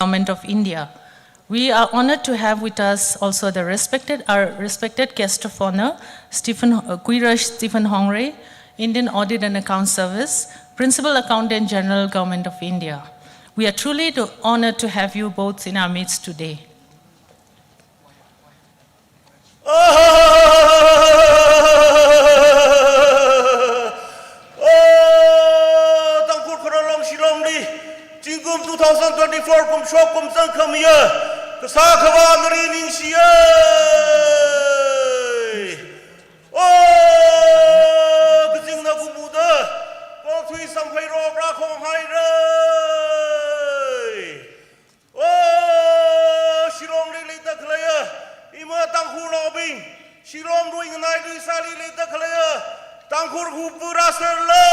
Government of India. We are honored to have with us also our respected guest of honor, Kuirash Stephen Hongre, Indian Audit and Account Service, Principal Accountant General, Government of India. We are truly honored to have you both in our midst today. Tangkut Korolong Shilong di Jingkum 2024 kum shok kum sang kamiya kesakawa ngerining siya kejing na kumuda kau thui sampai rob rakong hai rei Shilong li lita kelaya ima tangkur lobing Shilong duing nai di sali lita kelaya tangkur hupu rasa lo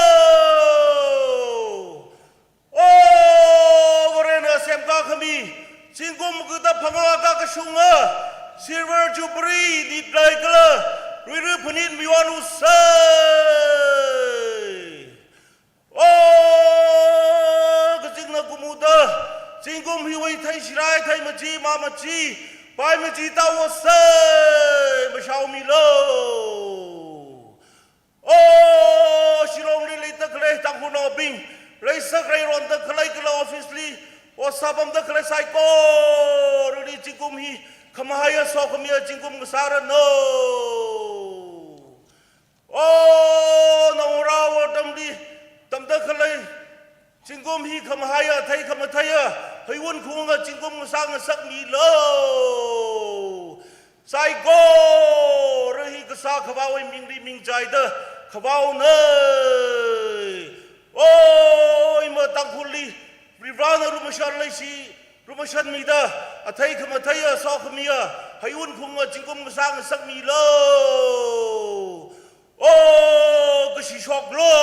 Gorena semka kami Singkum kita pangaka kesunga Silver Jubilee di Daigla Riru penin miwan usai Kecingna kumuda Singkum hiwai thai shirai thai maji mamaji Pai maji tau usai Masyau milo Shilong li lita keleh tangku nobing Raisa krai ronda kelai kela office li Wasabam da kelai saiko Rudi jingkum hi Kamahaya so kamia jingkum ngesara no Naurawa damdi Damda kelai Jingkum hi kamahaya thai kamataya Haiwan kunga jingkum ngesang ngesak milo Saiko Rahi kesa kabawai mingri mingjai da Kabau nei Ima tangkuli Rivana rumashan laisi Rumashan mida Atai kamataya sokamia Hayun kunga jingkum ngesang ngesak milo Kesishok lo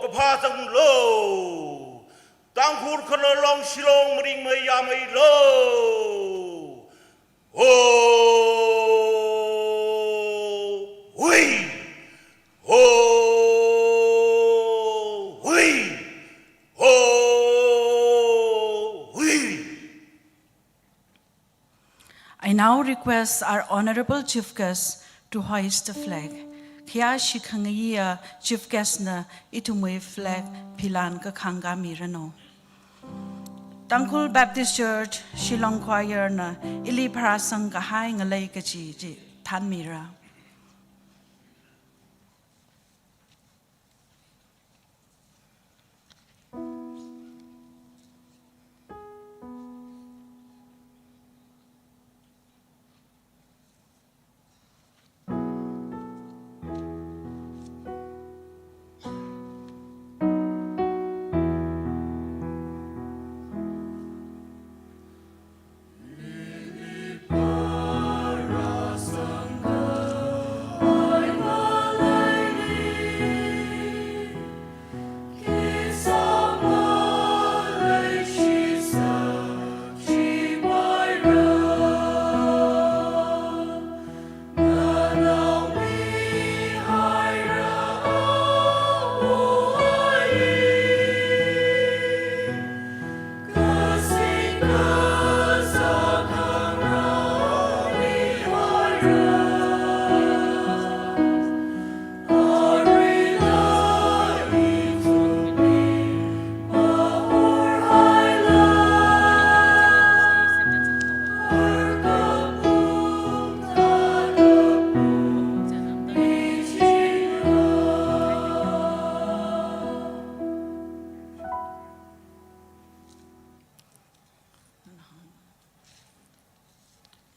Kepatang lo Tangkur kelolong silong mering mayamay lo I now request our Honorable Chief Guest to hoist the flag. Kya Shikhangiya Chief Guest na itumwe flag pilan ka khanga mirano. Tangkul Baptist Church Shillong Choir na ili parasang kahai ngalay ka ji tan mira.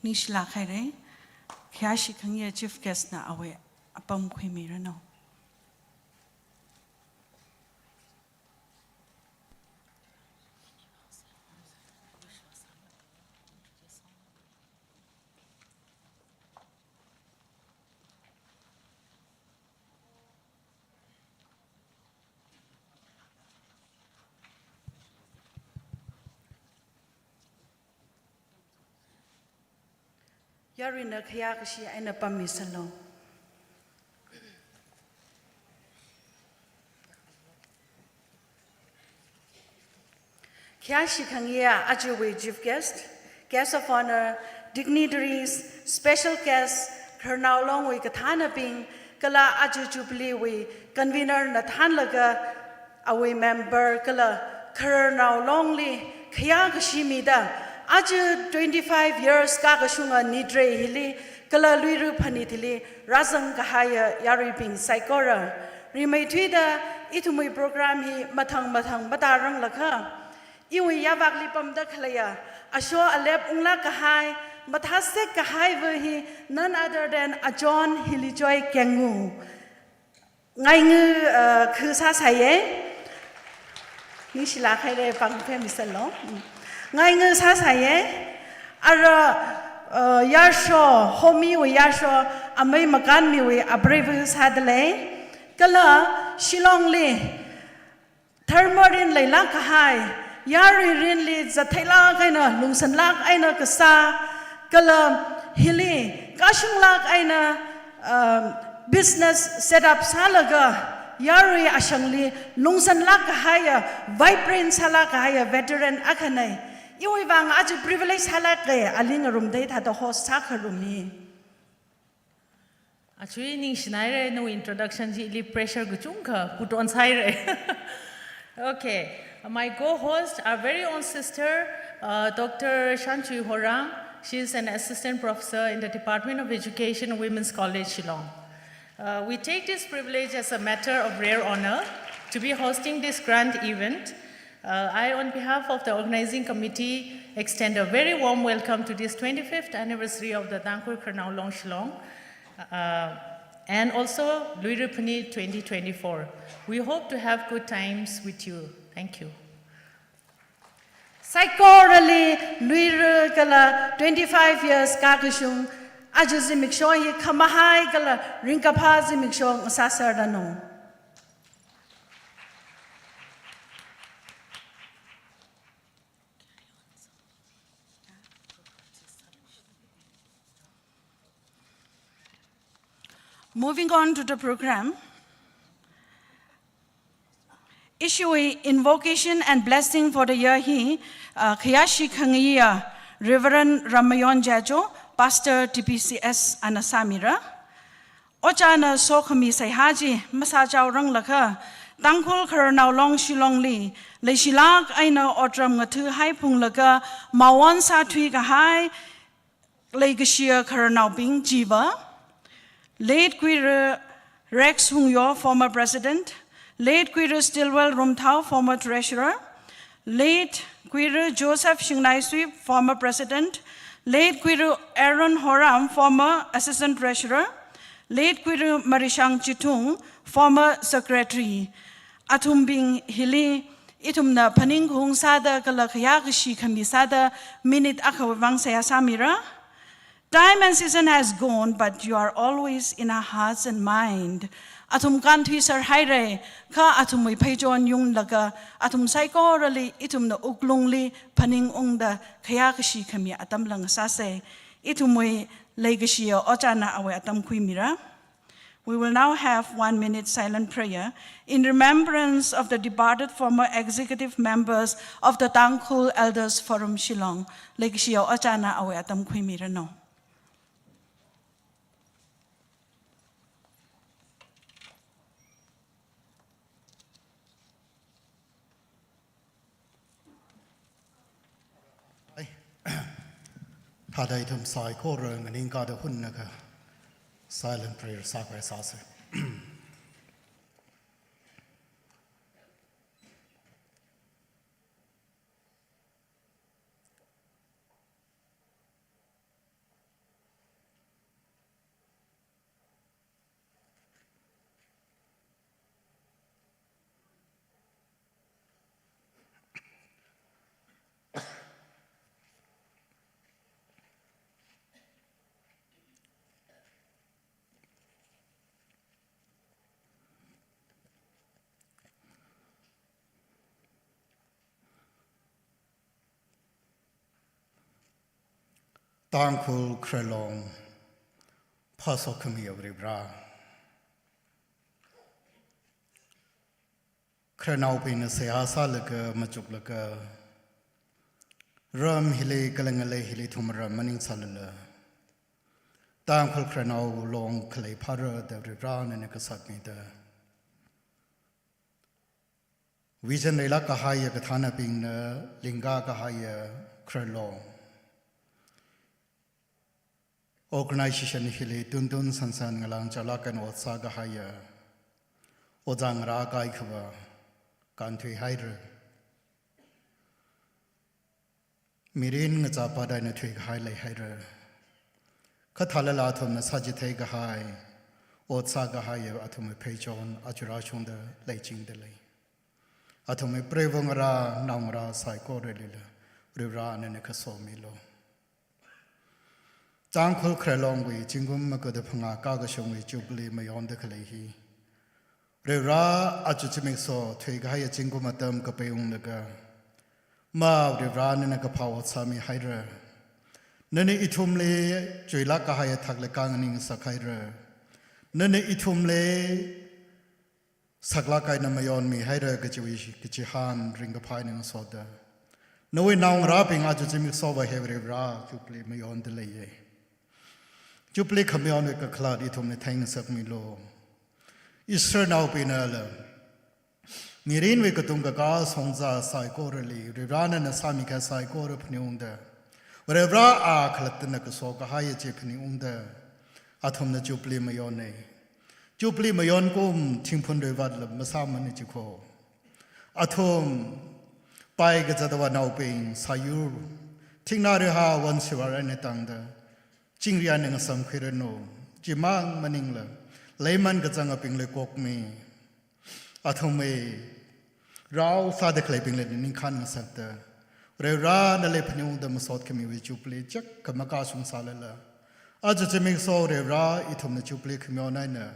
Nishla khaire Kya Shikhangiya Chief Guest na awe apam khoi mirano. Yarina kaya kasi ay napamisalo. Kya Shikhangia Ajuwe Chief Guest, Guest of Honor, dignitaries, special guests, Colonel Longwe Katana Ping, Kala Aju Jubilee we, Convener Nathan Laga, Awe member Kala, Colonel Longli, Kya Kashimida, Aju 25 years Kakashunga Nidre Hili, Kala Luiru Panitili, Razang Kahaya Yari Ping Saikora, Rimay Twida, Itumui program hi Matang Batarang Laka. Iwi yavak lipam da khalaya asho alep ungla kahai mathasek kahai vehi none other than a John Hilijoy Kengu ngai ngu khusa saye ni sila khai re pang phe misalo ngai ngu sa saye ara yasho homi we yasho amai makan mi we abreve sadle kala shilong le thermorin leila kahai Yari rinli zathaila kaina lungsan lak aina kasa kala hili kashung lak aina business setup salaga yari ashangli lungsan lak kahaya vibrant salak kahaya veteran akanai iwi bang aju privilege salak kaya aling room date hata host sakarumi Actually, ning shinaire no introduction ji li pressure guchungka put on side. Okay. My co-host, our very own sister, Dr. Shanchu Horam. She is an assistant professor in the Department of Education, Women's College, Shillong. We take this privilege as a matter of rare honor to be hosting this grand event. I, on behalf of the organizing committee, extend a very warm welcome to this 25th anniversary of the Tangkhul Kranaw Long Shillong, and also Luirupani 2024. We hope to have good times with you. Thank you. Psychorally, Luiru Gala 25 years Kakushung, Ajuzimikshoy, Kamahai Gala, Rinkapazi Mikshong, Sasardano. Moving on to the program. Issuing invocation and blessing for the year he, Khayashi Khangiya, Reverend Ramayon Jajo, Pastor TPCS Anasamira. Ochana Sokhami Sayhaji, Masajaw Rang Laka, Tangkhul Kranaw Long Shillong Li, Leishilak Aina Otram Ngatu Hai Pung Laka, Mawan Satwi Kahai, Legashia Kranaw Bing Jiva, late Queer Rex Hungyo, former president. Late Queer Stilwell Rumthau, former treasurer. Late Queer Joseph Shingnai Sweep, former president. Late Queer Aaron Horam, former assistant treasurer. Late Queer Marishang Chitung, former secretary. Atumbing Hili, Itumna Paning Hung Sada Kalakayakishi Kamisada, Minute Akawang Sayasamira. Time and season has gone, but you are always in our hearts and mind. Atum kanthi sar haire ka atum mai paijon yung laga atum psychorally itum na uklungli paning ungda kaya kashi kami atam lang sase itum mai legacia ochana awe atam kuimira. We will now have 1 minute silent prayer in remembrance of the departed former executive members of the Tangkhul Elders Forum Shillong. Legacia ochana awe atam kuimira no. Thadai thum sai ko reng aning ka de hun naka silent prayer sacrifice. Tangkhul Krelong, Paso Kami Avribra. Kranaw Pin Sayasa Laka Machuklaka, รำฮิเลกลังเลฮิเลทุมรำมันิงสัลเลตามคนครนเอาลงคลายพาระเดริราในนักสัตว์มีเดวิจันในลักกะหายกฐานะปิงเนลิงกากะหายครลง organization hili tun sansan ngalang chalakan otsa ga haya ojang ra kai khwa kan thui haire mirin nga cha pa dai na thui ga hai lai haire khathala la thom na saji thai ga hai otsa ga haya athum phei chon achura chung da lai ching de lai athum prevong ra naung ra sai ko re le ri ra ne ne kha so mi loจางคนใครลองวิจิงกุมมาเกิดพงากากชงวิจูบลีไม่ยอมเด็กเลยฮีเรือราอาจจะไม่สอถอยกให้จิงกุมมาเติมกับไปองค์เด็กมาเรือราเนี่ยก็พาวสามีให้เรือนั่นนี่อิทุมเลจุยลักก็ให้ทักเลกังนิ่งสักให้เรือนั่นนี่อิทุมเลสักลักไก่นไม่ยอมมีให้เรือก็จะวิก็จะหันริงกับพายหนึ่งสอดนั่นวินาวราเป็นอาจจะไม่สอว่าเฮเรือราจูบลีไม่ยอมเดลัยจุบลิขมยอนวิกคลาดอิทุมในแทงสักมิโลอิสราเอลปีนั่นละมีรินวิกตุงกกาสงซาไซโกเรลีริรานันสามีแค่ไซโกเรพนิอุงเดวเรบราอาขลัดนักโซกหายเจพนิอุงเดอาทุมนจุบลิมยอนเนจุบลิมยอนกุมทิ้งพนโดยวัดละมาสามันจิโคอาทุมไปก็จะตะวันเอาเป็นสายุทิ้งนาเรหาวันสิวาระในตังเดจิงเรียนหนึ่งสัมขิรโนจิมังมันิงละเลยมันก็จังปิงเลยกกมีอาทมีเราสาดเคลปิงเลยนิ่งขันสัตย์เรือรานั่นเลยพนิวดมสอดขมีวิจูปลีจักขมกาสุงสาเลละอาจจะมิงโซเรือราอิทมนจูปลีขมีนั่นน่ะ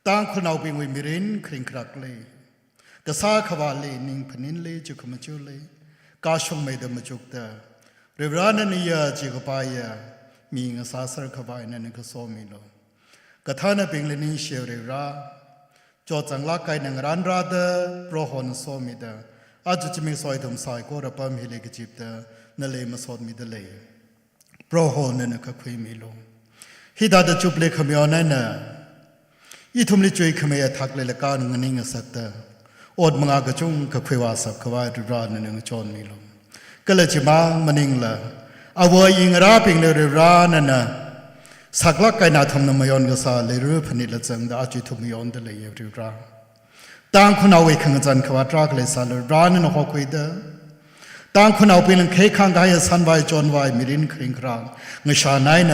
ตั้งคนเอาปิงวิมิรินคริงครักเลยกษาขวาเลยนิ่งพนินเลยจุกมจูเลยกาชงไม่ดมจุกเตเรือรานั่นนี่ยาจิกปายามีเงาสาสร์ขบายนั่นก็โซมิโลกฐานะเป็นเลนิเชเรราจอดจังลักไก่นังรันราเดโปรฮอนโซมิเดอาจจะมีซอยทำสายก็ระบำฮิเลกจิบเดนั่นเลยมาสอดมิเดเลยโปรฮอนนั่นก็คุยมิโลฮิดาดจุบเล็กขมีอันนั้นอีทุ่มลิจุยขมีทักเลยละการเงินเงาสัตย์อดมังอากระจุงก็คุยวาสับขวายรุรานั่นก็จอนมิโลก็เลยจิมังมันเองละอวัยอิงราปิงเลรานั่นนะสักลักไก่นาทำนมยอนก็ซาเลรูพนิลจังดาอาจิทุมยอนเดเลยเรราต่างคนเอาไว้ขังจันขวัตรากเลยซาเลรานั่นหอกคุยเดต่างคนเอาเป็นเคขังกายสันไวจอนไวมิรินคริงครางเงชาไนเน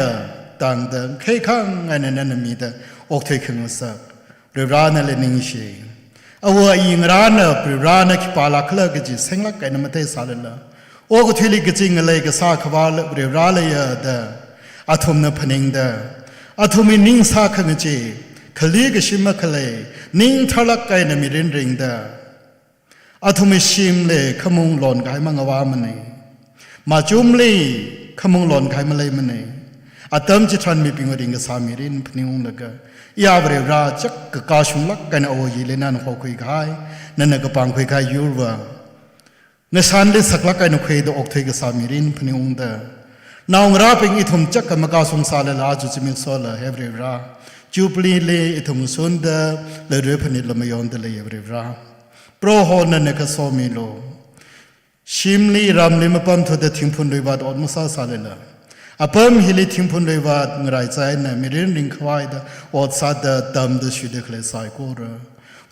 ต่างเดเคขังไงนั่นมีเดอกเทขังสักเรรานั่นเลยนิ่งเชยอวัยอิงราเนปริรานักปาลักเลกจิเซงลักไก่นมเตซาเลละโอ้ก็ทุลิกจริงอะไรก็สาขวาลเรือราเลยเดอาทุมนพนิงเดอาทุมินิ่งสาขงจีขลีกชิมขเลยนิ่งทะลักไกนมิรินริงเดอาทุมิชิมเลยขมุงหลอนไกมังวามันนี่มาจุมลีขมุงหลอนไกมาเลยมันนี่อาตมจิตรันมีปิงวดิงกสามิรินพนิงละก็ยาบเรือราจักกกาชุงลักกันเอายีเลนันหอคุยกายนั่นก็ปังคุยกายยูร์วในสันเลสักลักไอ้นกเฮดอกเทกสามิรินพนิองเดนาวราเป็นอิทุมจักกมกาสงสารลาจุจิมิโซลเฮบริราจูปลีเลอิทุมสุนเดเลเรพนิลมยอนเดเลเฮบริราโปรฮอนนันกโซมิโลชิมลีรำลิมปัมทุเดทิมพุนด้วยวัดอดมุสาสาเลลาอปัมฮิลิทิมพุนด้วยวัดงไรใจนะมิรินริงควายเดอดซาเดดำเดชุดเดเคลสายกูระ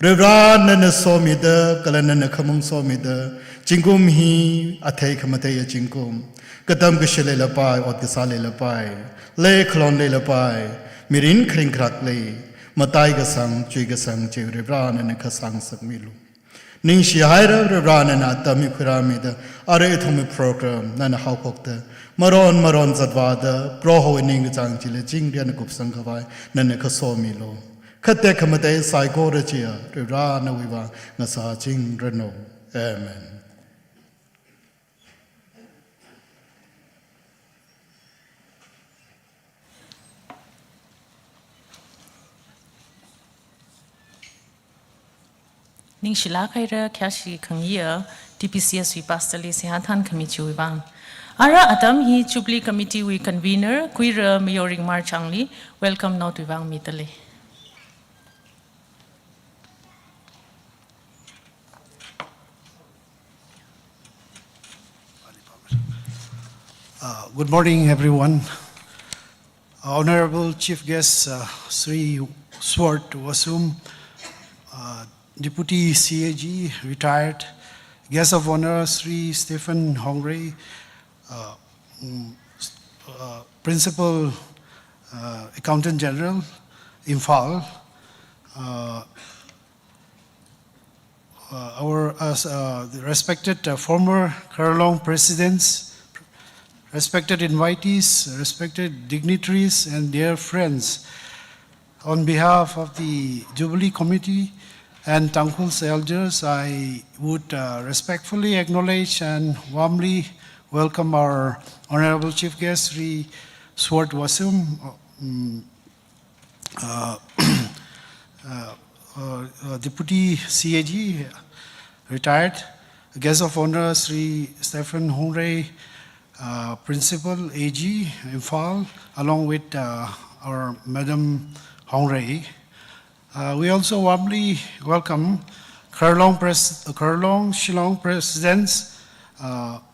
เรือรานันโซมิเดกลนันขมุงโซมิเดจิงกุมฮีอัฐยขมเตยจิงกุมกระดมกษเลลปายอดกษาเลลปายเล่คลอนเลลปายมิรินคริงครักเลมาตายกสังจุยกสังเจริบรานันขสังสักมิลุนิ่งชีหายเรือรานันตามิครามิเดอะไรทุมิโปรแกรมนันหาวพกเดมารอนจัดวาเดโปรโฮนิ่งจังจิเลจิงเรียนกุบสังขวายนันขโซมิลุขัดแต่ขมเตยสายโกรเจียเรือรานาวิวางสาจิงรโนเอเมนนิ่งศิลาใครเรอแค่ชีขังเยอะ DPCS วิปัสสลีสิหาท่านขมิจูบัง Ara atam hi Jubilee Committee we convener Kuira Mayoring Mar Changli. Welcome now to Wang Mitali. Good morning, everyone. Honorable Chief Guest Sri Swart Wasum, Deputy CAG, retired. Guest of Honor Sri Stephen Hongray, Principal Accountant General, Imphal. The respected former Keralong presidents, respected invitees, respected dignitaries, and dear friends, on behalf of the Jubilee Committee and Tangkhul's elders, I would respectfully acknowledge and warmly welcome our Honorable Chief Guest, Sri Swart Wasum, Deputy CAG, retired. Guest of Honor, Sri Stephen Hongray, Principal AG, Imphal, along with our Madam Hongray. We also warmly welcome Keralong Shillong presidents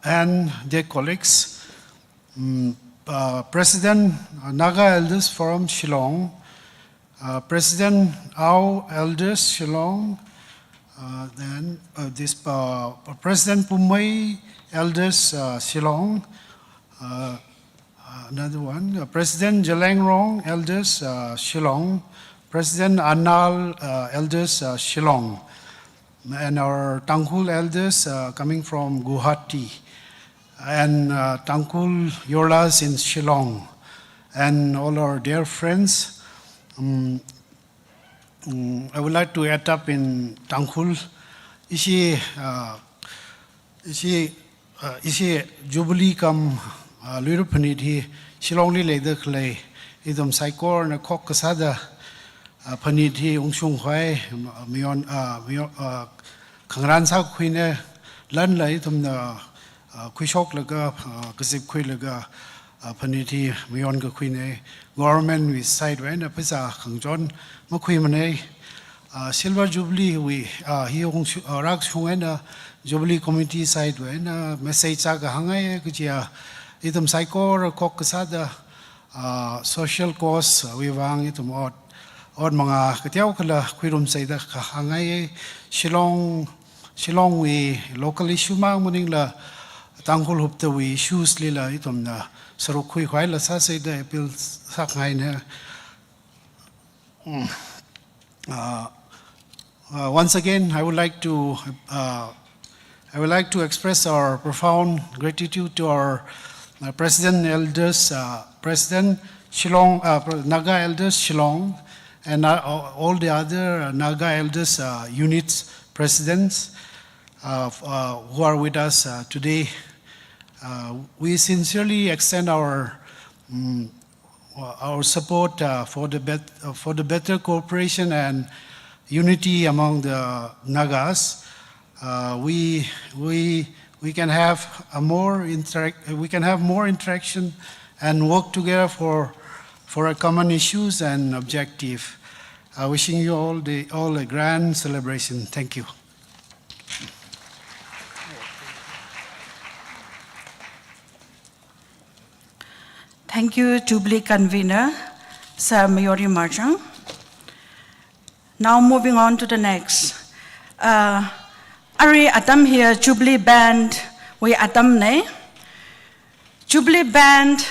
and their colleagues. President Naga Elders Forum Shillong, President Ao Elders Shillong, then President Pumai Elders Shillong, another one, President Jaleng Rong Elders Shillong, President Anal Elders Shillong, and our Tangkhul elders coming from Guwahati, and Tangkhul Yorlas in Shillong, and all our dear friends. I would like to add up in Tangkhul. Ishi Jubilee kam Lirupanithi Shillong li leder klay idom saikor na kok kasada Panithi ungsung hwai mion kangran sa kuine lan la idom na kuishok laga kasip kui laga Panithi mion ka kuine government with side way na pisa kangjon makui mane Silver Jubilee we hi rak shungay na Jubilee Committee side way na message sa kahangay kaya itom saikor kok kasada social cause we wang itom od mga katiaw kala kwirum sa ida kahangay Shillong we local issue mang muning la Tangkhul hupta we issues lila itom na sarukui khwai la sa ida appeal sa ngay na once again, I would like to express our profound gratitude to our President Elders, President Shillong, Naga Elders Shillong, and all the other Naga Elders units presidents who are with us today. We sincerely extend our support for the better cooperation and unity among the Nagas. We can have more interaction and work together for a common issues and objective. Wishing you all a grand celebration. Thank you. Thank you, Jubilee Convener, Sir Mayori Marchang. Now moving on to the next. Ari atam here, Jubilee Band, we atam ne. Jubilee Band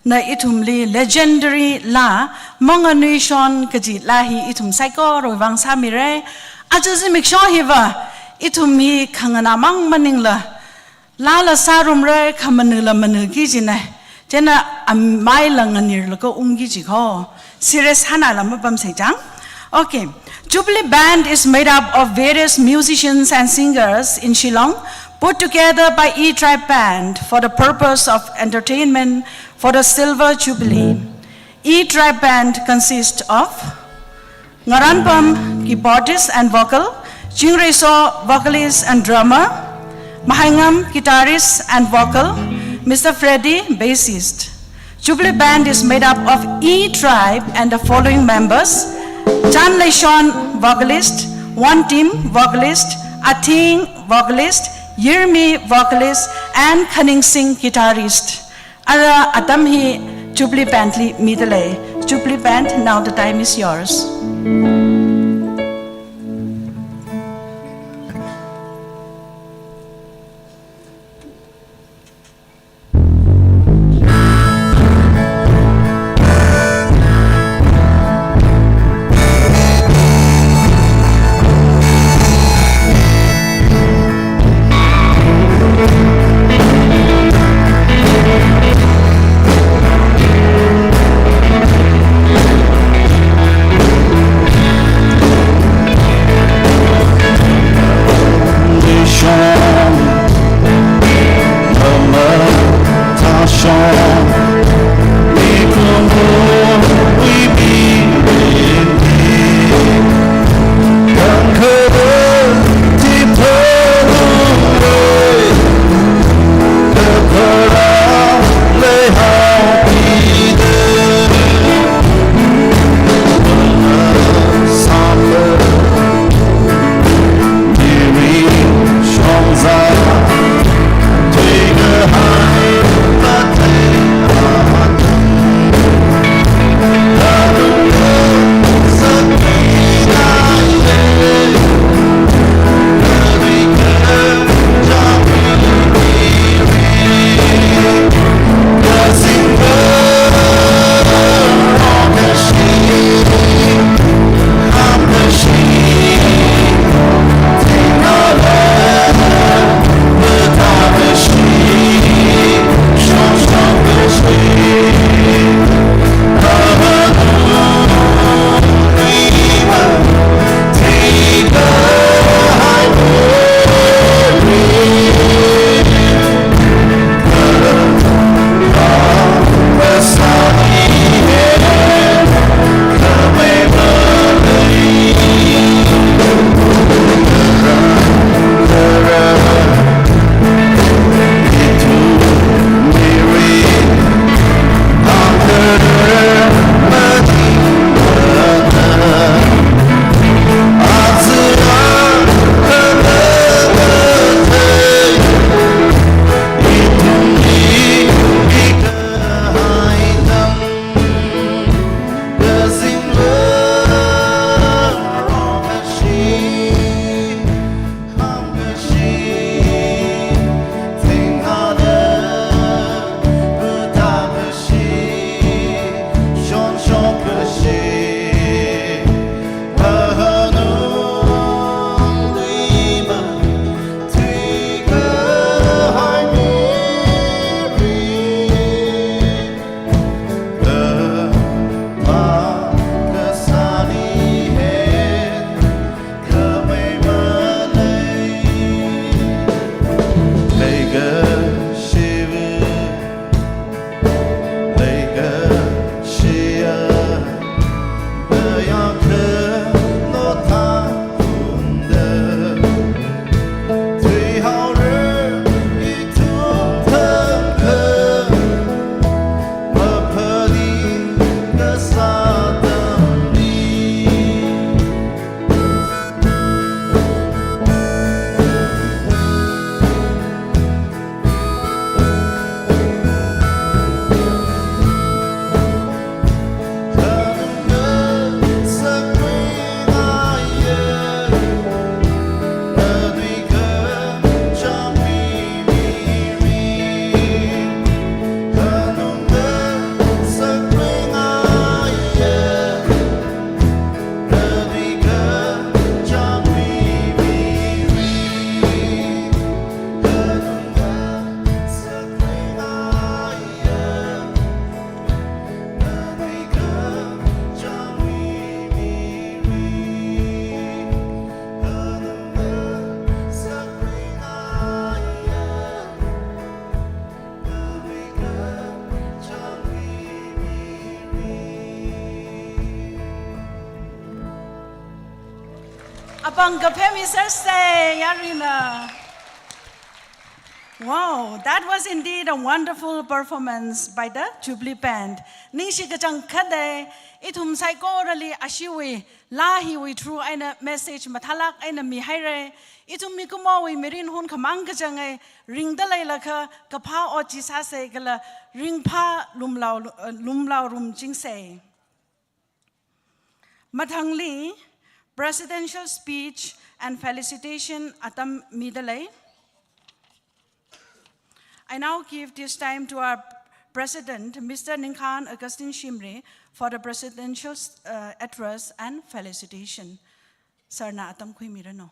na itumli legendary la, mga nation kaji lahi itum saiko roivang samire, ajazi miksho hiva, itumi kanganamang maningla, la sarum re kamanila manugijine, jena amai langanir lako ungijiko, serious hana lamabam sejang. Okay. Jubilee Band is made up of various musicians and singers in Shillong, put together by E-Tribe Band for the purpose of entertainment for the Silver Jubilee. E-Tribe Band consists of Ngaranpam, keyboardist and vocal, Jingreso, vocalist and drummer, Mahangam, guitarist and vocal, Mr. Freddy, bassist. Jubilee Band is made up of E Tribe and the following members: Chan Leishon, vocalist; One Tim, vocalist; Ating, vocalist; Yirmi, vocalist; and Khaning Singh, guitarist. Ara Adam hi Jubilee Band li midale. Jubilee Band, now the time is yours. Abang kapemi serse yarina. Wow, that was indeed a wonderful performance by the Jubilee Band. Ningshi kachang khade itum psychorally ashiwi lahi we through eine message mathalak eine mi haire itum mikumo we mirin hun khamang kachang ring dalai lakha kapha o chisa se gala ring pha lumlao rum jing se. Mathangli presidential speech and felicitation atam midalai. I now give this time to our President, Mr. Ningkhan Augustine Shimri, for the presidential address and felicitation. Sir na atam kui mirano.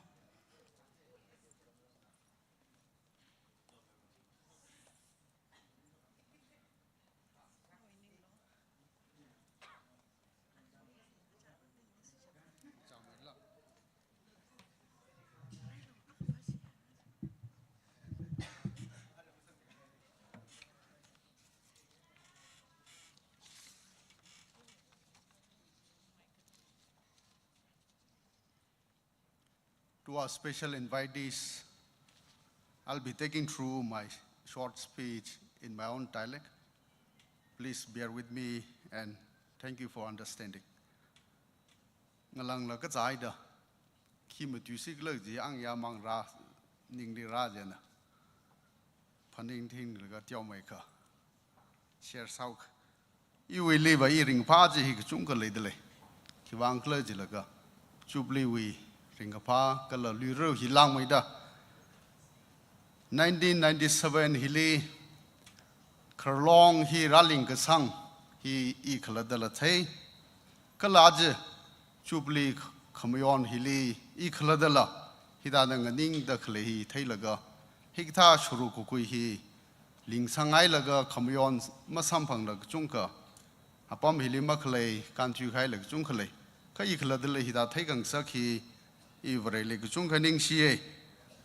To our special invitees, I'll be taking through my short speech in my own dialect. Please bear with me and thank you for understanding. Ngalang la ka zai da khi ma tu sik le ji ang ya mang ra ning li ra ja na phaning thing le ga tiao mai ka share sau I wi le ba I ring pa ji hi chung ka le de le ki wang kle ji la ka Jubilee wi Ringapa kala luro hilang maida 1997 hili Kerlong hi raling kesang hi I kala dala thai kala aj Jubilee khamayon hili I kala dala hida da nganing da khale hi thai laga hikta shuru ku kui hi ling sangai laga khamayon masam phang lag chungka apam hili maklei kan chu khai lag chung khale ka I kala dala hida thai gang sakhi Ivrele kuchung kaning siye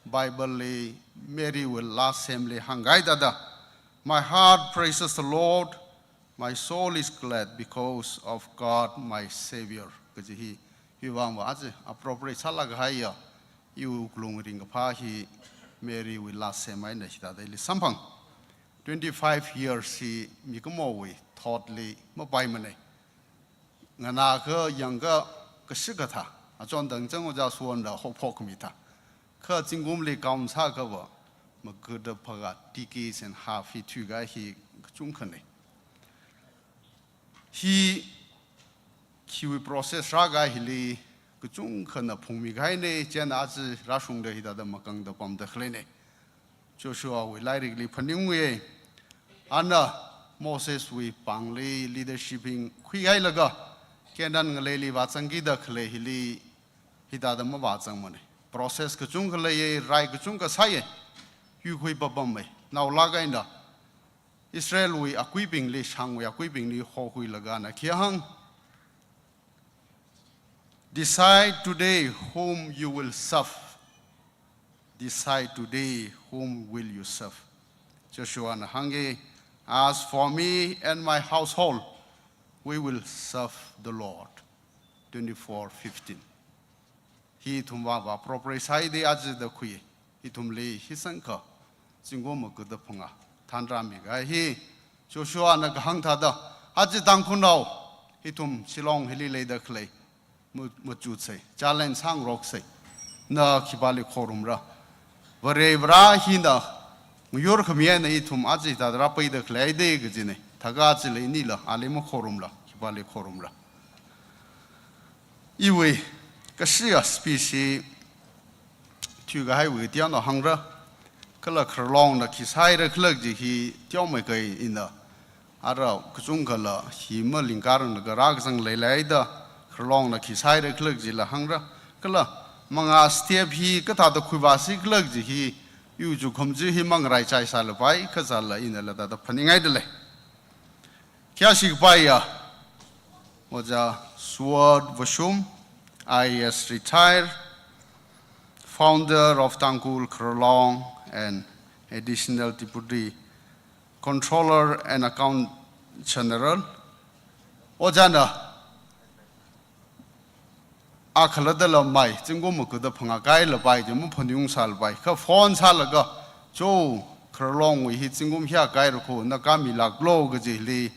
Bible le Mary will last assembly hangai dada. My heart praises the Lord, my soul is glad because of God my Savior. Kaji hi hiwang wa aje appropriate salag haya yu glung ring pa hi Mary will last assembly na hida dai sampang 25 years hi mikomo we thoughtly mo bai mane ngana ka younger ka sigata a chon dang chang ja suan da ho phok mi ta kha chingum le kaum sa ka ba ma ku da phaga decades and half hi thu ga hi chung khane hi kiwi process ra ga hi le ku chung khana phung mi gai ne chen a chi ra sung de hi da ma kang da pam da khle ne Joshua we lai ri li phaning we ana Moses we pang le leadershiping khui gai la ga kenan ngale li wa changi da khle hi li hida da ma ba chang mane process ka chung khle ye rai ka chung ka sai yu khui ba bam mai naw la ga inda Israel we equipping le shang we equipping ni ho hui la ga na khia hang decide today whom you will serve decide today whom will you serve Joshua na hange as for me and my household we will serve the Lord 24:15 He tumwa ba appropriate sai de az de khui hi tumle hi sanka jinggo mo ku da phunga thandra mi ga hi Joshua na ga hang tha da az dang khun nau hi tum Shillong hili le da khlei mu chu sei challenge sang rok sei na khibali khorum ra vare bra hi na yor khmien hi tum az da ra pai da khlei de ge jine thaga chi le ni la ale mo khorum la khibali khorum ra iwe Kasia species tu ga hai we tiang no hang ra kala khrlong na kisai ra khlak ji hi tiao mai kai in da ara kuchung kala hi ma lingkar na ga ra sang lai lai da khrlong na kisai ra khlak ji la hang ra kala manga step hi ka ta da khuba si khlak ji hi yu ju khom ji hi mang rai chai sa la pai kha sa la in la da phaningai de le kya sik pai ya moja sword vashum IAS retired, founder of Tangkul Khrlong and additional deputy controller and account general. Ojana akhaladala mai jingom ku da phanga kai la bai jemu phanyung sal bai kha phone sal ga jo Kerlong we hit singum here Kairko, Nakami Lak Low Gazili,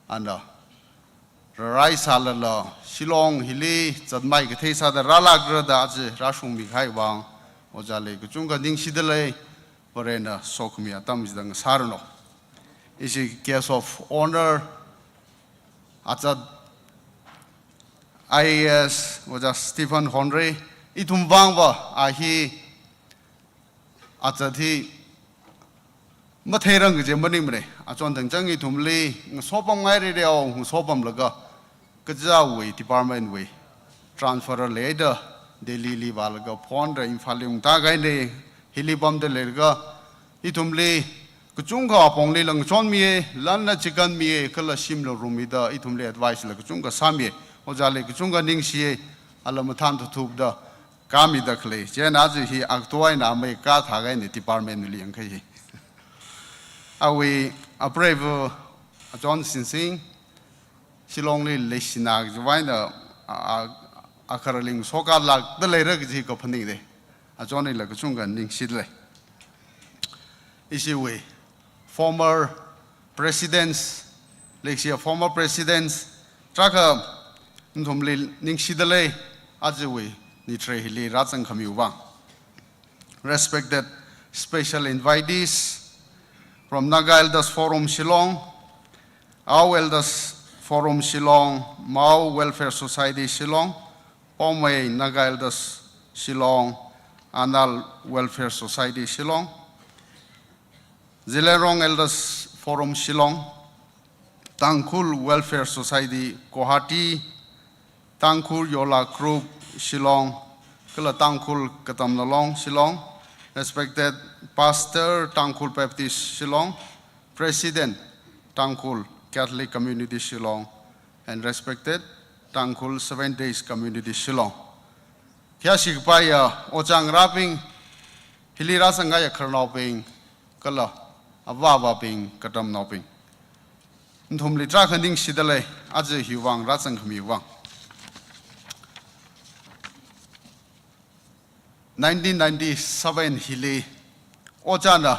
and Rai Salala, Shilong, Hili, Zadmai Tesa, the Ralagra, Rashum Mikai Wang, Ojale, Junga Ding Shidele, Varena, Sokumia, Tamizang Sarno. Is a guest of honor at the IAS was a Stephen Henry. Itum Vangva, Ahi at the Materang Jembanimre, a John Tangi Tumli, Sopam Irio, Sopam Laga, Kazawi, Department Way, transfer later, Daily Valaga, Pond, Infalium Tagaine, Hilibam de Lerga, Itumli, Kuchunga, Pongli Lang Chon Mie, Lana Chicken Mie, Kala Shimla Rumida, Itumli advice like Kuchunga Samie, Ojale Kuchunga Ningshi, Alamatan to Tubda, Kami the Clay, Jenazi, he Actuaina make cat Hagan, Department William Kay. Awi a brave John Sinsing, Shilongli Lishinag, Jovina a caroling soka like the later Gopani, a Johnny Lagachunga Ning Shidley. Issue former presidents, Lexia former presidents, Traka Ntumli Ning Shidley, Ajawi, Nitre Hili Ratsan Kamuwa. Respected special invitees from Naga Elders Forum Shillong, Our Elders Forum Shillong, Mao Welfare Society Shillong, Pomway Naga Elders Shillong, Anal Welfare Society Shillong, Zilerong Elders Forum Shillong, Tangkul Welfare Society Kohati, Tangkul Yola Group Shillong, Kala Tangkul Katamnalong Shillong, respected Pastor Tangkul Baptist Shillong, President Tangkul Catholic Community Shillong, and respected Tangkul 7 Days Community Shillong. Kiashikpaya Ojang Rapping, Hilira Sangaya Karnoping, Kala, Avava Ping, Katam Noping. Ntumli Trakanding Shidale, Aja Hiwang, Ratsang Kamiwang. 1997 Hili Ojana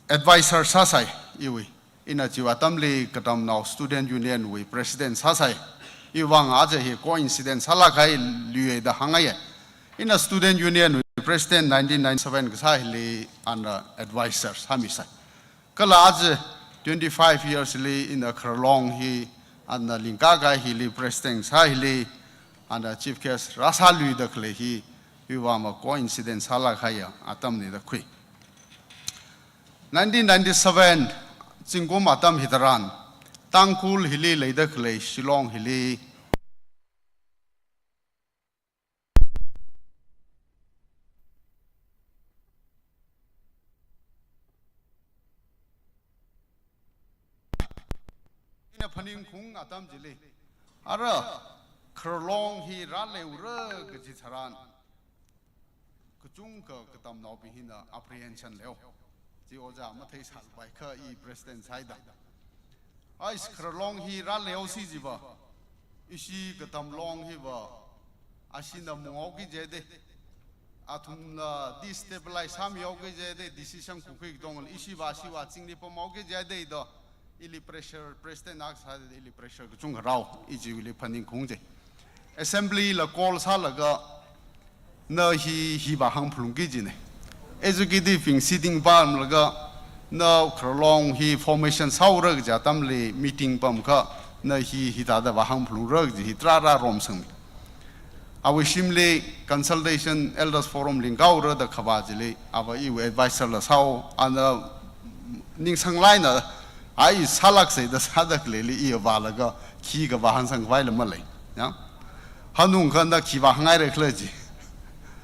Advisor Sasai Iwi in a Jiwatamli Katam now Student Union with President Sasai Iwang Aja he coincidence Halakai Lue the Hangaya in a Student Union with President 1997 Gsahili and advisors Hamisai Kala Aja 25 years in a Kerlong he and the Linkaga Hili President Sahili and Chief Guest Rasalu the Klehi, you want a coincidence Halakaya, Atamni the Qui. 1997, Zingum Atam Hitaran, Tangkul Hili lay the Clay, Shillong Hili. In a paning kung Atam Jili. Ara. Kerlong he rale ura gajitaran. Kuchunga katam no bihina apprehension leo. Ji oja mathai sal bai kha I president saida. Ais kerlong he rale osi jiba. Ishi katam long he ba. Ashina mungogi jede. Atumna destabilize ham yogi jede decision kukik dongal ishi ba shiwa chingli pomogi jede do. Ili pressure president ax had ili pressure kuchunga rao iji wili paning kungje. Assembly la call salaga na hi ba hang plungi jine executive in sitting palm laga na kerlong hi formation saura ja tamli meeting pam kha na hi da ba hang plung rag ji trara rom sang awishimle consultation elders forum lingaura da khabajili aba I advisor la sao and ning sang lai na ai salak se da sadak le li I ba laga ki ga ba hang sang vai la malai ya Hanung Kanda Kiva Hangare clergy.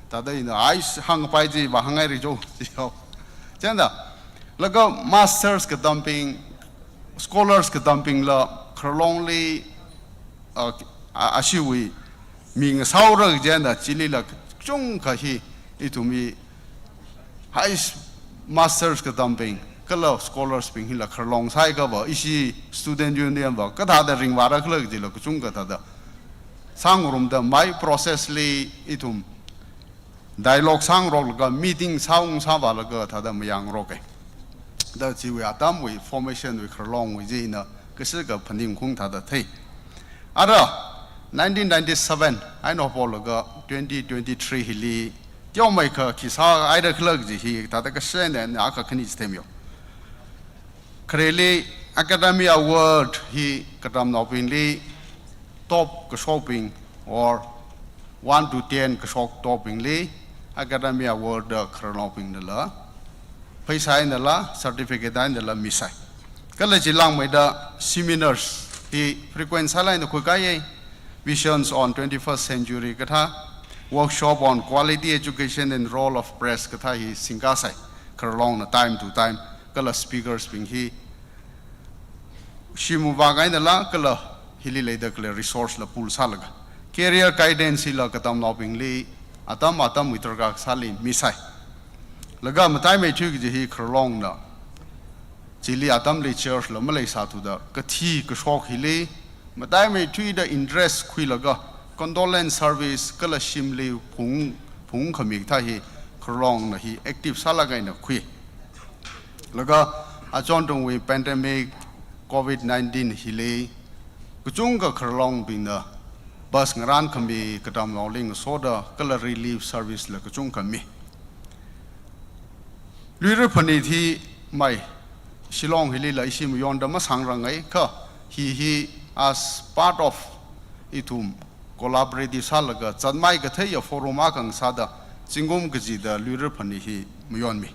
Tada in the ice hung paiji Bahangari Joe. Janda. Lago masters dumping, scholars dumping la, Kerlongli Ashiwi, Ming Saura Janda, Chilila, Chung Kahi, itumi, high masters dumping, Kala scholars being Hilla Kerlong Saigava, Ishi student union, Kata ring Vara clergy, Chunga Tada. Sangurum the my process li itum dialogue sang rol ga meeting saung sa ba la ga tha da myang ro ke da chi we atam we formation we khrlong we ji na ka se ga phaning khung tha da thei ara 1997 I know pol ga 2023 hili tyo mai kha ki sa ai da khlag ji hi ta da ka se ne na ka khani stem yo kreli academy award hi katam no pin li top ka shopping or 1 to 10 ka shop topping li academy award da khrloping da la paisa in da la certificate da in da la misai kala ji lang mai da seminars hi frequent sala in ko kai visions on 21st century katha workshop on quality education and role of press katha hi singka sai khrlong na time to time kala speakers ping hi shimu ba gai da la kala hili le da kala resource la pool salaga career guidance la katam no ping li atam witraga sali misai laga matai me thu gi hi khrlong na chili atam le church la malai sa tu da ka thi ka shok hi le matai me thu da interest khui laga condolence service kala shimli phung khami tha hi khrlong na hi active sala gai na khui laga achon tong we pandemic covid-19 hi le kuchung ka khrlong ping na bus ngaran kami katam lawling soda kala relief service la kuchung kami luir phani thi mai shillong hili la isim yon da ma sangrang kha hi as part of itum collaborative salaga chanmai ka thai ya forum a kang sada chingom gaji da luir phani hi muyon mi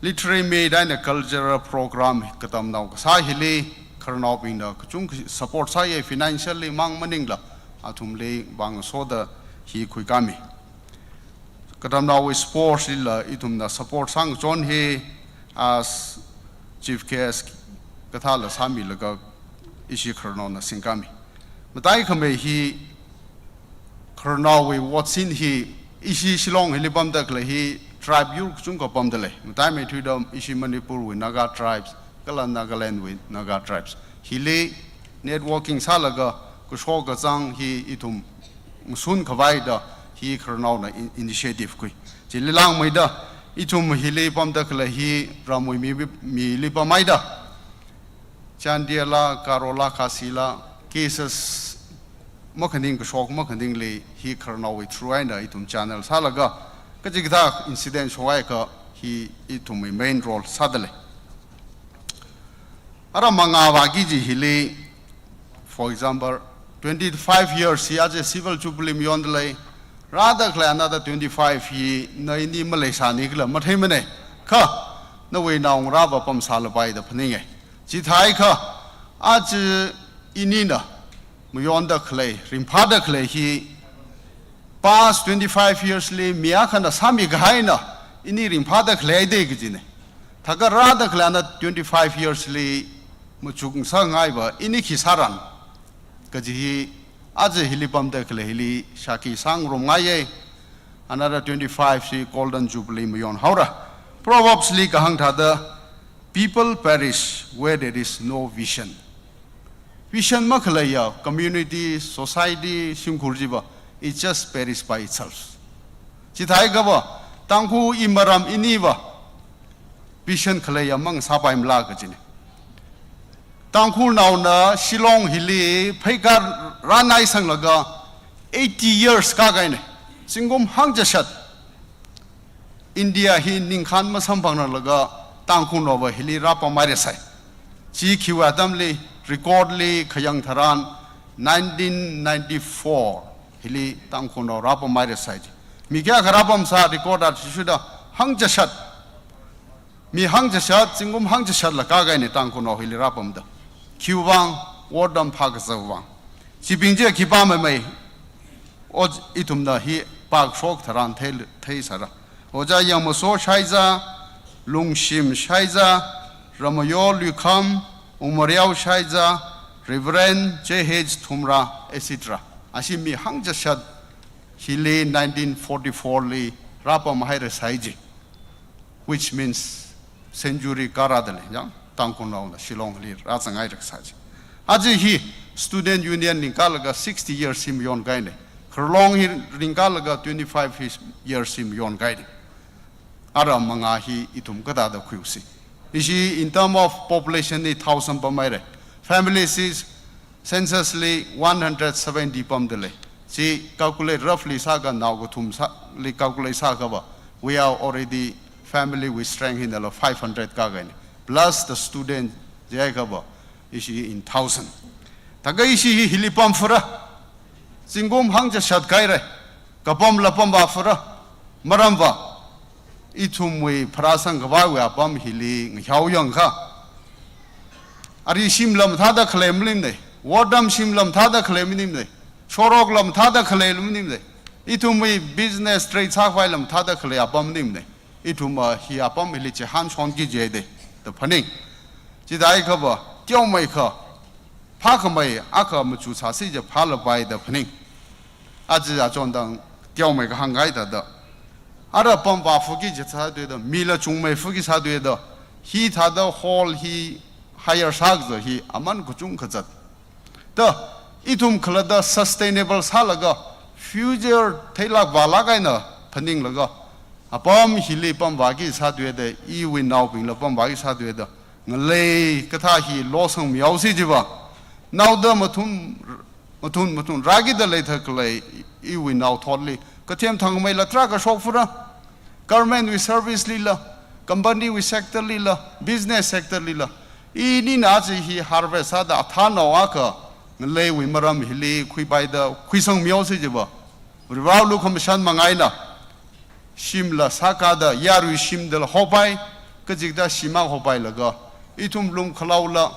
literary made and cultural program katam naw ka sa hili kharnaw ping da chung support sa ye financially mang maning la athum le bang so da hi khui kami kadam naw sports la itum na support sang chon he as chief guest katha la sami la ga ishi kharnaw na singkami matai khame hi kharnaw we watsin hi ishi shilong helibam da kle hi tribe yu chung ko pam dale matai me thu dam ishi manipur we naga tribes kala Nagaland with Naga tribes. Hili networking salaga kushoga zang hi itum musun kavaida hi kharnaw na initiative kui. Jililang maida itum hili pamda kala hi ramui mi lipa maida. Chandiala Karola Kasila cases makanding kushok makanding li hi kharnaw with truaina itum channel salaga kajigda incident shwai ka hi itum main role sadale. Ara manga wagi ji hili, for example, 25 years he as a civil jubilee miyondlay, rather another 25 ye na ini Malaysia nikla mathimane ka na we na raba pam salabai da phaninge jithai ka aj inina miyonda khlai rimphada khlai hi past 25 years le miya khana sami gaina ini rimphada khlai de gijine thaga rather klana 25 years le muchung sa ngai ba ini khisaran kaji आज हिलीपम देखले हिली शाकी सांग रोमाये another 25 she golden jubilee mayon haura proverbs li kahang thada people perish where there is no vision makhlaya community society simkhurjiba it just perish by itself chithai gaba tanghu imaram iniba vision khlaya mang sapaim la gajine tangkhul nauna Shillong hili phaikar ranai sanglaga 80 years ka gaine singum hangjashat India hi ningkhan masam bangna laga tangkhul nova hili rapa mare sai chi khiwa damli record li khayang tharan 1994 hili tangkhul no rapa mare sai mi kya kharapam sa record at shuda hangjashat mi hangjashat singum hangjashat la ka gaine tangkhul no hili rapam da Kiwang wardam phagzawang sibingje kipame mai oj itumda hi pak shok tharan thei sara oja yamoso shaiza lungshim shaiza ramayo lukham umariao shaiza reverend jh thumra etc asimi hangjashat hili 1944 li rapa mahaira saiji which means century karadale ya tangkunau Shillong li razangai raksaji aji hi student union nikalaga 60 years simyon gaine Kerlong hi ringkalaga 25 years sim yon guiding. Ara mga hi itum kada da kuyusi. Ishi in term of population ni 1,000 pamaire. Families is censusly 170 pamdele. Si calculate roughly saga now go tum li calculate saga ba. We are already family with strength in the 500 kagani. Plus the student jayagaba ishi in 1,000. Taga ishi hilipam fura. Singum hangja shat kaire. Kapam lapam ba fura. Maramba. Itumwe prasang gawa apam hili nghyao ka. Ari shimlam thada claim limne. Wadam shimlam thada claim limne. Chorok lam thada claim limne. Itumwe business trade sakvailam thada claim apam limne. Ituma hi apam hili che han chon ki jede. The paning. Jidai kaba tiao mai ka. Pak mai aka machu chasi je pala bai the paning. Aji ajon dang tiao mai ka hangai da. Ara pamba fugi jatsa de mila chungmei fugi sa de hi thada hall hi higher sagzo hi aman kuchung khazat the itum khlada sustainable salaga future thailak wala kaina phaning laga apam hili pamba gi sa de I win now ping la pamba gi sa de ngale katha hi losang miao si jiba now the matun ragi the later clay I win now totally Katiem Tangmai la traga shofura, government with service lila, company with sector lila, business sector lila. Ini nazi hi harvest ada athana waka, lay we maram hili, kui by the quisong miosi jiba. Rivau commission mangaina, shimla sakada, yaru shim del hopai, kajigda shima hopai laga. Itum lung kalaula,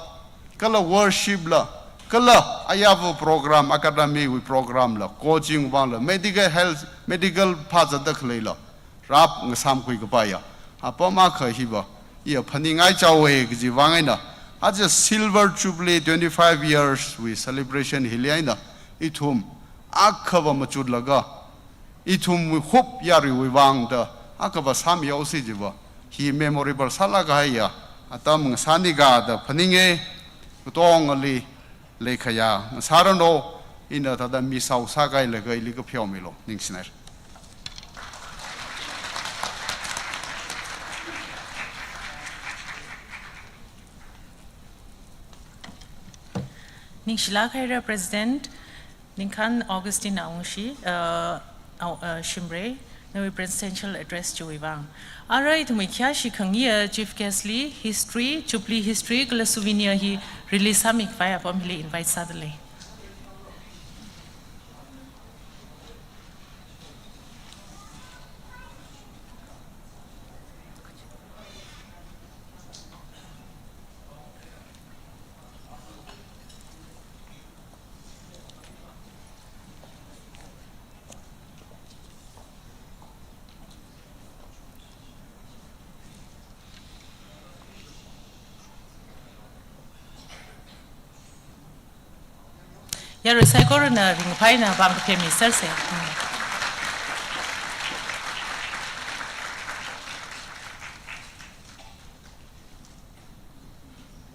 kala worship la. Kala ayavu program academy we program la coaching wang la medical health medical parts of the klela rap ngasam kui kapaya apa ma kha hiba ye phani ngai chawe gi wangaina as a silver jubilee 25 years we celebration hiliaina itum akhaba machud laga itum we hope yari we wang da akaba sam yosi jiba hi memorable salaga ya atam ngasani ga da phaninge tong ali Lekaya, Sarano in a Tada Misau Sagai Lega Liga Piomilo, Nixner. Ningshilakaira President Ninkan Augustine Aungshi Shimbre, no presidential address to Ivan. Alright, Mikiashi Kangia, Chief Kesley, history, Chupli history, Gula souvenir he release Hamik via family invite suddenly. Ya recycle na ring pai na bang ke mi sel se.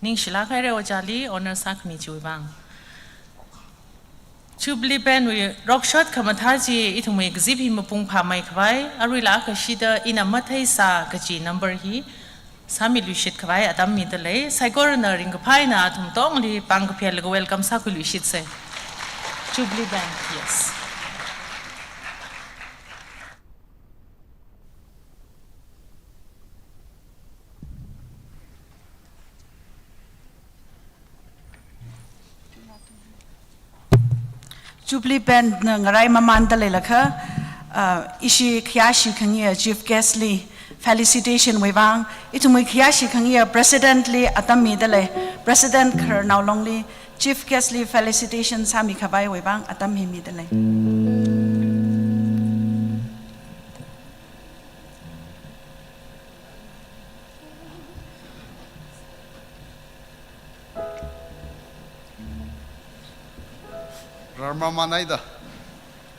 Ning shila khai re ojali honor sak mi chui bang. Chubli ben we rock shot kamathaji ithum exhibit hi mapung pha mai khwai arila ka shida ina mathai sa kachi number hi Sami Lushit khwai adam mi dale cycle na ring pai na thum tong li pang phel go welcome sa ku Lushit se. Jubilee Bank, yes. Jubilee Bank ngarai mamanda lelakha ishi khiashi khangia Chief Kesley felicitation wewang itumui khiashi khangia presidently atami dale president khar now longly Chief Kesley felicitation sami khabai webang atam himi dale. Rama manaida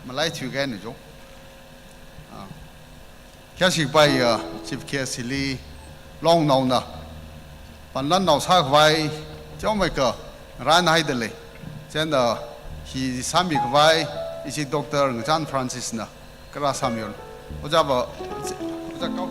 malai thu ga ni jo kya bai Chief Kesley long now na panlan now sa khwai chau mai ka ran hai dele chen da hi sami kwai ichi Dr. Ngchan Francis na kara samyon oja ba oja kau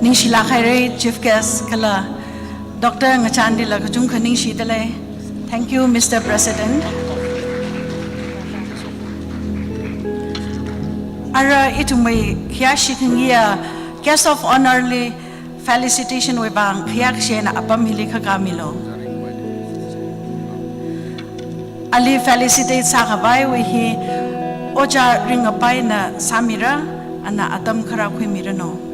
Ning Shila Khaire, Chief Guest Kala, Dr. Ngachandila Kajung Kaning Shidale. Thank you, Mr. President. Ara itumay kya shikingia guest of honorly felicitation we bang kya kshena apam hili kagamilo. Ali felicitate sa kabay we hi oja ringapay na samira ana atam kara kwi mirano.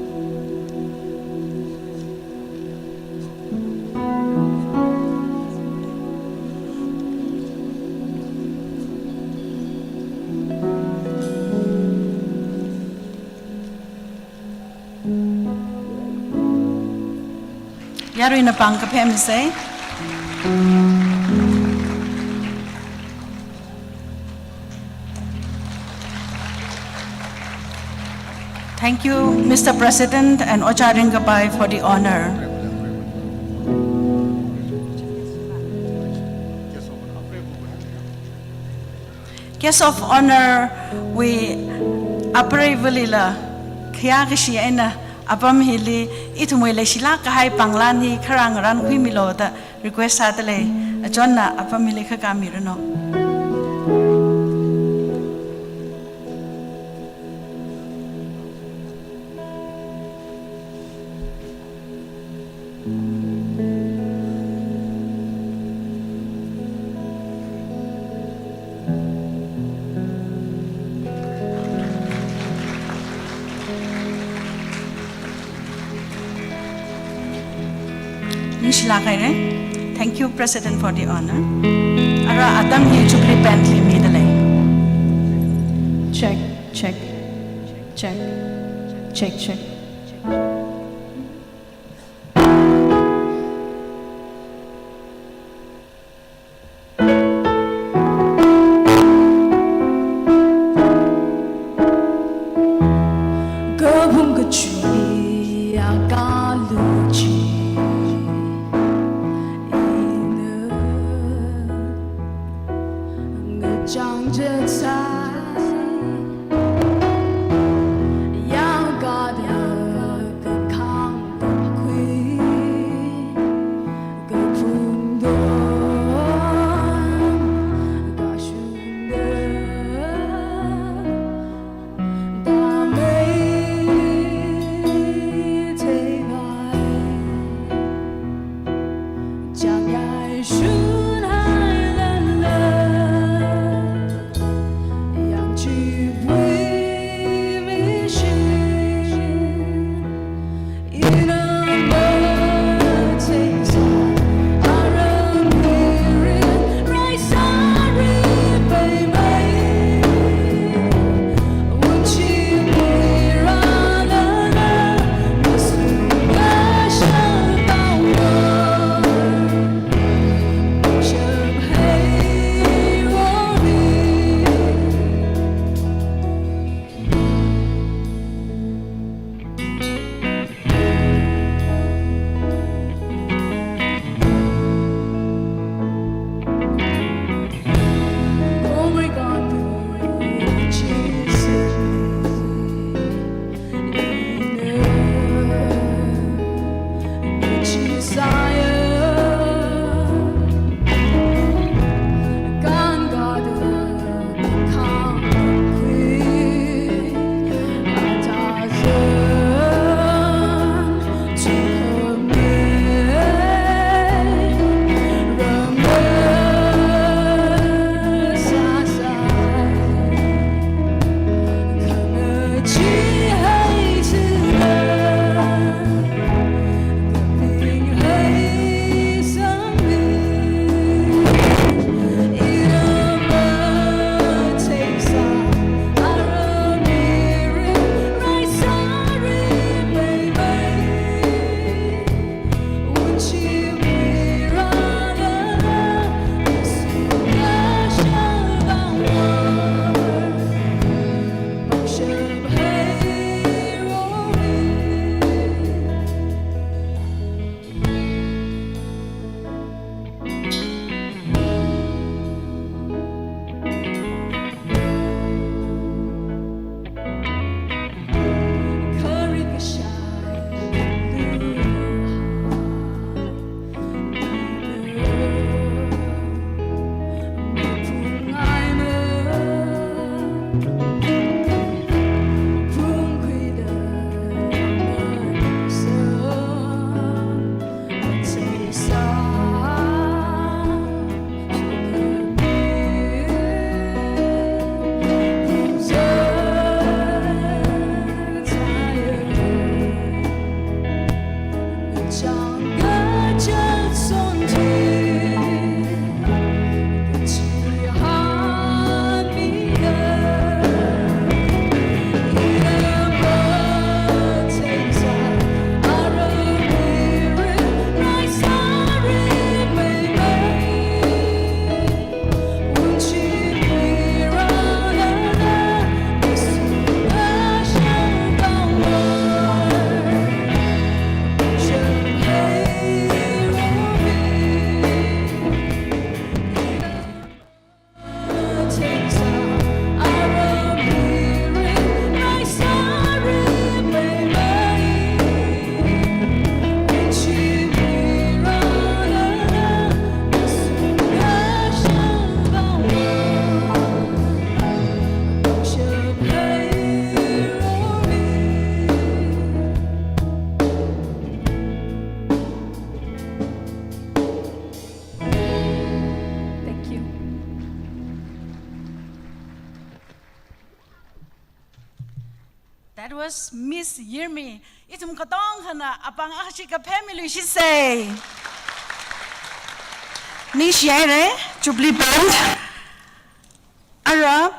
Yaro ina pang kapem say. Thank you, Mr. President and Ocharingabai for the honor. Guest of honor, we appravalila kaya kasi ina apam hili itumwe le sila kahai panglani karang ran kui milo da request atale ajon na apam hili kagamirano. Thank you, President, for the honor. Ara Adam hi chukli pentli medale. Check, check, check, check, check. That was Miss Yirmi. Itum katong hana apang achika family she say. Ni share Jubilee Band. Ara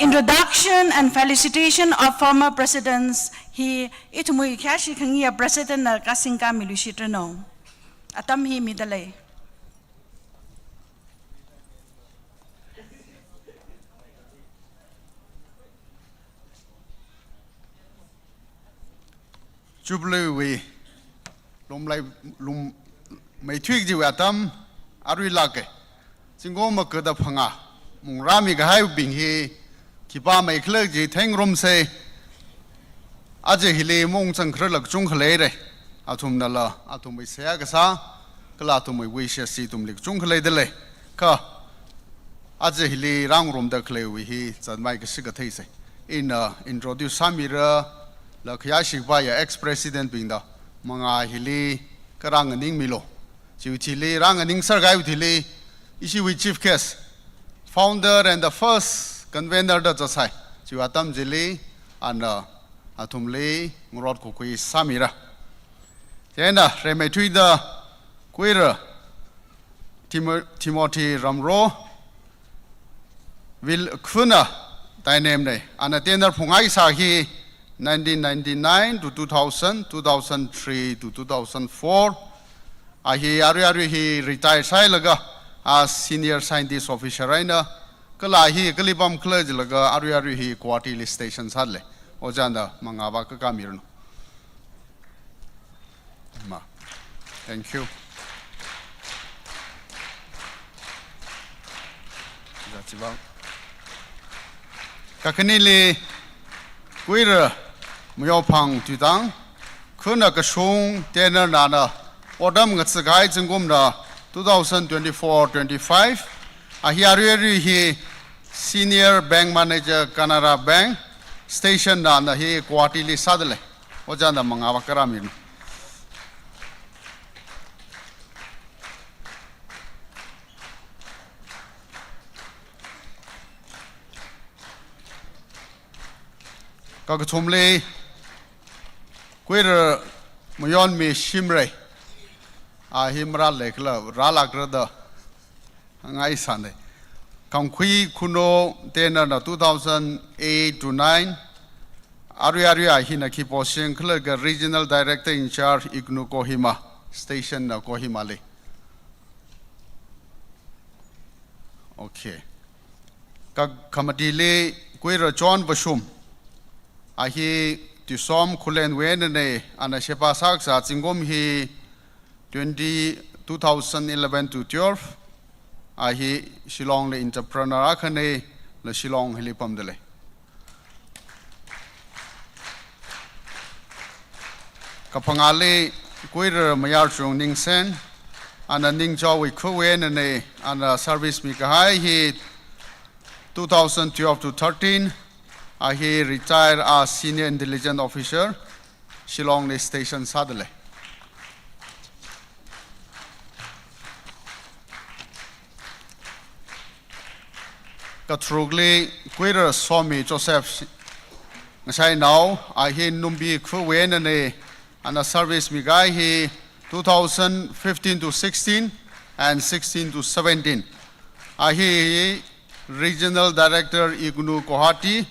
introduction and felicitation of former presidents. He itumui kashi kangia president na kasingka milushitano. Atam hi midalay. Jubilee we lum mai thuik ji wa tam arui lake singom ma ka da phanga mung rami ga hai bing hi ki pa mai khlek ji theng rom se aje hile mong chang khra lak chung khle re athum na la athum mai se ga sa kala tum mai we she si tum lik chung khle de le ka aje hile rang rom da khle wi hi chan mai ga si ga thei se in introduce samira la khya shik ba ya ex president bing da manga hili karang ning milo chiu chili rang ning sar gai uthili isi with chief guest founder and the first convener da jasai chiu atam jili and athumli ngurot ko kui samira tena reme thui da kuira Timothy Ramro will khuna tai name ne ana tender phungai sa hi 1999 to 2000, 2003 to 2004. He retired Sailaga as senior scientist officer. Kala he Kalibam Clergy Laga, he quarterly station Sadle, Ojanda, Mangava Kamirno. Thank you. That's about Kakanili Queer. Myo pang tu tang khuna ka shung tener na na odam ngat sagai chungum na 2024-25 ahiari hi senior bank manager Canara Bank station na na hi quarterly sadle ojana mangawa karamin ka chumle Queer Muyon me Shimre Himra Lekla Ralagrada Hangai Sunday. Kamkui Kuno Tena 2008 to 9 Ariaria Hina Kiposhin Klerga Regional Director in Charge Ignu Kohima Station Kohimale. Okay. Kamadile Queer John Bashum Ahi Tisom Kulen Wenene and a Shepa Saksa Zingom he 2011 to 12. Ahi Shillong le entrepreneur Akane le Shillong Hilipam dele. Kapangale Queer Mayar Chung Ning Sen and a Ning Jaw with Kuwenene and a service Mikahai he 2012 to 13. He retired as senior intelligence officer, Shillong Station Sadale. Katrugli Queer Swami Joseph Ngasai now, he Numbi Kuwenene and a service Migai he 2015 to 16 and 16 to 17. He regional director Ignu Kohati.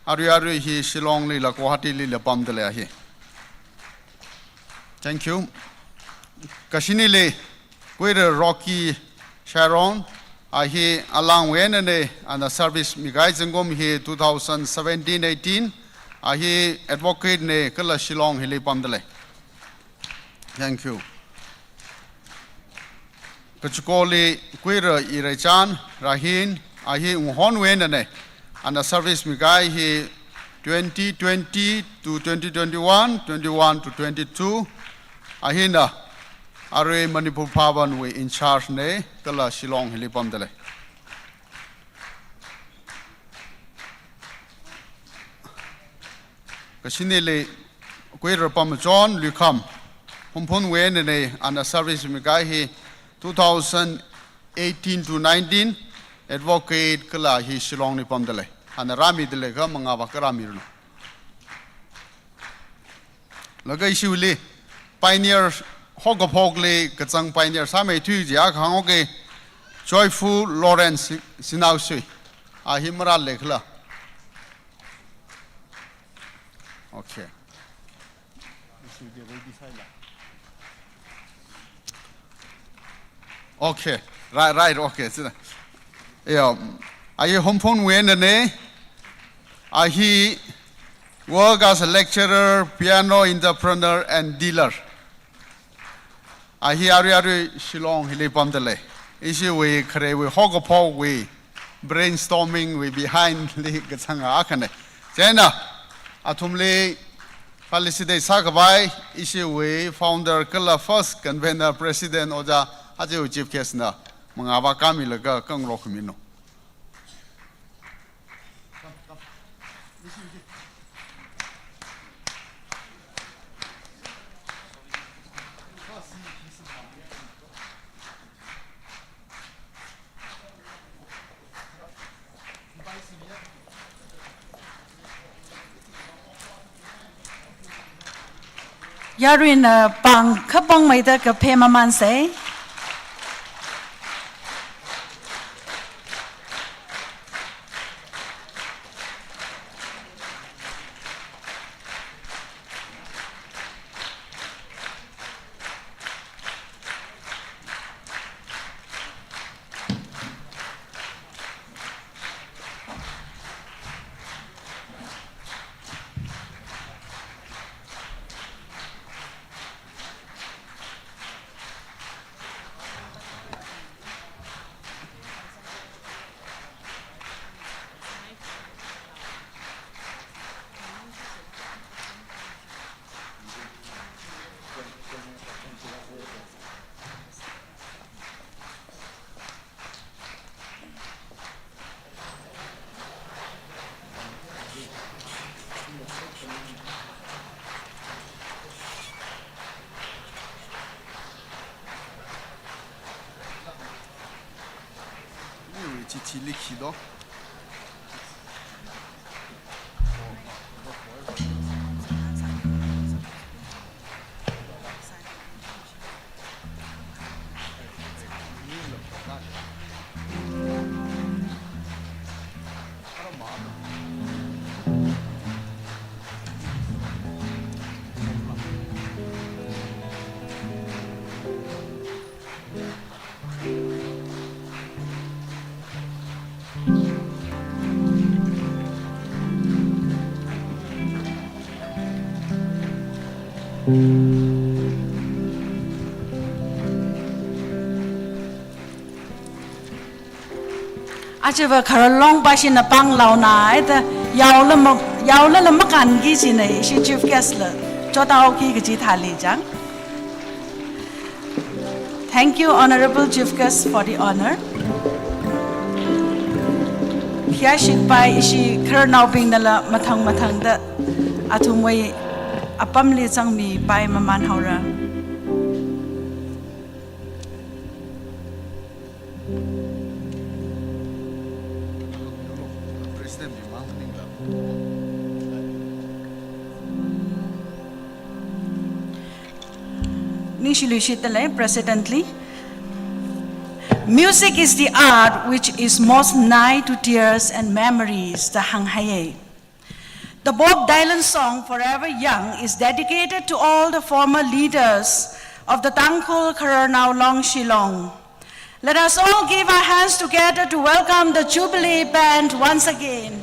Ariari he Shillong Lila Kohati Lila Pamdele. Thank you. Kashinile Queer Rocky Sharon. He along Wenene and the service Migai Zengom he 2017-18. He advocate ne Kala Shillong Hili Pamdele. Thank you. Kachukoli Queer Irechan Rahin. He Unhon Wenene. And the service Migai he 2020 to 2021, 21 to 22. Ahina Are Manipur Pavan we in charge ne Kala Shillong Hilipam dele. Kashinele Queer Pam John Lucam Pumpun Wenene and the service Migai he 2018 to 19. Advocate Kala he Shillong Nipam dele. And Rami delega Mangava Karamirno. แล้วก็อิชิวลีpioneer ฮอกกับฮอกเลยกระจัง pioneer สามีทุยจีอาขังโอเค joyful Lawrence สินาวสุยอาหิมรัลเล็กละโอเค Okay, right, okay. Yeah, I home phone when he work as a lecturer, piano entrepreneur, and dealer. He ari Shillong hili pamdale. Isi we kare we hogopo we brainstorming we behind li gatsanga akane. Jena atumli Felicity Sakabai isi we founder kala first convener president oja. Haji chief case na mengapa kami lega kang rohmino. Yarin pang kapong may da kape maman say. Chili kido. Achieve Karalong Bashi na pang lao na ita yaula la makan gi chi nei shi chief guest la chota ki gi thali jang. Thank you honorable chief guest for the honor. Kya shik pai ishi karnau ping na la mathang da atumoi apam li chang mi pai maman haura. Presidently, music is the art which is most nigh to tears and memories, the Hang Haye. The Bob Dylan song Forever Young is dedicated to all the former leaders of the Tangkhul Karanau Long Shillong. Let us all give our hands together to welcome the Jubilee Band once again.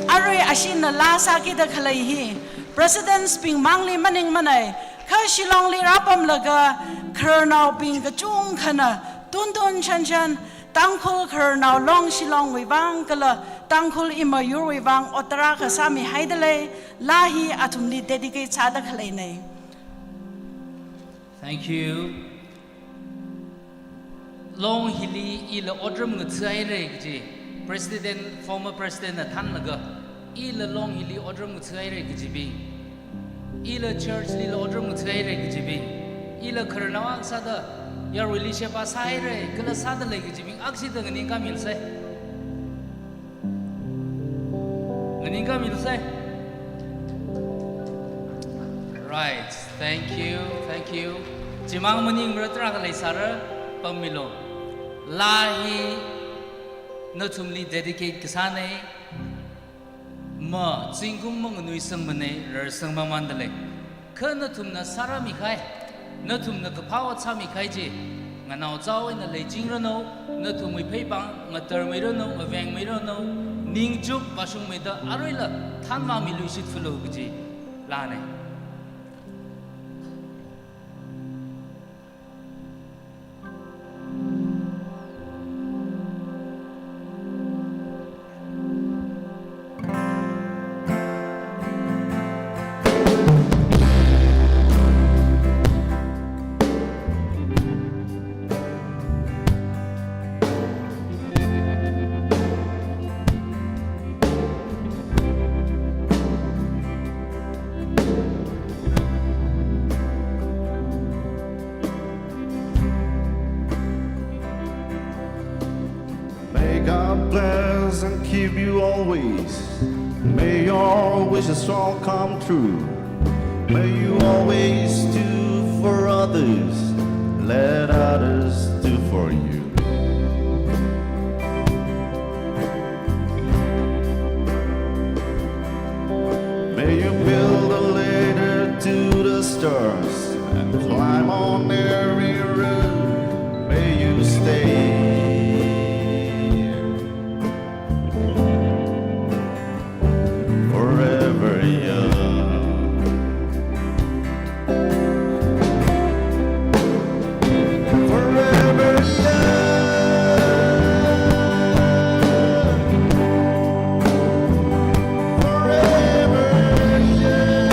Arui Ashin na lasa kita kalaihi, President Sping Mangli Maning Manay, Shillong li rapam laga Karanau Ping Kachung Kana, Tundun Chanchan, Tangkhul Karanau Long Shillong Wivang Kala, Tangkhul Imayur Wivang Otara Kasami Haidale, Lahi Atumli dedicate Sada Kalene. Thank you. Long Hilly ila Odram Gutsaire, President, former President Tanlaga, ila Long Hilly Odram Gutsaire Gijibi. Ila church lila order mutsaire gijibi ila karnawa sada ya religious pasaire kala sada le gijibi aksi da ngani ka milse Right, thank you, thank you. Jimang muning berterang kalai sara pemilo. Lahi natumli dedicate kesane. Ma jingkum mengenui sengmene rerseng mamandale. Ke natumna sara mikai, natumna kepawa ca mikai je. Nganau zau na lei jingrano, natumui peipang, ngater meirano, ngaveng meirano, ningjuk basung meida aroila tanma milu sit fulo gji. Lane. May God bless and keep you always. May your wishes all come true. May you always do for others, let others do for you. May you build a ladder to the stars and climb on every road. May you stay forever young. Forever young. Forever young.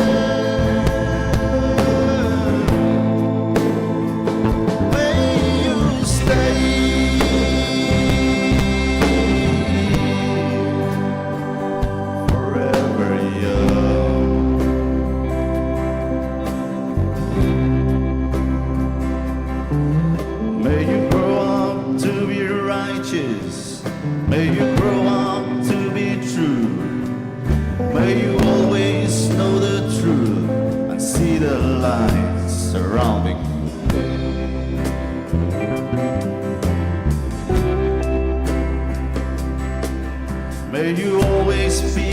May you stay forever young. May you grow up to be righteous. May you grow up to be true. May you always know the truth and see the light surrounding you. May you always be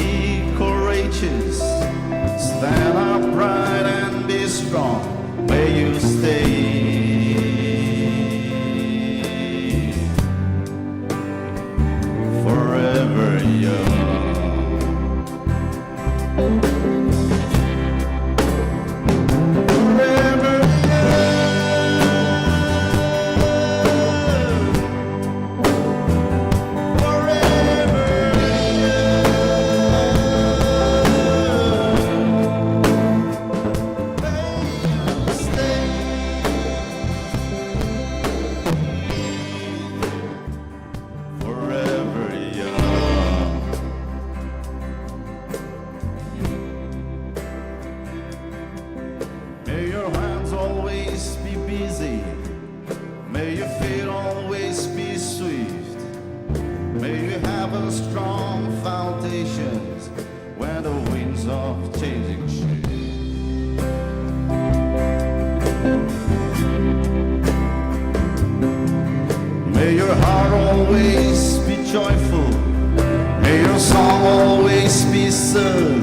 courageous, stand upright and be strong. May you stay forever young. Forever young. Forever young. May you stay forever young. May your hands always be busy. May your feet always be swift. May you have a strong foundations when the winds of changing shift. May your heart always be joyful. May your song always be sung.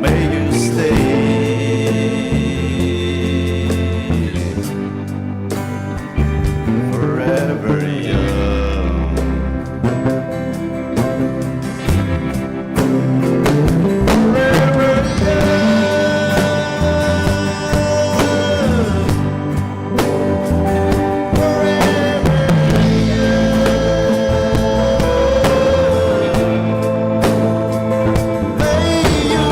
May you stay forever young. Forever young. Forever young. May you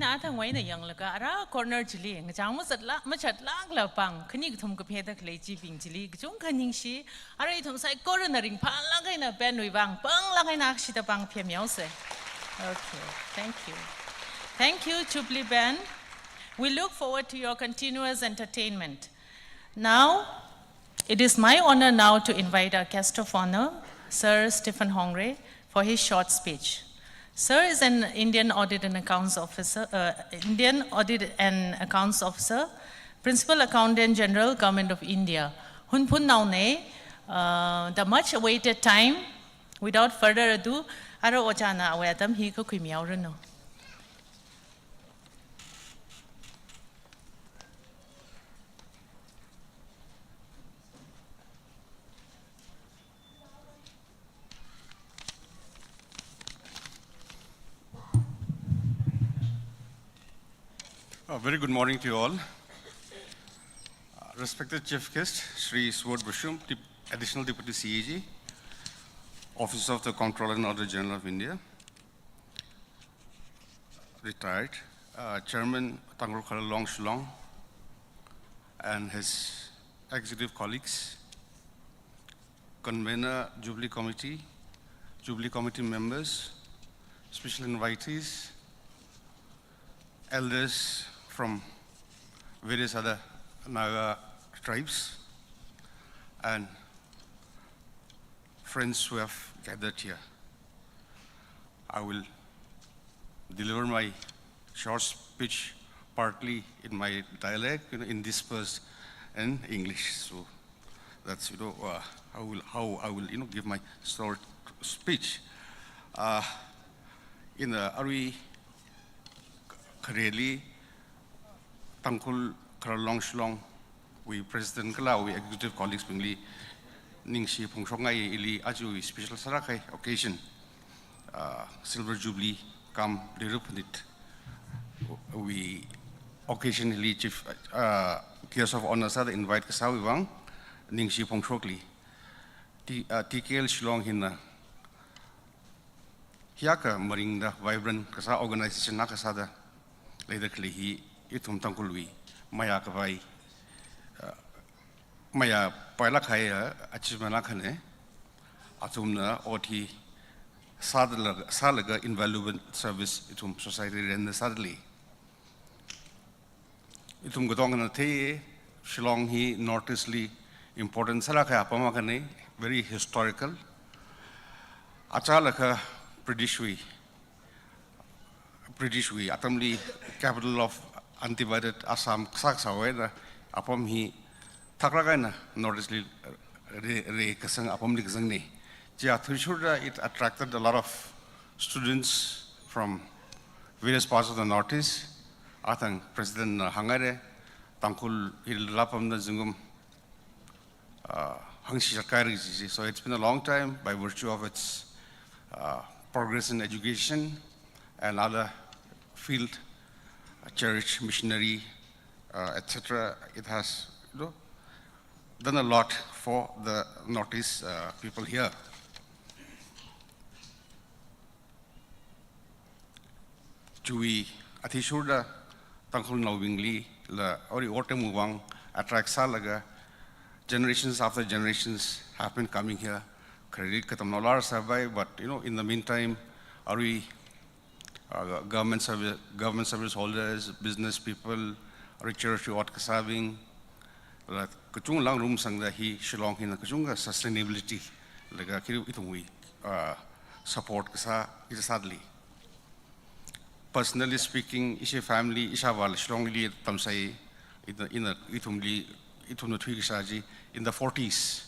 na thang wai na yang laka ara corner chili ngachang ma chat lak la pang khani thum ka pheda khlei chi ping chili chung khaning shi ara I thum sai corner ring pha la kai na pen nui bang pang la kai na shi ta pang phe miao se. Okay, thank you. Thank you, Chupli Band. We look forward to your continuous entertainment. Now, it is my honor now to invite our guest of honor, Sir Stephen Hongre, for his short speech. Sir is an Indian Audit and Accounts Officer, Principal Accountant General, Government of India. Hun pun nau ne, the much awaited time. Without further ado, aro ochana awatam hi ko kui miao reno. Very good morning to you all. Respected Chief Guest, Sri Sword Bashum, Additional Deputy CAG, Office of the Comptroller and Auditor General of India, retired, Chairman Tangro Khalalong Shillong, and his executive colleagues, Convener Jubilee Committee members, special invitees, elders from various other Naga tribes, and friends who have gathered here. I will deliver my short speech partly in my dialect, interspersed in English. So that's how I will give my short speech. In the Ari Kareli Tangkul Karalong Shlong, we President Kalau, we executive colleagues Pingli Ningshi Pongshongai Ili Aju special Sarakai occasion, Silver Jubilee come Dirupanit. We occasionally Chief Guest of Honor Sada invite Kasawiwang, Ningshi Pongshokli, TKL Shlong Hina. Hiaka Marinda vibrant Kasa organization Nakasada later Klihi Itum Tangkulwi Maya Kavai Maya Pailakaya Achimanakane Atumna Oti Salaga invaluable service Itum society and the sadly Itum Godongana Te Shillong Hi noticeably important Salaka Pamakane very historical Achalaka British Atamli capital of undivided Assam Saksaweda upon he Takragana noticeably re Kasang upon Ligzangni. It attracted a lot of students from various parts of the Northeast. I think President Hangare, Tangkul Hilapam the Zungum Hangshi Shakari. So it's been a long time by virtue of its progress in education and other field, church, missionary, etc. It has done a lot for the Northeast people here. Chui Atishurda Tangkul Nawingli, La Ori Ortemuwang, attract Salaga, generations after generations have been coming here. Credit Katamnolar survive, but in the meantime, are we government service holders, business people, are church what kasabing, kachung lang room sang da hi Shillong hin kachunga sustainability, like itungwi support kasa sadly. Personally speaking, ishe family ishawal Shillong li tamsai itumli itumno thui kisaji in the 40s,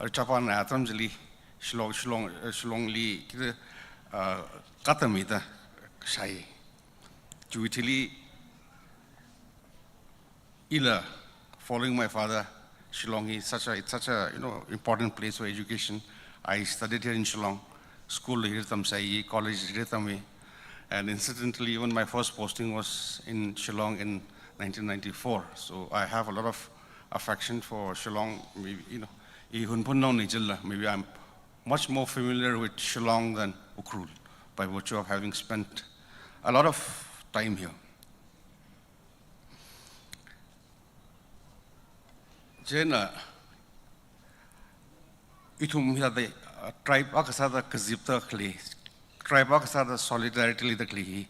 or Japan atamjali. Shillong li kita katamita shai. Juitili ila following my father, Shillong is such a important place for education. I studied here in Shillong, school here tamsai, college here tamwe, and incidentally even my first posting was in Shillong in 1994. So I have a lot of affection for Shillong. Maybe I'm much more familiar with Shillong than Ukhrul by virtue of having spent a lot of time here. Jena, itum hila the tribe akasada kazipta kli, tribe akasada solidarity the kli.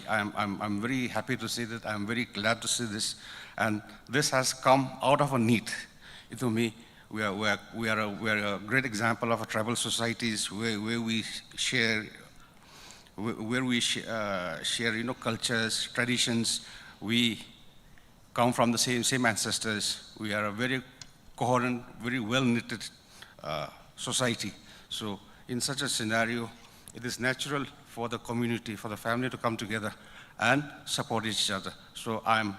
I'm very happy to see that. I'm very glad to see this, and this has come out of a need. To me, we are a great example of a tribal societies where we share, share cultures, traditions. We come from the same ancestors. We are a very coherent, very well-knitted society. So in such a scenario, it is natural for the community, for the family to come together and support each other. So I'm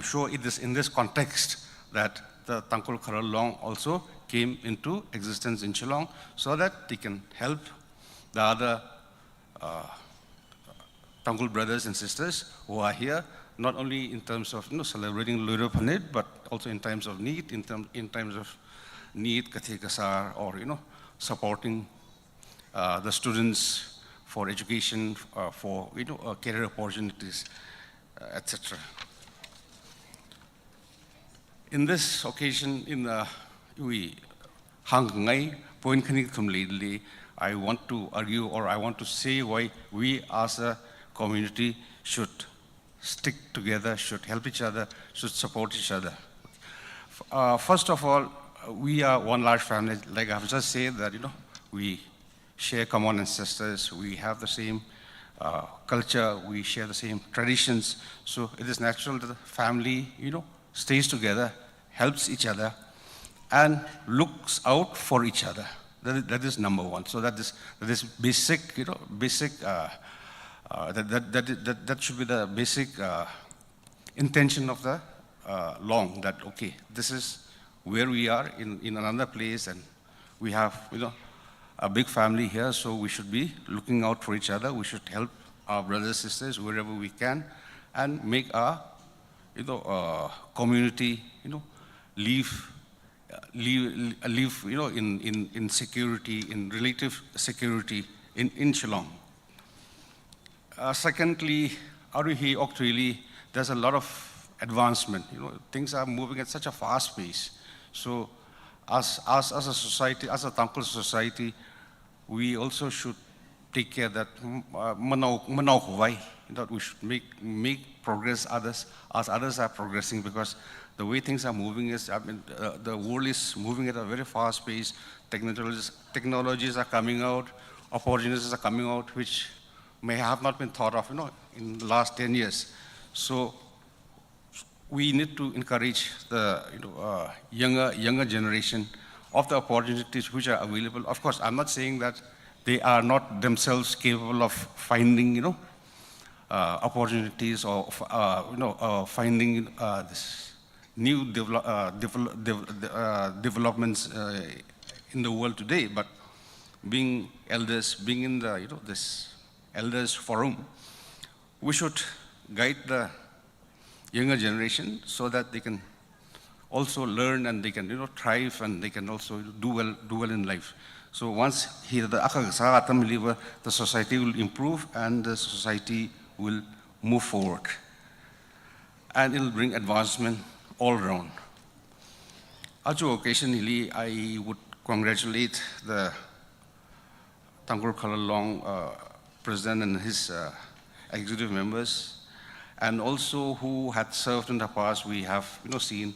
sure it is in this context that the Tangkhul Kharalong also came into existence in Shillong, so that they can help the other Tangkhul brothers and sisters who are here, not only in terms of celebrating Ludo Panit, but also in times of need, in times of need, Kathi Kasar, or supporting the students for education, for career opportunities, etc. In this occasion, in the Hangngai Point Kanik, I want to argue, or I want to say why we as a community should stick together, should help each other, should support each other. First of all, we are one large family. Like I've just said that, we share common ancestors, we have the same culture, we share the same traditions. So it is natural that the family, stays together, helps each other, and looks out for each other. That is number one. So that is basic, that should be the basic intention of the long, that, okay, this is where we are in another place, and we have, a big family here, so we should be looking out for each other. We should help our brothers, sisters, wherever we can, and make our, community, live, in security, in relative security in Shillong. Secondly, Aruhi Oktwili, there's a lot of advancement. Things are moving at such a fast pace. So, as a society, as a Tangkhul society, we also should take care that that we should make progress as others are progressing, because the way things are moving is, the world is moving at a very fast pace. Technologies are coming out, opportunities are coming out, which may have not been thought of, in the last 10 years. So we need to encourage the younger generation of the opportunities which are available. Of course, I'm not saying that they are not themselves capable of finding, opportunities, or finding this new developments in the world today. But being elders, being in the this elders forum, we should guide the younger generation so that they can also learn, and they can thrive, and they can also do well in life. So once the society will improve, and the society will move forward, and it will bring advancement all around. Occasionally, I would congratulate the Tangkhul Kharalong president and his executive members, and also who had served in the past. We have seen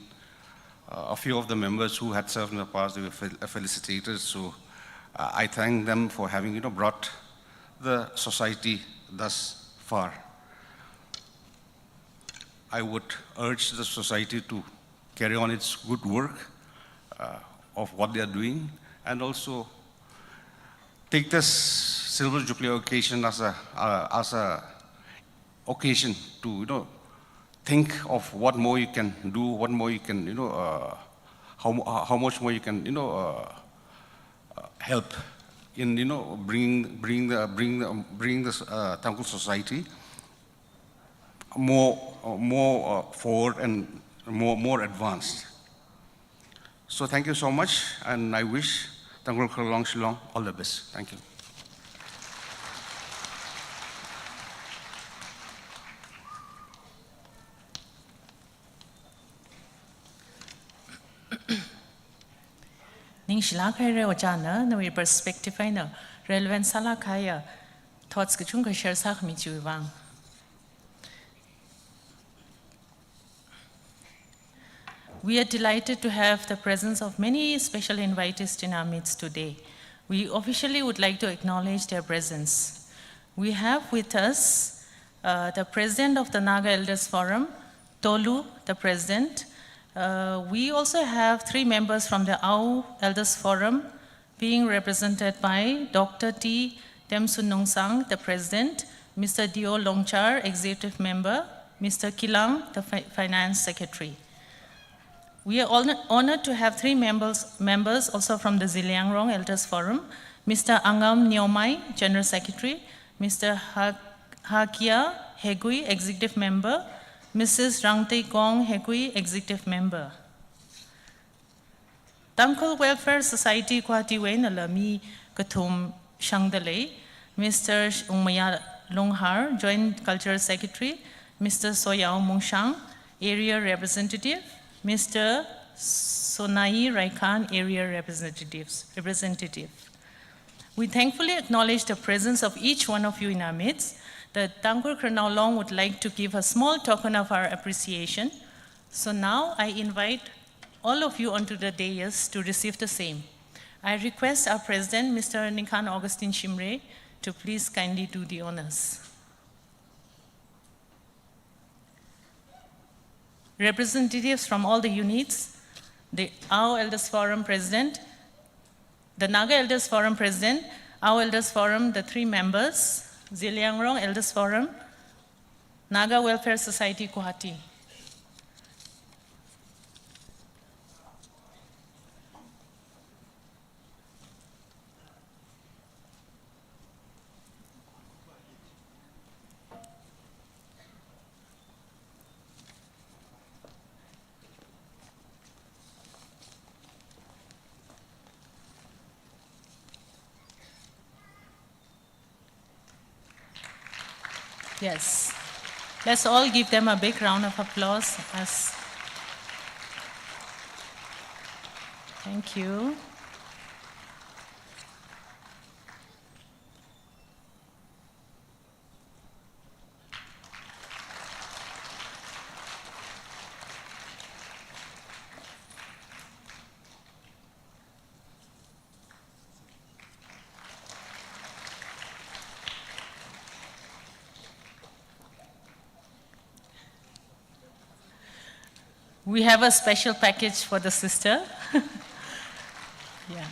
a few of the members who had served in the past. They were felicitated. So I thank them for having brought the society thus far. I would urge the society to carry on its good work of what they are doing, and also take this Silver Jubilee occasion as a occasion to think of what more you can do, what more you can how much more you can help in bring the Tangkhul society more forward and more advanced. So thank you so much, and I wish Tangkhul Kharalong Shillong all the best. Thank you. Ning shila khaire ojana na we perspective na relevant sala khaya thoughts ke chung ka share sa khmi chu wang. We are delighted to have the presence of many special invitees in our midst today. We officially would like to acknowledge their presence. We have with us the President of the Naga Elders Forum, Tolu, the President. We also have 3 members from the Au Elders Forum, being represented by Dr. T. Temsun Nongsang, the President, Mr. Dio Longchar, Executive Member, Mr. Kilang, the Finance Secretary. We are honored to have 3 members also from the Ziliangrong Elders Forum, Mr. Angam Nyomai, General Secretary, Mr. Hakia Hegui, Executive Member, Mrs. Rangtei Kong Hegui, Executive Member. Tangkol Welfare Society Guwahati Wen Alami Katum Shangdale, Mr. Ungmaya Longhar, Joint Cultural Secretary, Mr. Soyao Mungshang, Area Representative, Mr. Sonai Raikan, Area Representative. We thankfully acknowledge the presence of each one of you in our midst. The Tangkol Kranao Long would like to give a small token of our appreciation. So now I invite all of you onto the dais to receive the same. I request our President, Mr. Nikhan Augustine Shimre, to please kindly do the honors. Representatives from all the units, the Au Elders Forum President, the Naga Elders Forum President, Au Elders Forum, the 3 members, Ziliangrong Elders Forum, Naga Welfare Society Guwahati. Yes. Let's all give them a big round of applause. Thank you. We have a special package for the sister. Yeah.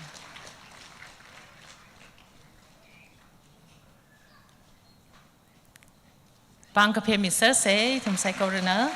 Bang kaphe mister say thum sai korana.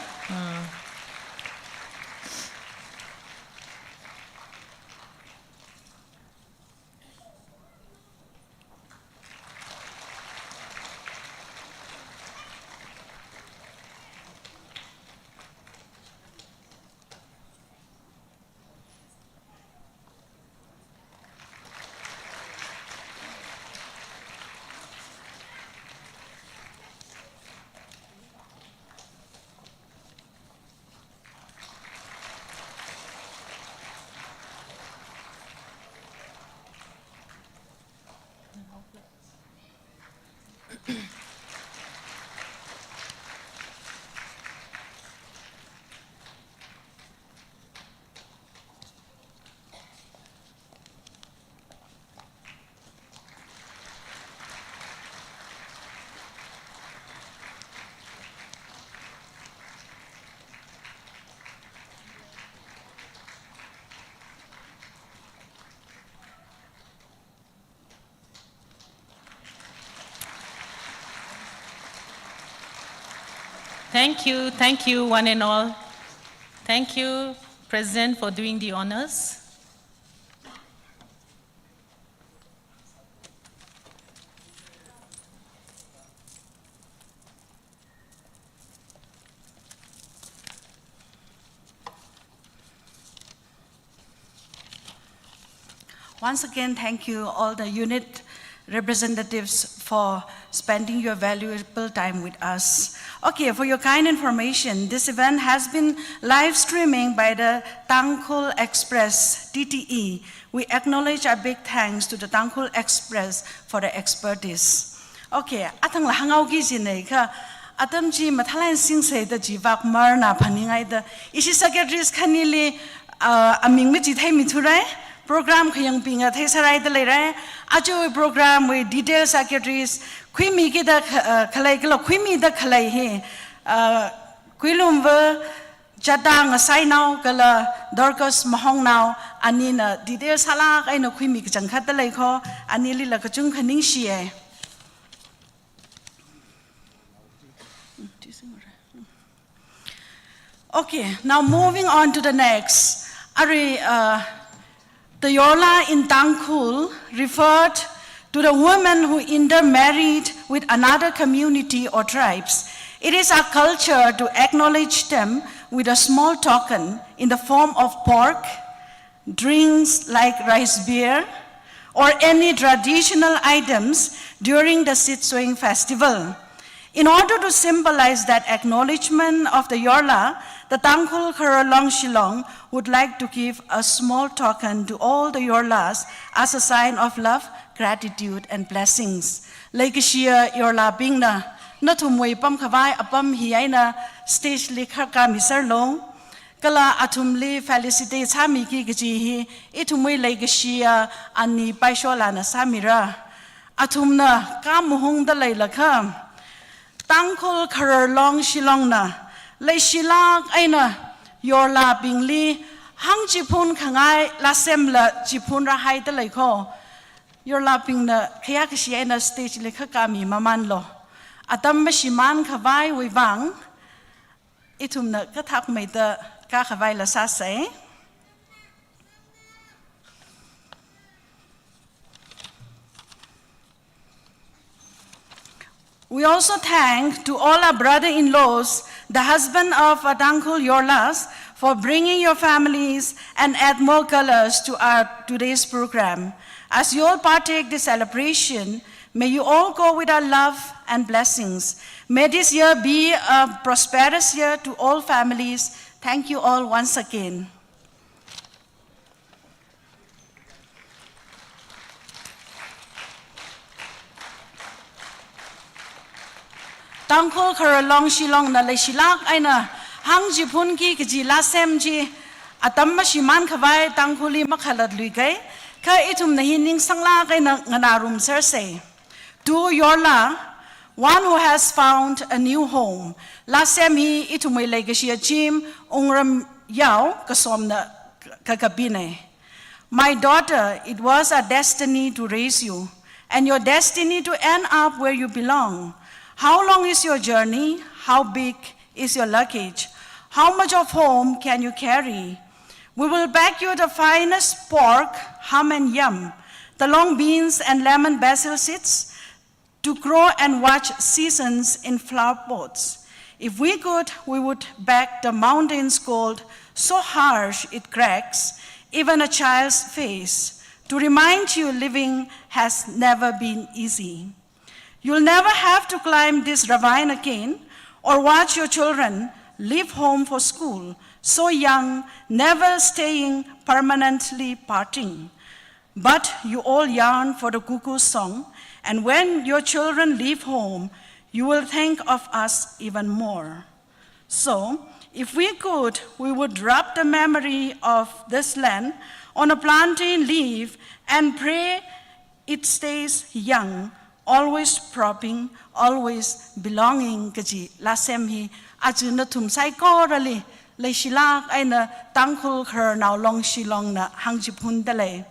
Thank you, one and all. Thank you, President, for doing the honors. Once again, thank you all the unit representatives for spending your valuable time with us. Okay, for your kind information, this event has been live streaming by the Tangkhul Express, TTE. We acknowledge our big thanks to the Tangkhul Express for the expertise. Okay, atang lahangau gi jinai ka atam ji mathalan sing sei da jivak marna phaningai da isi secretaries khanili aming mi ji thai mi thurai program khayang pinga thai sarai da leirai ajo program with detail secretaries khimi ki da khalai kala khimi da khalai he kuilum va jadang sai now kala Dorcas mahong now anina detail salak ai no khimi ki changkhat da lai kho anili la ka chung khaning shie. Okay, now moving on to the next. The Yorla in Tangkhul referred to the women who intermarried with another community or tribes. It is our culture to acknowledge them with a small token in the form of pork, drinks like rice beer, or any traditional items during the Sitswing festival. In order to symbolize that acknowledgement of the Yorla, the Tangkhul Kharolong Shillong would like to give a small token to all the Yorlas as a sign of love, gratitude, and blessings. Laikishia Yorla Bingna, Natumwe Pam Kavai Apam Hiaina, stage Likhaka Misar Long, Kala Atumli felicitates Hamiki Gajihi, Itumwe Laikishia, Ani Paisholana Samira, Atumna, Kamuhung the Lailakam. Tangkhul Kharolong Shillongna, Lei Shilak Aina, Yorla Bingli, Hang Jipun Kangai, Lasem La Jipun Rahai the Leko, Yorla Bingna, Kayakashiana stage Lekakami, Mamanlo, Adam Meshiman Kavai Wivang, Itumna Katak made the Kakavai La Sase. We also thank to all our brother-in-laws, the husband of Tangkhul Yorlas, for bringing your families and add more colors to our today's program. As you all partake this celebration, may you all go with our love and blessings. May this year be a prosperous year to all families. Thank you all once again. Tangkhul Kharolong Shillong na Leishilak Aina Hang Jipun ki Kaji Lasem ji Atam Mashiman Kavai Tangkhuli Makhalat Luigay Ka itum nahining sangla kay nganarum Cersei. To Yorla, one who has found a new home. Lasem hi itumay Legashia Jim Ungram Yao Kasomna Kakabine. My daughter, it was our destiny to raise you, and your destiny to end up where you belong. How long is your journey? How big is your luggage? How much of home can you carry? We will bake you the finest pork, ham and yum, the long beans and lemon basil seeds, to grow and watch seasons in flower pots. If we could, we would bake the mountains gold, so harsh it cracks even a child's face, to remind you living has never been easy. You'll never have to climb this ravine again or watch your children leave home for school, so young, never staying, permanently parting. But you all yearn for the cuckoo song, and when your children leave home, you will think of us even more. So, if we could, we would wrap the memory of this land on a plantain leaf and pray it stays young, always propping, always belonging. Kaji lasem hi ajuna tum sai korali le shilak aina Tangkhul Kharolong Shillong na hangjipun dale.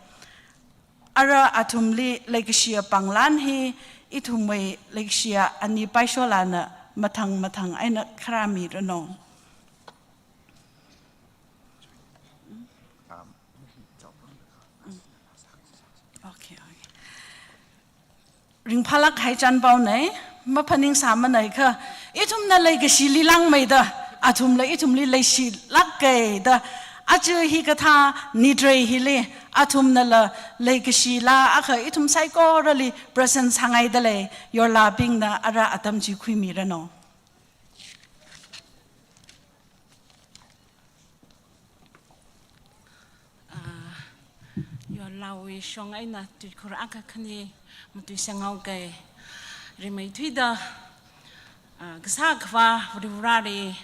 Ara atumli legashia panglan hi itumwe legashia ani paisholana matang aina krami rano. Ring palak hai chan pau nei ma phaning sama nei kha itum na lei ga shili lang mai da atum le itum li lei shi lak ke da aju hi ka tha ni drei hi le atum nala legacy la aka itum psycho rally presence hangai dale your la bing na ara atam ji khui mi rano your lawi shong ai na tu khur aka khani mutu sangau kai rimai thuida gsa khwa rurari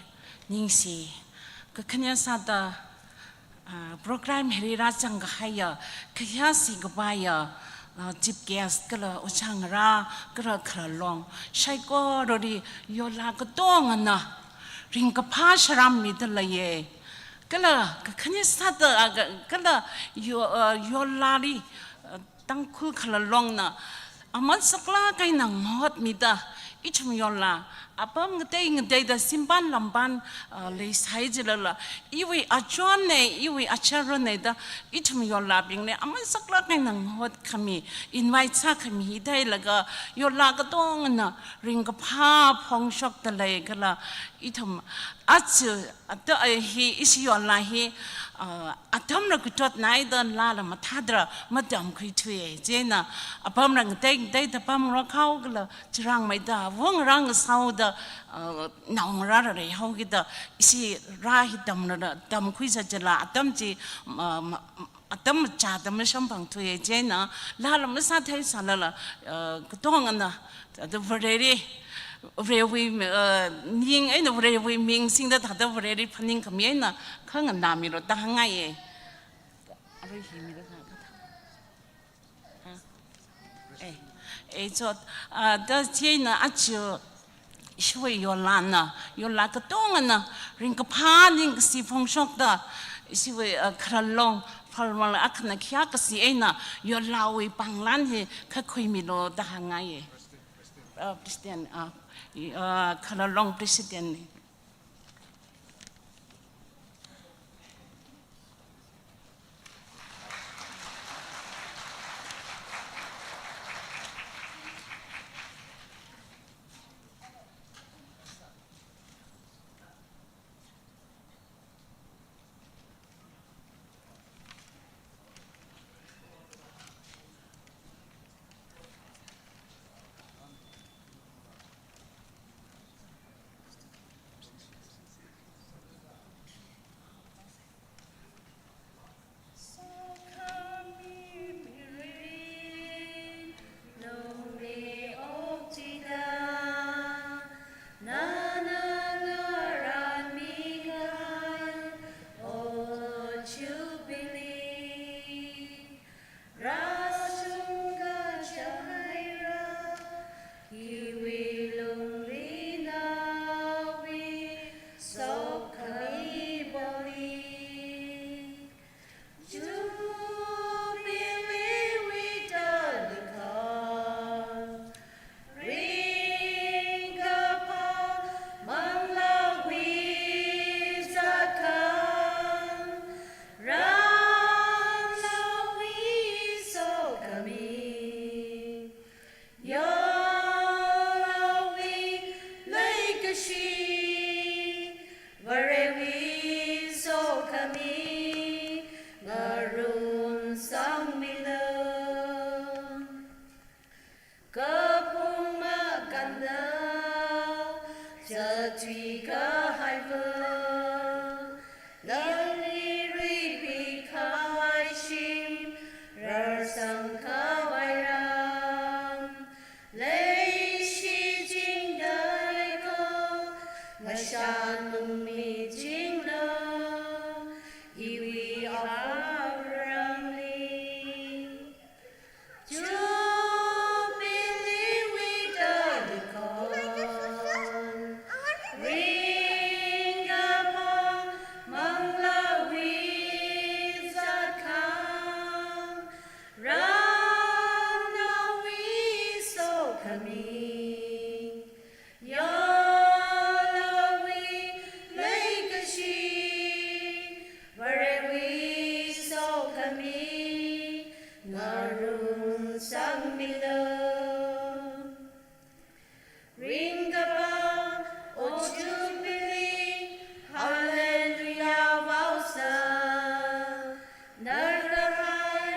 ningsi ka khanya sada program herira changa haya khya si gabaya chip gas kala ochangra kra khralong shaiko rori yola ka tong na ring ka pha sharam mi de laye kala ka khanya sada kala yola ri tang khu khralong na aman sakla kai nang hot mi da ichum yola apam ngate da simpan lamban le sai jela iwi achon ne iwi acharo ne da ichum yola bing ne aman sakla kai nang hot khami invite sa khami dai laga yola ka tong na ring ka pha phong shok da le kala ichum achu at hi is yola hi atam na kutot nai da la la mathadra madam khui thue jena apam rang dai da pam ro khau kala chirang mai da wong rang sau da nong ra re hau gi da isi ra hi dam na dam khui sa jala atam ji atam cha dam sam bang thue jena la la ma sa thai sa la la kutong na da very very ning ai no very ming sing da da very phaning khamye na khang na mi ro da ngai e ari hi mi da e cho da che na a chu shui yola na yola ka tong na ring ka pha ning si phong shok da shui khralong phalmal akhna khya ka si e na yola wi panglan he kha khui mi ro da ngai e president khralong president Hallelujah, Vausa, Narahaya.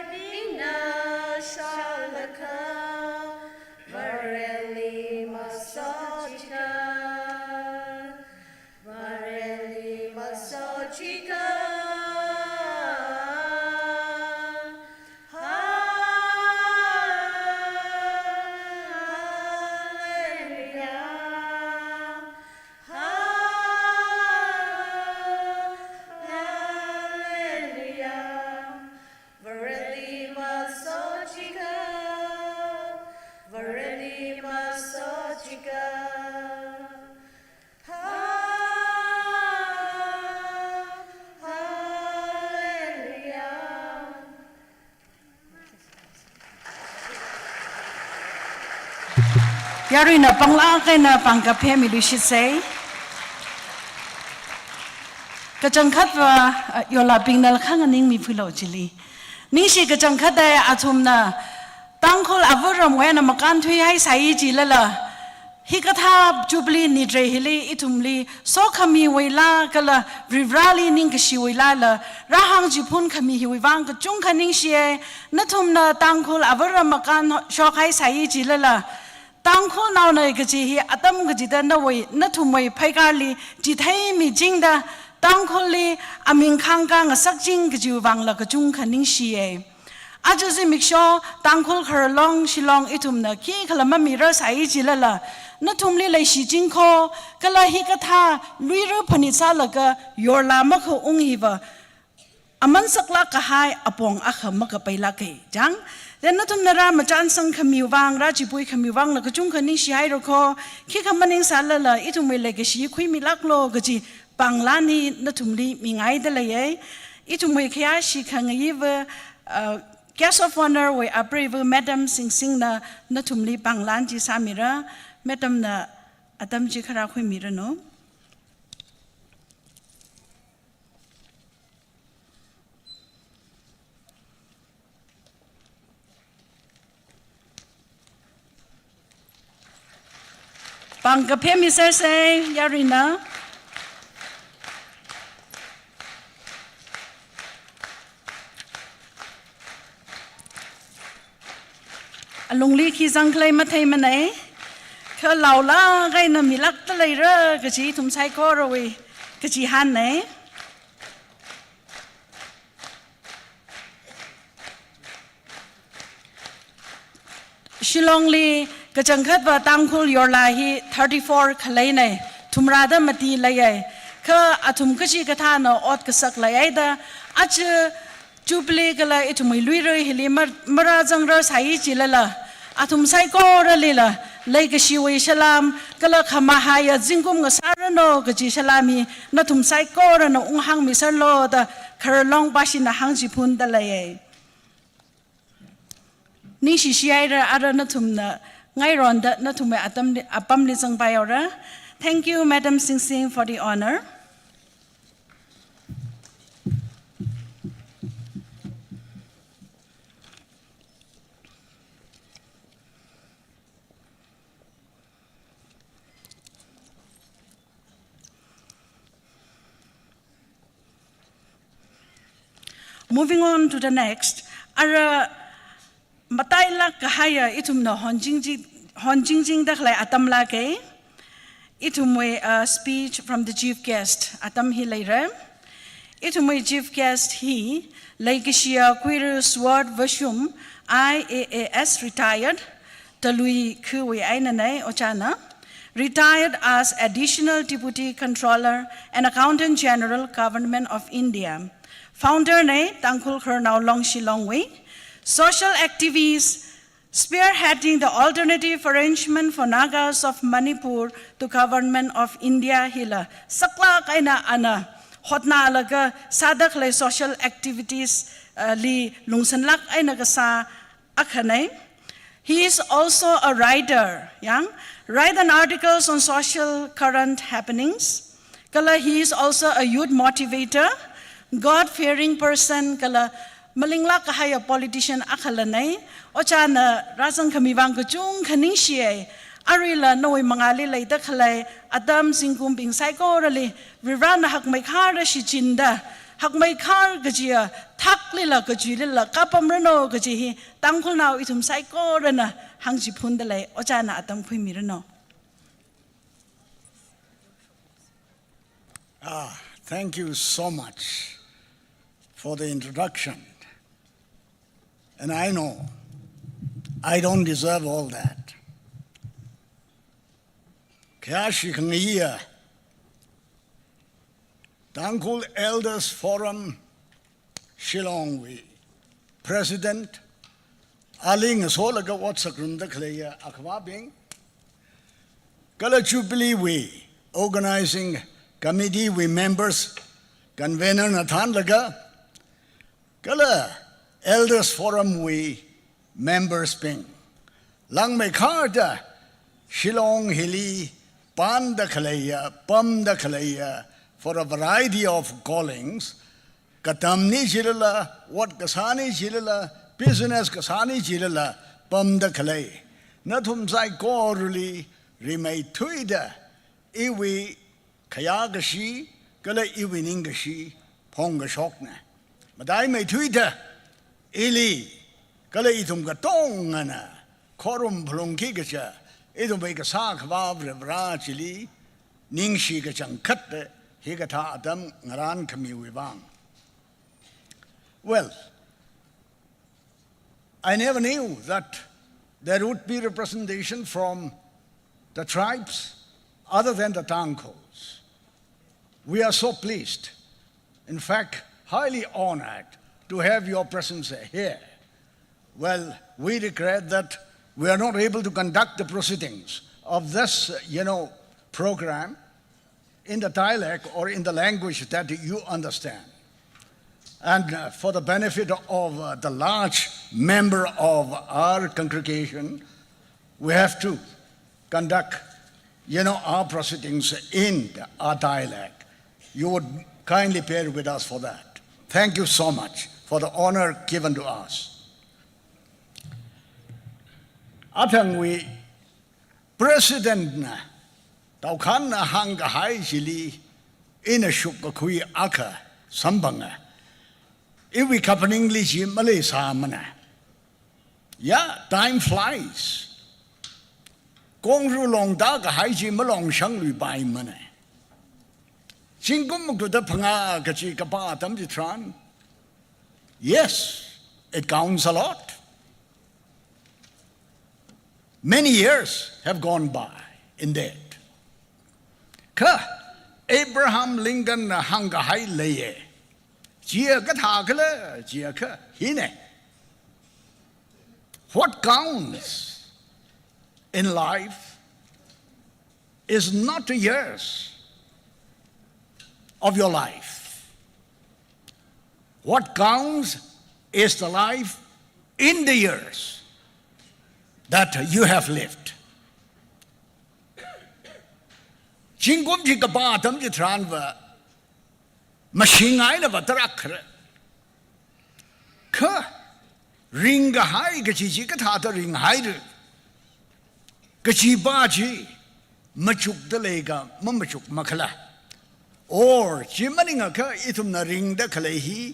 Vareni Masojika. Yarina pangla kaina pangkaphe milushit say. Kajangkat wa yola pingnal kanganing mi pulo jili. Nishi kajangkat daya atumna tangkol avuram wena makan thui hai sai jilala. Hikatha jubli nidre hili itumli so kami wela kala rivrali ning kashi wela la rahang jipun kami hiwang kajung kaning shie natumna tangkol avuram makan shokai sai jilala. Tangkol now na gaji hi atam gaji da na wei na thumai phaigali ji thai mi jingda tangkol li aming khangka nga sakjing gaji wang la kajung khaning shie aju si miksho tangkol khar long shilong itum na ki khalama mi ra sai ji la la na thumli lai shi jing kho kala hi ka tha lui ro phani sa la ka yor la ma kho ung hi wa aman sakla ka hai apong a kham ma ka paila ke jang then natum nara machan sang khamiwang rajipui khamiwang la kachung khani shi hai ro kho khi khamaning sala la itumwe le ge shi khui mi lak lo gaji panglani natumli mingai de le ye itumwe khya shi khangi wa guest of honor we approve madam sing na natumli panglan ji samira madam na atam ji khara khui mi ra no Pangkaphe Mr. Say, Yarina. Alungli ki zangklay matay manay. Ka laula kay na milak talay ra kasi tumsay ko rawi kasi hanay. Shillongli kajangkat wa tangkul yorlahi 34 khalai nei thumrada mati layai kha athum kachi katha no ot kasak layai da ach juble gala itumai lui roi hili mara jangra sai chilala athum sai ko ralila lai kashi wai salam kala khama haya jingkum nga sarano kachi salami na thum sai ko ra no unghang misar lo da kharlong bashi na hangji phun da layai ni shi shiaira ara na thumna ngai ronda na thume apam li jang bayora. Thank you Madam Sing Sing for the honor. Moving on to the next, ara matai la kahaya itum no honjingjing dakhlai atam la ke itumwe a speech from the chief guest atam hi laira itumwe chief guest hi laikishia queer sword vashum IAAS retired talui khuwi ainanai ochana retired as additional deputy controller and accountant general government of India founder ne tangkul khernau long shilongwe social activists spearheading the alternative arrangement for Nagas of Manipur to government of India hila sakla kaina ana hotna alaga sadak le social activities li lungsanlak aina ka sa akhanai. He is also a writer, write an articles on social current happenings. Kala he is also a youth motivator, God-fearing person kala malingla kahaya politician akhalanay ochana razang kamiwang kuchung khaning siye arila noi mangali laida khalai adam singkum bing psychorally virana hakmai khar shi chinda hakmai khar gajia thaklila gajilila kapamrano gaji tangkhul naw itum psychorana hangji phundalai ochana atam khuimirano. Thank you so much for the introduction. And I know I don't deserve all that. Kyashi Khangiya, Tangkul Elders Forum, Shillongwi, President aling solaga what sakrunda kleya akwabing. Kala Jubilee we organizing committee we members convener Nathan laga. Kala elders forum we members ping. Lang me karda Shillong Hilly pan da kaleya pam da kaleya for a variety of callings. Katamni jilala, what kasani jilala, business kasani jilala, pam da kalay. Natum sai koruli, rimay tuida, iwi kayagashi, kala iwi ningashi, ponga shokna. Maday may tuida, ili, kala itum gatongana, korum plongkigacha, itum may kasak vavre vrachili, ningshi kachang katte, higata adam ngaran kami wibang. Well, I never knew that there would be representation from the tribes other than the Tangkos. We are so pleased, in fact, highly honored to have your presence here. Well, we regret that we are not able to conduct the proceedings of this, program in the dialect or in the language that you understand. And for the benefit of the large member of our congregation, we have to conduct, our proceedings in our dialect. You would kindly bear with us for that. Thank you so much for the honor given to us. Atang we President Taukan hang hai jili in a shukakui aka sambanga. If we couple English, Malay samana. Yeah, time flies. Gong ru long da ga hai ji malong shang lui bai mana. Jingum to the panga gachi kapa tam tran. Yes, it counts a lot. Many years have gone by in that. Ka Abraham Lincoln hanga hai leye. What counts in life is not the years of your life. What counts is the life in the years that you have lived. Jingum jikaba tam jitranva machine I never tracker. Ka ring a high gachikata ring hide. Gachibaji machuk the lega, mamachuk makala. Or chimaning a ka itum na ring the kalehi,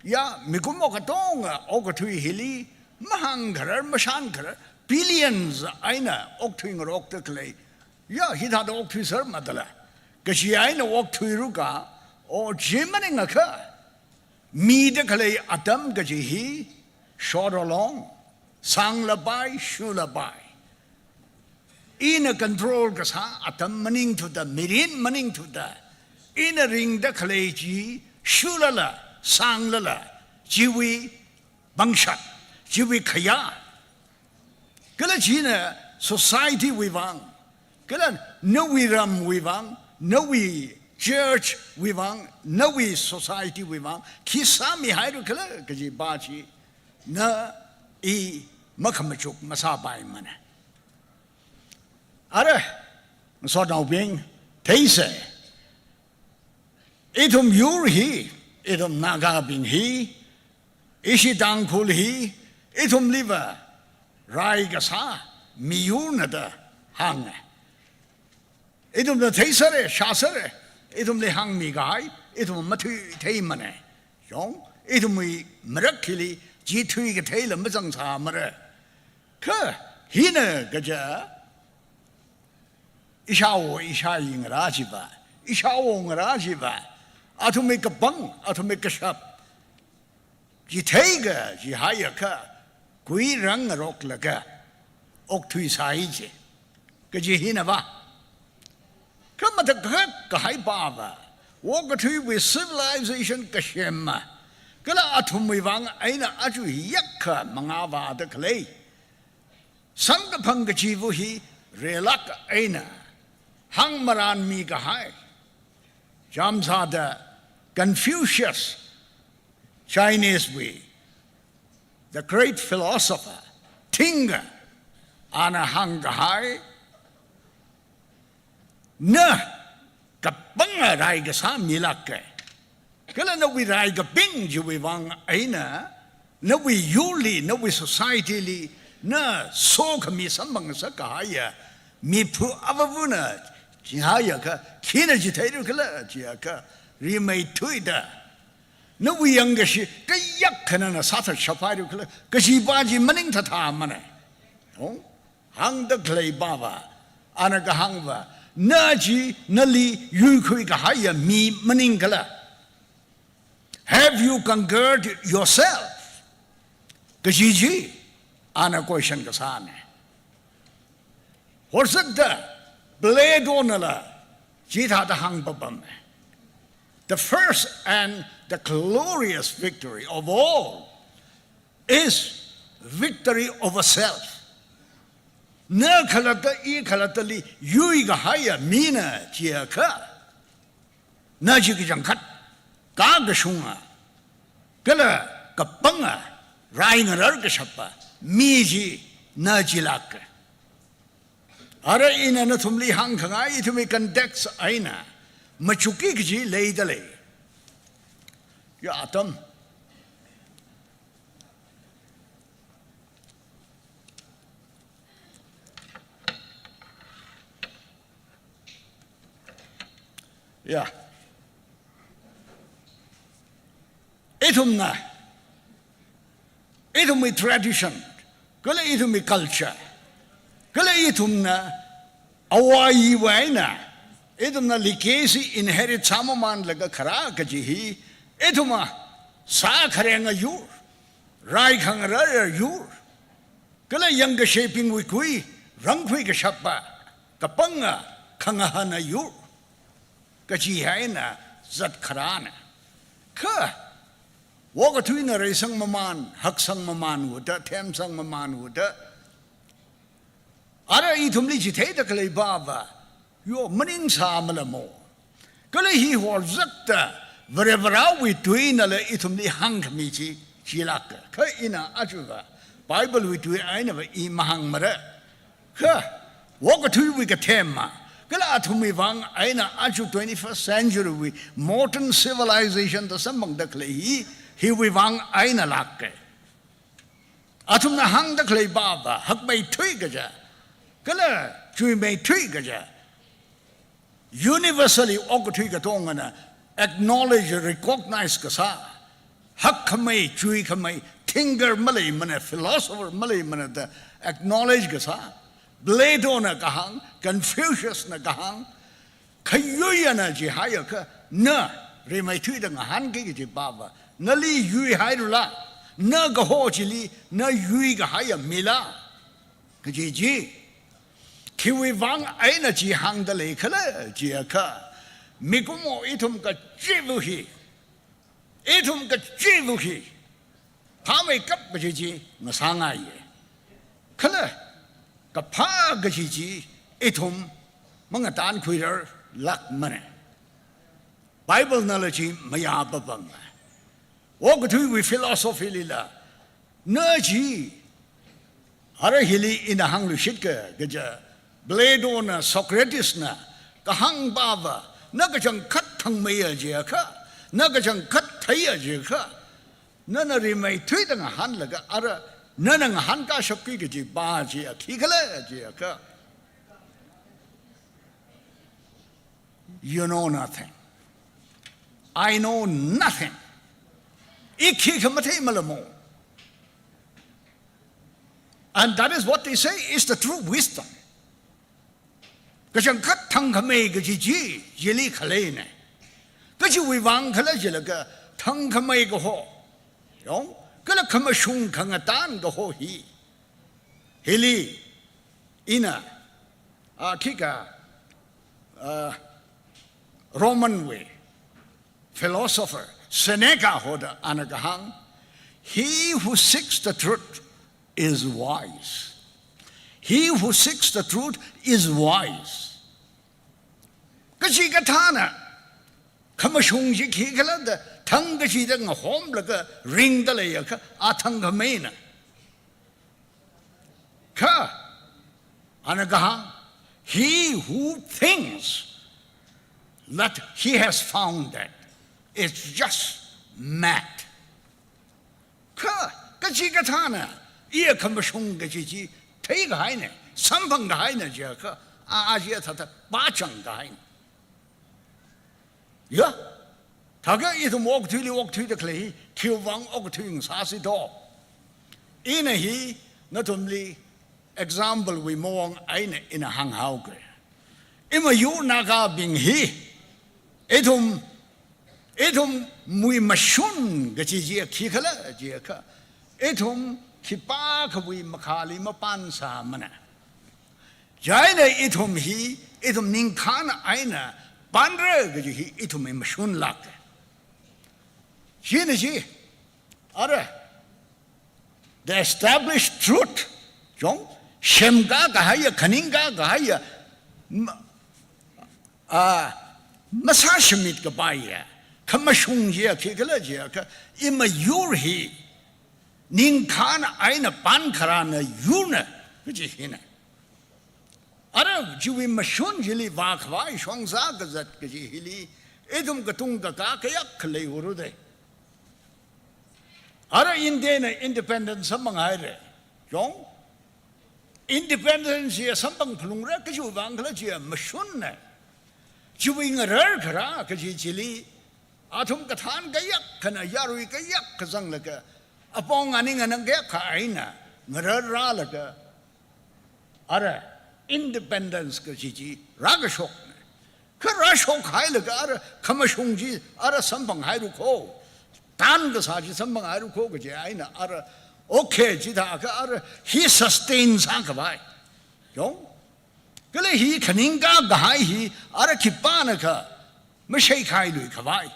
ya mikumokatonga, okatui hilly, mahangar, mashankar, billions aina, octuing rock the clay. Ya hit had octuiser madala. Gachi aina walk to Iruka. Or jimmering a car. Medically atam gajihi, short or long, sang labai, shu labai. In a control gasa, atam maning to the mirin maning to the. In a ring the kaleji, shulala, sang lala, jiwi, bangshat, jiwi kaya. Galajina, society wivang. Galan, no we ram wivang, no we. Church wivang, no we society wivang, kisami hairu kala kaji bachi na I makamachuk masabai mana. Ara so now being taise. Itum yur he, itum naga bin he, ishi dangpul he, itum liver, rai gasa, miyunada hang. Itum the taisere, shasere. Itum le hang mi gai, itum matu taimane. Yong, itum we miraculously G3 tailor mazang samare. Ka, hina gaja. Ishao ishaying rajiva. Ishao rajiva. Atu make a bung, atu make a shop. Jitaiga, jihayaka, kui rang rock laga. Ok tui saiji. Gajihina. Come at the Kahai Baba. Walk a tree with civilization Kashema. ก็ละอาทุมวิวังไอ้น่ะอาจุยักขะมังอาวาตะเคลยสังกพังกจีวุฮีเรลักไอ้น่ะหังมารานมีกะไฮจำซาดะ Confucius Chinese way the great philosopher Tinga ana hang kะไฮนะกับปังอะไรก็สามีลักแกก็แล้วนวิไรก็ปิ้งอยู่วิวังไอ้น่ะนวิยูลีนวิ society ลีน่ะโซขมีสัมบังสักหายะมีผู้อววุนะจีหายะก็ขี้น่ะจีไทยรู้ก็แล้วจีฮะก็รีไม่ถุยดานวิยังก็สิก็ยักขนาดนั้นสัตว์ชาวไร่รู้ก็แล้วก็สิบ้าจีมันนิ่งท่าทางมันเลยหังตะเคลยบ้าบ้าอันนั้นก็หังว่าน่าจีนั่นลียุยคุยก็หายะมีมันนิ่งก็แล้ว Have you conquered yourself? Kajiji, ana question kasane. What's the blade onala? Jita the hang babam. The first and the glorious victory of all is victory over self. Na khalata I khalatali yui ga haya mina jiaka. Na jiki jangkat. กากระชงอ่ะก็เลยกับปังอ่ะรายเงินรักชับอ่ะมีจีน่าจิลักอะไรอินนั้นทุ่มลีหังขังไอ้ทุ่มกันเด็กส์ไอ้น่ะมาชุกิกจีเลยเดเลยยาตั้มยาItum na, itum mi tradition, kala itum mi culture, kala itum na awai wai na, itum na likesi inherit samaman laga khara kajihi, itum ma sa kharenga yur, rai khangara yur, kala younger shaping wikui, rangpui ka shappa, kapanga khangahana yur, kajihi na zat kharana, ka. ว่าก็ทุยนอะไรสังมามานหักสังมามานหัวเดแถมสังมามานหัวเดอะไรอีทุ่มลิจิเทตะกเลยบ้าบ่โยมันอิงสามละโมก็เลยฮีหัวจักตะเวรบราวิทุยนั่นเลยอีทุ่มลิหังขมิจิชีลักก็อินาอาจุกะไบเบิลวิทุยไอ้เนี่ยอีมหังมาเด้ก็ว่าก็ทุยวิกเทมมาก็เลยอาทุ่มวิวังไอ้น่ะอาจุ 21st century วิ modern civilization ตัวสมังตะกเลยฮีHe wivang aina lakke. Atum na hang da klei baba hak mai thui gaja. Kala chui mai thui gaja. Universally ok thui ga tongana acknowledge recognize ka sa. Hak khamai chui khamai thinker malay mana philosopher malay mana da acknowledge ka sa. Plato na kahang Confucius na kahang khayuya na ji haya ka na re mai thui da ngahan ke ji baba. 那里鱼还有啦，那个好起哩，那鱼个还有没啦？可姐姐，佢會往哎那幾行得嚟，可能只個，美國我一同個追武器，一同個追武器，他們急個姐姐，我上來嘢，可能個怕個姐姐一同，我個單開兒落門，Bible knowledge 沒有不幫啊。 我個對為 philosophy 嚟啦，那時，阿拉希利因那行路識嘅，嗰隻 Plato 那 Socrates 那，個行爸爸，那個將咳疼沒有這個，那個將咳睇有這個，那人咪推得我行了個，阿拉那我行家屬於個就巴這個，起個咧這個 ，You know nothing, I know nothing. And that is what they say is the true wisdom. Because you cut tongue make a jilly kalene. Because you wang kalajilaga, tongue make a ho. Yong, Gala kamashung kangatan go ho he. Hili, ina, kika, Roman way, philosopher. Seneca hoda anagahang, he who seeks the truth is wise. He who seeks the truth is wise. Kachi katana, kamashungji kikala the tangashi the home like a ring the layaka, atangamena. Ka anagahang, he who thinks that he has found that is just mad. Ka kachigatana, ear kamashung gachi, take a hine, sampang hine jerka, Asia tata, bachang hine. Yeah, Taga is walk to the clay, kill one or two in Sassi door. In a he, not only example we mong in a hang hauge. Ima you naga being he, etum mui mashun gachijia kikala jiaka, etum kipaka we makali mapansa mana. Jaina etum he, etum ninkana aina, bandra gaji etum mashun lak. Jinaji, are the established truth, Jong. Shemga gahaya, kaninga gahaya, masashimit gabaya, kamashungia kigalaja, ima yurhi, ninkana aina pankarana yuna, which is hina. Ara juwi mashun jili vakvai, shwangzagazat gaji hili, edum gatunga kakayak kale urude. Ara indena independence among aire, Jong. Independence is something plungra, because you Bangladesh, Mashun. Chewing a rare kara, because chili, Atum Katan Gayak, Kana Yaru Gayak, Kazanglaka, upon Anning and Gakaina, Mara Laka, Ara, independence, Kajichi, Ragashok, Karashok Hailagar, Kamashungi, Ara Sampang Hairuko, Tangasaji, Sampang Hairuko, Gajaina, Ara. Okay, Jitaka, he sustains Hankabai. Yo? Gale he kaninga gahai he arakipanaka, Mashakai Lui Kavai,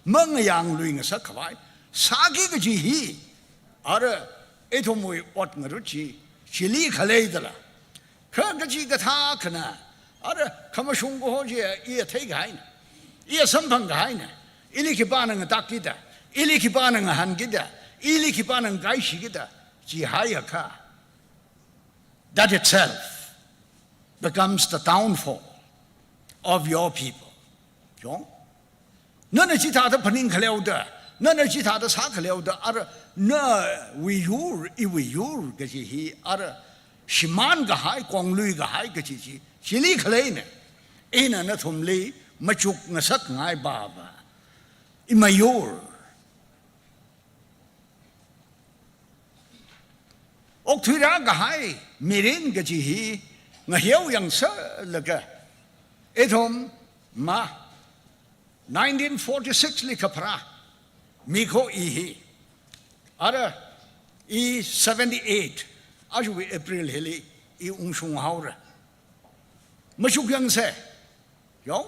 Mungayang Luing Sakavai, Sagi Gaji he, Ara Etomui Otmaruchi, Chili Kaledala, Kirgaji Gatakana, Ara Kamashungo Hoja, ear take hain, ear Sampang Haina, Ilikibanang Takida, Ilikibanang Hangida. Ilikipanang gaishigida jihayaka. That itself becomes the downfall of your people. None of Chita the Panin Kaleuda, none of Chita the Sakaleuda, other no we yur, gaji, other Shiman Gahai, Kong Lui Gahai Gaji, Chili Kalene, in anatum lee, Machuk Nasak Nai Baba, Imayur. Oktira gahai mirin gajihi ngahiau yang sa laga etom ma 1946 likapra miko ihi ara e 78 aju April heli e ungsung haura masuk yang sa yong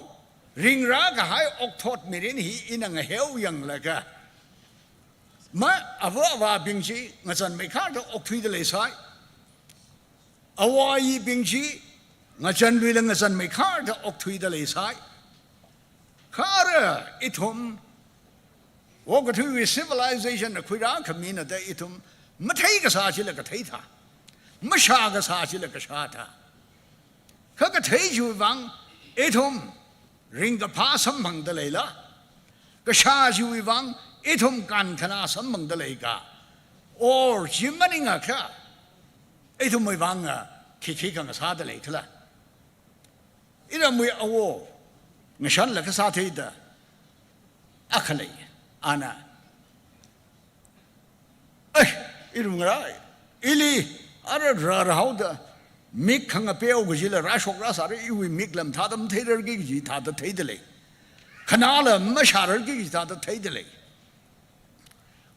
ringra gahai oktot mirin hi inang ngahiau yang laga Ma awa bingji ngasan mekar oktui de lesai awa yi bingji ngasan wila ngasan mekar oktui de lesai kara itum wogatu civilization na kuira kamina de itum matai ka sa chila ka thaitha masha ka sa chila ka shata ka thai ju wang itum ring ka pa sambang de lela ka sha ju wang Itum kan kana samang dalega or jimaninga ka itum wanga kikikang sa dalegla ira mui awo ngashan la ka sa theida akhalai ana irungai ili ara rarhauda mik khanga peo gujila rashok rasare iwi miklam thadam theider gi ji thada theidale khanala masharar gi thada theidale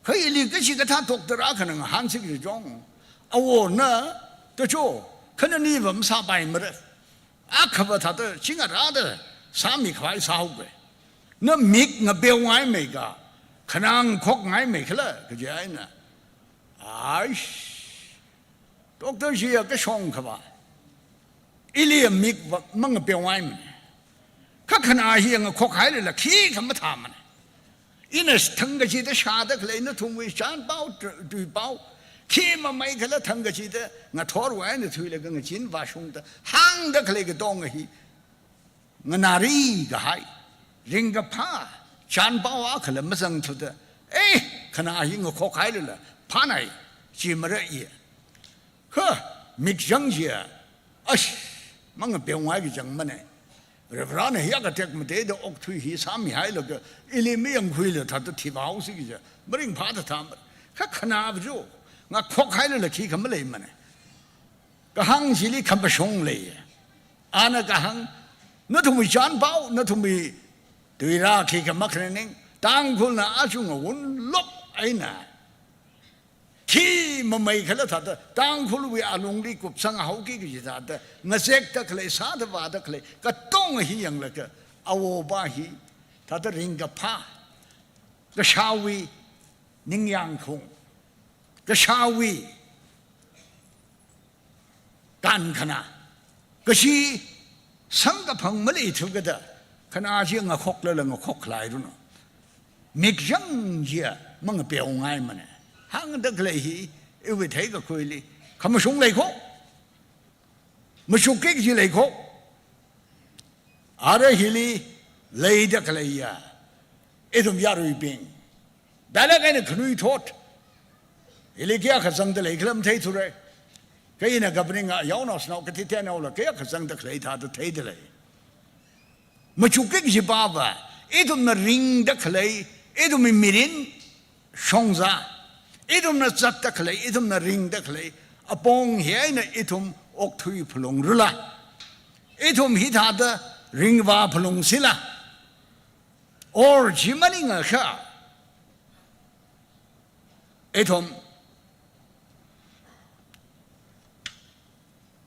Kaya kasi kata doktor akan ng hansik di jong, awo na tajo kana ni bam sa bai mer, akaba thada singa rada sami khwai sa hu na mik nga bewai me ga ขนางคกไงไม่เคละก็จะไอ้น่ะไอ้ดอกเตอร์เชียก็ชงเขาว่าอิเลียมิกมันก็เปียวไว้มันข้าขนาเฮียงคกหายเลยล่ะขี้คำมาทำมันอินสทั้งกะชีตชาตะเคลนทุ่มวิชานเป้าตุยเป้าขี้มาไม่เคละทั้งกะชีตงาทอร์ไว้เนี่ยทุยเลยก็งาจินวาชงตะหังตะเคลก็ต้องฮีงานารีก็หายริงกับผ้าชานเป้าอะเคลมาสังทุดเอ๊ะขนาเฮียงคกหายเลยล่ะผ้าไหนจีมาเรียเฮ้มิกจังเจียอัชมันก็เปียวไว้ก็จังมันเนี่ยเรื่องร้านเฮียก็เทคมาเตะดอกทุยฮีสามีหายแล้วก็อิเลไม่ยังคุยเลยถ้าตัวที่บ้าสิก็จะไม่ริงพาจะทำข้าขนาบจูงาคกหายเลยขี้ขมเลยมันเนี่ยก็หังสิลิขมชงเลยอันนั้นก็หังนั่นทุ่มจานเบานั่นทุ่มตุยราขี้ขมขนาดนี้ต่างคนน่ะอาจุงวุ่นลบไอ้น่ะขี้มันไม่ขลังท่าต่างคนวิอาลงดีกุบสังหากี้ก็จะท่าแต่เงาเสกตะเคลสาธวาตะเคลก็ต้องฮีอย่างละก็เอาบ้าฮีท่าแต่ริงกับผ้าก็ชาวีนิ่งยังคงก็ชาวีกันขนาก็ชีสังกับพังมะลิทุกข์เด้อขณะที่งาคกแล้วงาคกคลายรู้เนาะมิกยังเจียมันก็เปลี่ยวง่ายมันเนี่ยหังตะเคลฮีเอวิเทก็คุยเลยคำชงเลยเขามาชุกเกจีเลยเขาอะไรฮิลีเลยตะเคลยาเอตุมยารุยปิงแต่ละกันขนุยทอดฮิลีเกียขัดสังตะเลยคลำเทยทุเรก็ยินกับนี่งายาวนอสนาวกติเทนเอาละเกียขัดสังตะเคลยท่าตะเทยตะเลยมาชุกเกจีบ้าบ่เอตุมน่ะริงตะเคลยเอตุมมีรินชงซาเอตุมน่ะจัดตะเคลยเอตุมน่ะริงตะเคลยอปองเฮียน่ะเอตุมอกทุยพลงรุละเอตุมฮิตาตะริงวาพลงสิละโอ้จิมันงะค่ะเอตุม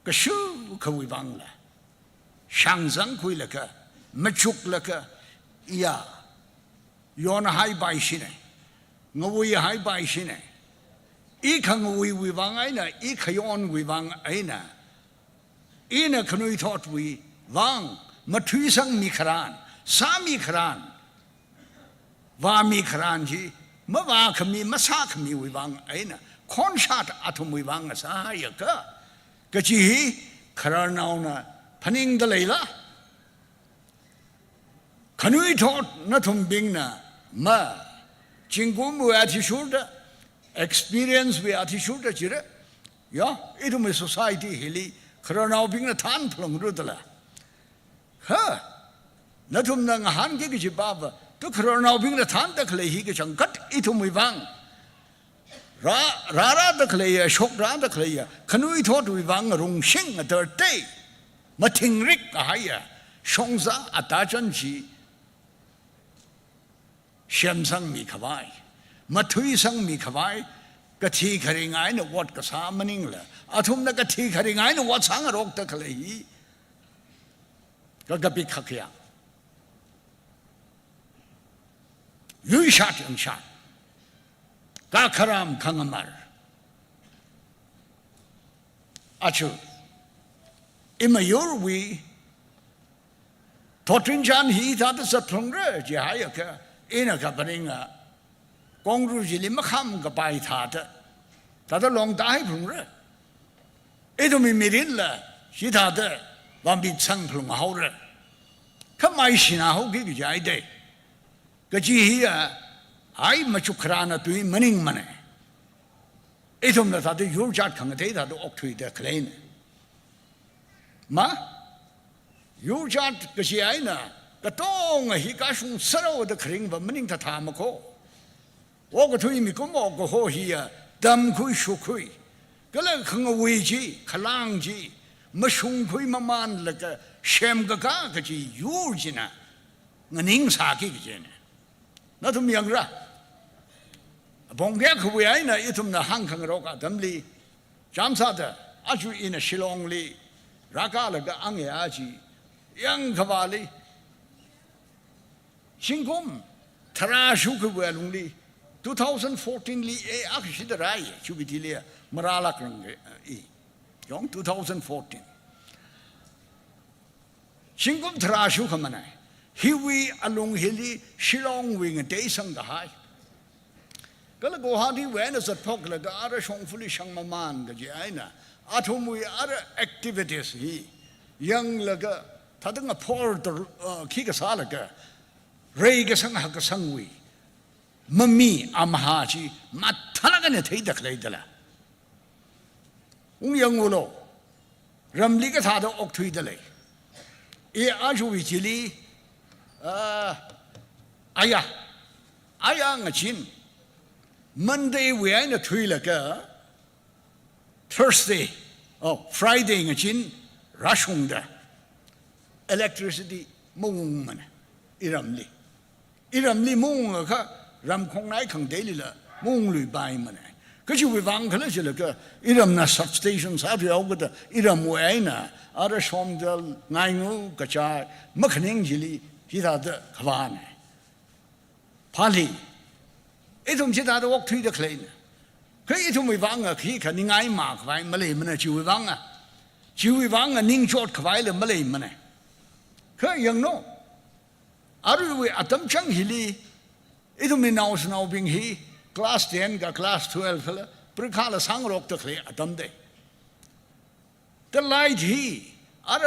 ก็ชูขวิบังละช่างสังคุยละก็มาชุกละก็ยาย้อนหายไปสิเนี่ยงวยหายไปสิเนี่ยอีขังวยวิบังไอ้น่ะอีขย้อนวิบังไอ้น่ะอีน่ะขนุยทอดวิวังมาทุยสังมีครานสามีครานว่ามีครานจีมาว่าขมีมาซาขมีวิบังไอ้น่ะคอนชาตอาทุมวิบังสาหายก็จีครานเอาน่ะพนิงตะเลยละขนุยทอดนัทุมบิงน่ะมาจิงกุมวิอาทิชูด experience วิอาทิชูดจีระยาอีทุม society ฮิลีครานเอาบิงน่ะทานพลงรุดละฮะนัทุมนังหันกิจิบาบตุครานเอาบิงน่ะทานตะเคลฮีกิจังกัดอีทุมวิบังราตะเคลยชกราตะเคลยขนุยทอดวิบังรุงชิงเตอร์เตมาทิงริกกหายชงซาอัตาจันจีเชื่อมสังมีขวายมาทุยสังมีขวายกะทีขริงไงนวัดกษามันนิงละอาทุมนักกะทีขริงไงนวัดสังรกตะเคลยก็กะปิขะเคียยุยชาติอันชาติกาครามขังมารอาชูอิมายูร์วีทอดรินจานฮีท่าตสัตว์พงเร่จีหายก็อินักปนิงะกองรูจิลิมะขามกับไปท่าตลองตายพงเร่เอตุมีมิรินละชีท่าตวันบิดสังพงเอาเร่ข้าไม่ชินาหูกิจใจเด็กก็จีฮีอะไอ้มาชุกรานะตุยมันนิงมันเอตุมละท่าตยูร์จัดขังเตยท่าตออกทุยเดคเลนมายูจัดก็เสียไอ้น่ะก็ต้องฮิกาชุงสระวดคริงว่ามันนิงท่าทามโคโอ้ก็ทุยมีกุมอกก็โหฮีอะดำคุยชุคุยก็เลยขังวิจีขลังจีมาชุงคุยมามันแล้วก็เชมกะกะก็จียูจีน่ะงั้นนิงสากิกจีน่ะนั่นทุกอย่างละบงแก่คุยไอ้น่ะอีทุมน่ะหังขังรอกะดำลีจำซาดะอาจูอินะชิลองลีรักอะไรก็อังเออาจียังขบาลีชิงกุม ทราชูคือเวลุงลี2014ลีอักษิดรายชูบิทิเลียมราลักรังอียอง2014ชิงกุมทราชูขมันไงฮิวีอลงฮิลีชิลองวิงเตยสังกหายก็เลยกูหาที่เวนสัตพกเลยก็อะไรชงฟุลิชังมามานก็จะไอ้น่ะอาทุมุยอะไรแอคทิวิตี้สิยังเลยก็ถ้าต้องพอร์ตขี้กษาเลยก็เรย์ก็สังหักสังวีมัมมี่อามหาชีมาทันกันเนี่ยที่ตะเคยตละยังงูโลรำลีก็ท่าตัวอกทุยตะเลยอาชูวิจิลีอายางชินMonday เวียนทุยละก็ Thursday Friday งชินรัชงดา electricity มุ่งมันอิรัมลีมุ่งก็รำคงไหนขังเดลิละมุ่งลุยไปมันก็ช่วยวังเขาเลยสิละก็อิรัมน่ะ substation สาธุเอาก็ได้อิรัมเวียนน่ะอะไรชมเดลนายงูกระจายมักเนียงจิลีที่ตาเดขวานพาลีทุ่มชิดาตัววกทุยตะเคลนคือทุ่มวิวังอ่ะขี้ขันง่ายมากไว้มาเลยมันชิววิวังอ่ะนิ่งโจดขวายเลยมาเลยมันคือยังโน่อารุยอัตมชังฮิลีทุ่มมีนาวสนาวบิงฮีคลาส10กับคลาส12ละปริคาละสังโรคตะเคลอัตมเดแต่ไลท์ฮีอะไร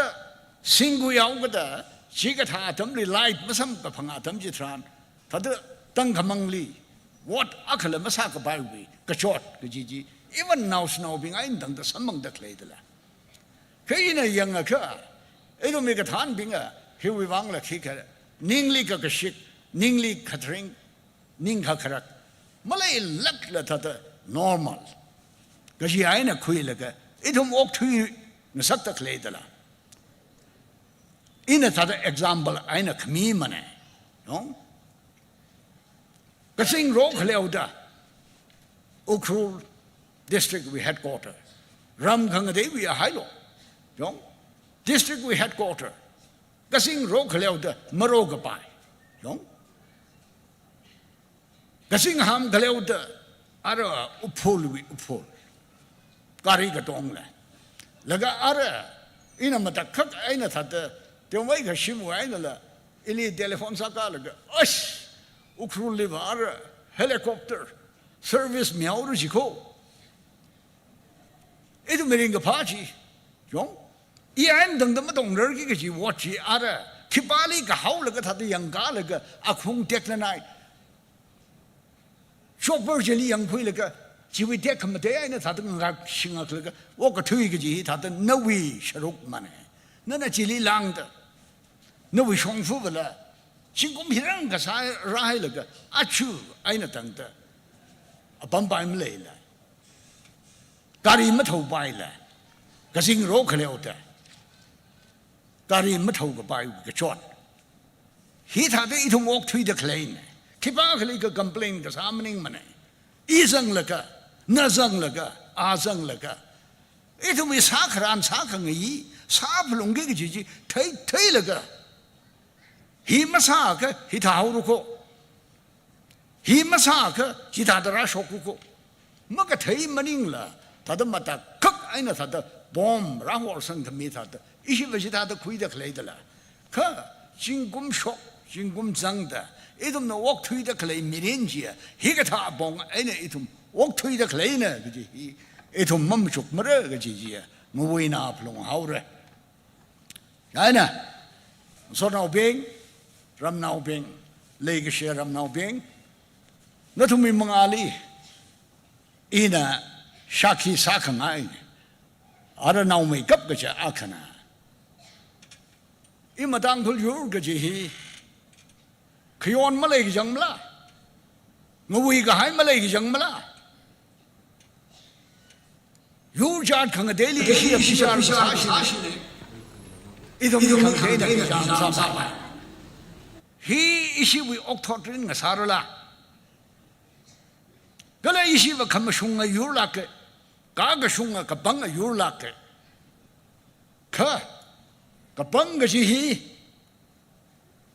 สิงกุยาวก็ได้ชีกท่าอัตมลีไลท์มาซ้ำกับพังอัตมจิตรานถ้าเดตั้งขมังลีwhat อักขละมาสักกับไปวีกระชดกระจี even now snow being ไอ้ตั้งแต่สมังตะเคลดละคืออินยังอ่ะคือไอ้ตัวมีกระทานบิงอ่ะฮิวิวังละขี้กันนิ่งลีกับกระชิกนิ่งลีขัดริงนิ่งขัดขรักมาเลยลักละท่า normal กระจีไอ้น่ะคุยละก็ไอ้ตัวมอกทุยนสักตะเคลดละอินท่า example ไอ้น่ะขมีมันเนี่ยน้องก็สิ่งโรคเลวด้าอุครูdistrict we headquarter รำขังเดวิอาไฮโลยอง district we headquarter ก็สิ่งโรคเลวด้ามโรกไปยองก็สิ่งหามเลวด้าอะไรอุพลการีกตองเลยแล้วก็อะไรอินามาตักขัดไอ้น่ะทัดเดี๋ยวไม่ก็ชิมไว้นั่นแหละอิลีเทเลโฟนสักการแล้วก็อุครูลิบาร์เฮลิคอปเตอร์เซอร์วิสเมียวรุจิโคไอ้ตัวเมริงกับพาชียองอีอันดังมาตรงเรื่องก็จีวัดจีอะไรคิปาลีก็เขาเลยก็ทัดยังกาเลยก็อักฮงเด็กนั่นไงชอปเปอร์เจลียังคุยเลยก็ชีวิตเด็กขมันเดียนะทัดงักชิงอักเลยก็ว่าก็ทุยก็จีทัดนวีชรุกมันนั่นน่ะจีลีลังเดนวีชงฟูเวลาชิงกุมพิรังก็สายร้ายเลยก็อาชูไอ้นั่นตั้งแต่ปั๊มไปไม่เลยละการีไม่ถูกไปละก็สิ่งโรคเลวแต่การีไม่ถูกไปก็ชดฮีท่าที่ทุ่งอกทุยเด็กเลยคิดว่าเขาเลยก็คอมเพลนก็สามนิ่งมันอีจังเลยก็น่าจังเลยก็อาจังเลยก็ไอ้ทุ่งมีสาขรานสาขังยี่สาพลงกี่จีเทยเลยก็ฮีมาสากฮีท้าวรุโคฮีมาสากฮีท้าดราชกุโคมันก็เทยมันนิ่งละถ้าต้องมาตักคักไอ้น่ะถ้าต้องบอมร่างวอร์สันทำมีถ้าต้องอีสิว่าถ้าต้องคุยเด็กเลยแต่ละค่ะจิงกุมช็อกจิงกุมจังแต่ไอ้ทุ่มน่ะวอกคุยเด็กเลยมีเรื่องจีฮีก็ท่าบองไอ้เนี่ยไอ้ทุ่มวอกคุยเด็กเลยเนี่ยก็จีไอ้ทุ่มมั่มชุกมาเรื่อยก็จีมันวิ่งหน้าพลงหาวเลยไอ้น่ะส่วนเอาเบ่งรำนาเบงเลยก็เชื่อรำนาเบงนั่นทุ่มมีมังอาลีอีน่ะชักขี้สักไงอะไรนาไม่กับก็จะอาขนาอีมาตั้งคุลยูก็จะฮีขยอนมาเลยก็จังมละงวีก็หายมาเลยก็จังมละยูจาดขังเดลี่ก็เชื่อพิจารณาชินอีทุ่มมีขังเดลี่ก็จังสบายฮีอิชิวิออกทอดริงกับสารละก็เลยอิชิวิคำชงกับยูรักกากชงกับบังกับยูรักค่ะกับบังกับจีฮี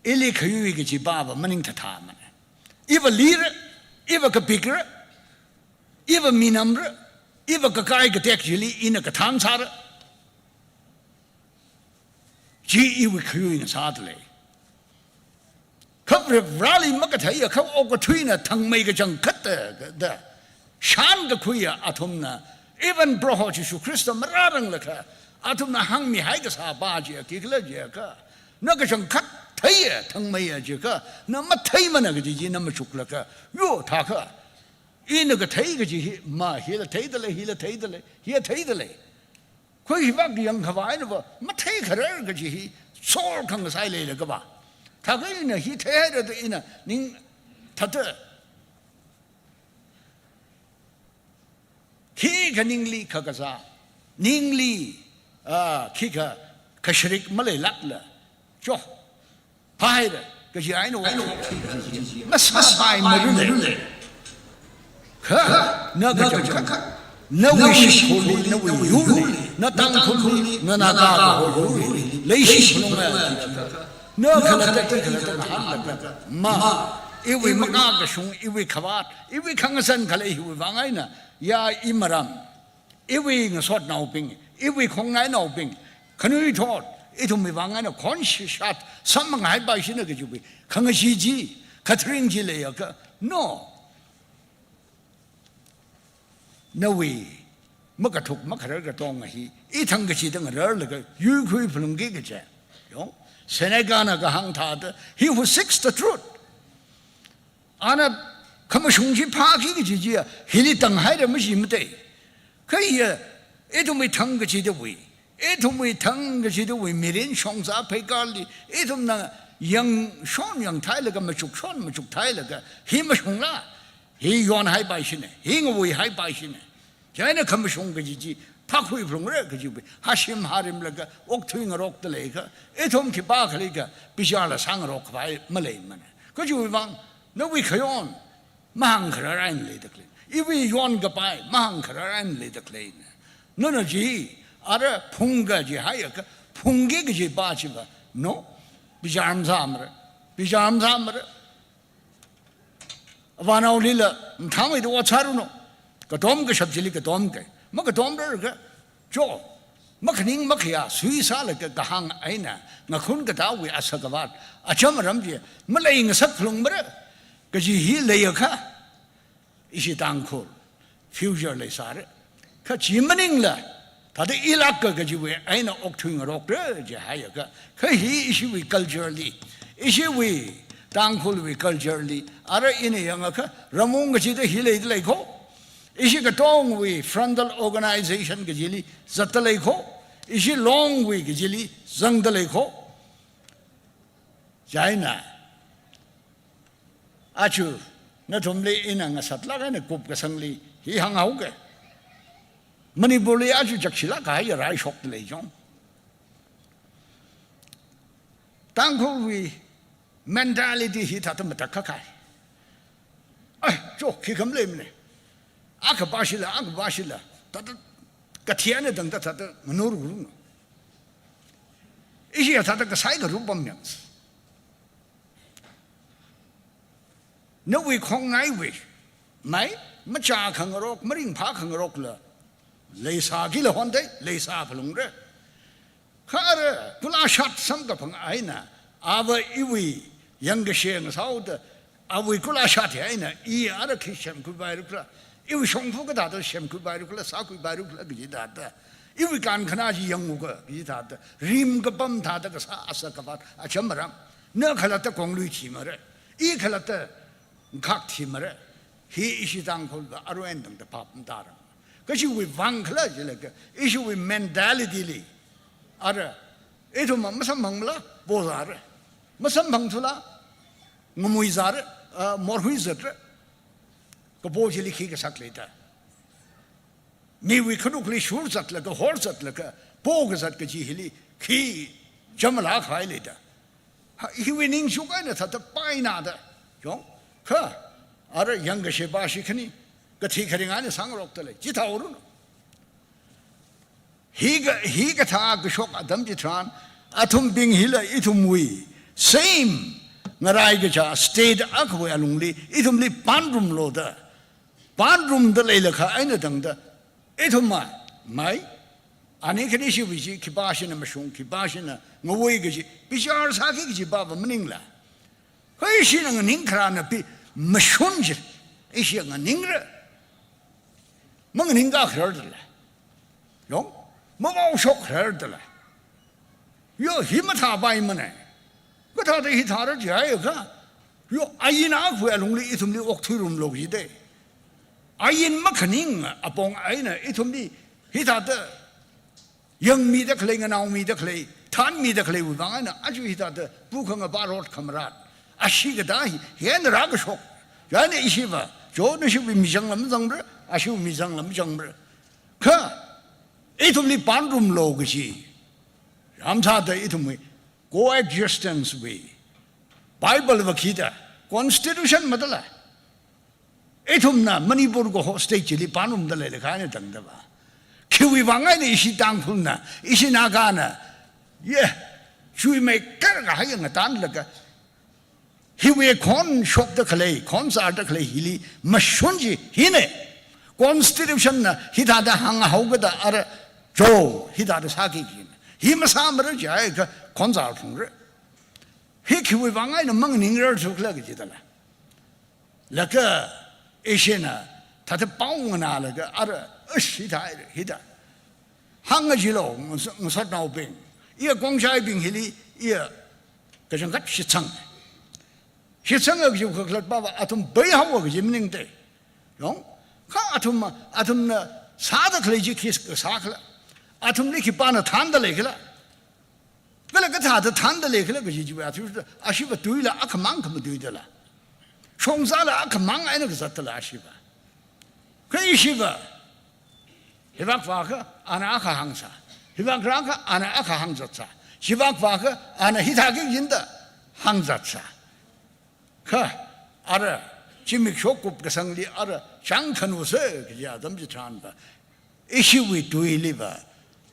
อิลิขยุยกับจีบ้ามันนิ่งท่ามัน Iva lira, iva ka pikra, iva minamra, iva ka kai ka tekjili ina ka tansara. Ji iwi kuyu ina sadle. Kap rally makataya kap okatwina tang may ka jang kata da. Shan ka kuya atumna. Even broho Jesu Christo mararang laka. Atumna hang mi hai ka sa baji kikla jaka. Na ka jang kat thaya tang may jaka. Na matay mana ka ji na machukla ka. Yo taka. Ina ka thay ka ji ma hila thay dale hila thay dale. Hila thay dale. Koi bak yang kawai na ba matay karar ka ji sol kang sai le ka ba. Taka ina hi thay da ina ning tata. Ki ka ningli kakaza. Ningli ki ka kashrik malay lakla. Jo. Paira ka ji ai no mas bai marule. Ka na ka ka na wish kholi na wi yuli na tang kholi na na ka kholi leishi khulunga na khala ta khala ta han ma iwi maka ka shung iwi khawat iwi khangasan khala iwi wangai na ya imaram iwi ngasot nau ping iwi khongai nau ping khanui thot itu mi wangai na khon shi shat samngai ba shi na ke jubi khangashi ji khathring ji le ya ka no na we makathuk makarar ka tong hi I thang ka chi dang rar la ka yu khui phulung ge ka cha yo senegana ka hang tha da he who seeks the truth ana kham shung ji pha ki ki ji ji hili tang hai da ma shi ma dai kai ya etu mi thang ka chi de we etu mi thang ka chi de we mirin shong sa phai ka li etu na yang shon yang thai la ka ma chuk shon ma chuk thai la ka hi ma shung la he yon hai bai shi ne he ngoi hai bai shi ne jai kham shong ka ji ji pha khui phung re ka ji be hashim harim la ka ok thui ngorok ta le ka etum ki ba khali ka bisha la sang rok bai ma le man ka ju wang no we khayon mang khara rain le da kle I we yon ka pai mang khara rain le da kle no no ji ara phung ga ji hai ka phung ge ji ba chi ba no bijam samra Vanau lila, Tammy the Watsaruno, Katom Shabjili Katomke, Makatom Berger, Joe, Makaning Makia, Suisalaka, Gahang Aina, Nakun Gatawi Asakavat, Achamaramji, Malaying a Saplumber, Gaji Layaka, Ishitanko, Future Lesare, Kachimaningla, Tadi Ilaka Gajiwe, Aina Octung Rock, Jahayaka, Kahi issue culturally, issue we. Thankful we culturally, other in a youngaka, Ramon Gachita Hile Leko, Ishikatong we frontal organization Gajili, Zataleko, Ishi long we Gajili, Zangdaleko, Jaina Achu, not only in a Satla and a Kupkasangli, he hung out. Manipuli Achu Jakshilaka, I shocked the legion. Thankful we. Mentality hit at the Matakakai. Joe, kick him limne. Akabashila, Katiana than that Manuru. Is he at the side of Rubamians? No, we kong I wish. My Macha Kangarok, Marine Park Kangarokla. Lesa Gila one day, Lesa Palungra. Kara, Kula shot some kapang aina. Our iwi. Younger shares out, we could have shot here, E. other Kishem could buy Rukla. If we shong forget that, Shem could buy Rukla, Saku buy Rukla, Gidata. If we can't Kanaji young Gidata, Rim Gabam Tata, Asakavat, a Chamaram, no Kalata Konglu Chimere, E. Kalata Kak Chimere, he is his uncle, Aruendum, the Pap and Dara. Because you with one clergy, like issue with mentality, other Etum Masamangla, Bozare, Masambangtula. Ngumuizar, Morhuizatra, Kabojili Kigasak later. Me we could only sure that like a horse at like a pogas at Kajihili, Ki, Jamalak high later. He winning Shuganet at the Painada, John, her, other younger Shebashikani, Gatikering on the Sangroctale, Jitauru. He got a shock at Damjitran, Atum Bing Hilla, Itum we, same. ngarai ga cha state akwe alungli ithumli panrum lo da panrum da le kha aina dang da ithumma mai ani khani shi bi shi kibashin na mashung kibashin na ngoi ga ji bishar sa ki ji ba ba mning la khoi shi na ning khra na bi mashun ji ishi nga ning ra mang ning ga khra da la yong mo mo shok khra da la yo himata bai maneก็ท่าที่ท่าเราจะให้ก็โยอายินอาคุยลงเลยอีทุมลีอกทุรุมโลกจีเดอายินมักขนิ่งอ่ะปองไอ้น่ะอีทุมลีฮิตาเตยังมีตะเคลงนาวมีตะเคลท่านมีตะเคลวิบังไอ้น่ะอาจุฮิตาเตผู้ขังบารอดคำรัดอาชีกได้เห็นรักชกยันอิชิบะโจนชิบิมิจังลำจังเบรอาชิวมิจังลำจังเบรค่ะอีทุมลีปานรุมโลกจีรำชาเตอีทุมลีcoexistence way Bible vakita constitution madala ethumna manipur go state chili panum dale le khane tangda ba khiwi wangai ni isi tangphulna isi nagana ye chui me kar ga hayang tan laga hiwe khon shop da khle khon sa da khle hili mashunji hine constitution na hida da hang hauga da ara jo hida da saki kin himasamra jayga konzar phungre hikiwi wangai na mang ningrar thukla ge jidala laka eshena thate paung na laga ara ashi thai hida hanga jilo ngasat nau bing ia gongshai bing hili ia kajang gat shitsang ge ju khlat ba atum bai hawa ge jimning de yong kha atum na sada khle ji khis sa khla atum li ki pa na tham da le khla 그래 그 다들 탄들래 그래 그지 지야 아시바 두이라 아카만큼 두이들라 총사라 아카망 아이는 그 샀들라 아시바 그 이시바 히박파가 아나 아카 항사 히박라가 아나 아카 항자차 히박파가 아나 히타기 인다 항자차 그 알아 지미 쇼급 그 성리 알아 장컨우서 그지 아담지 찬바 이시위 두이리바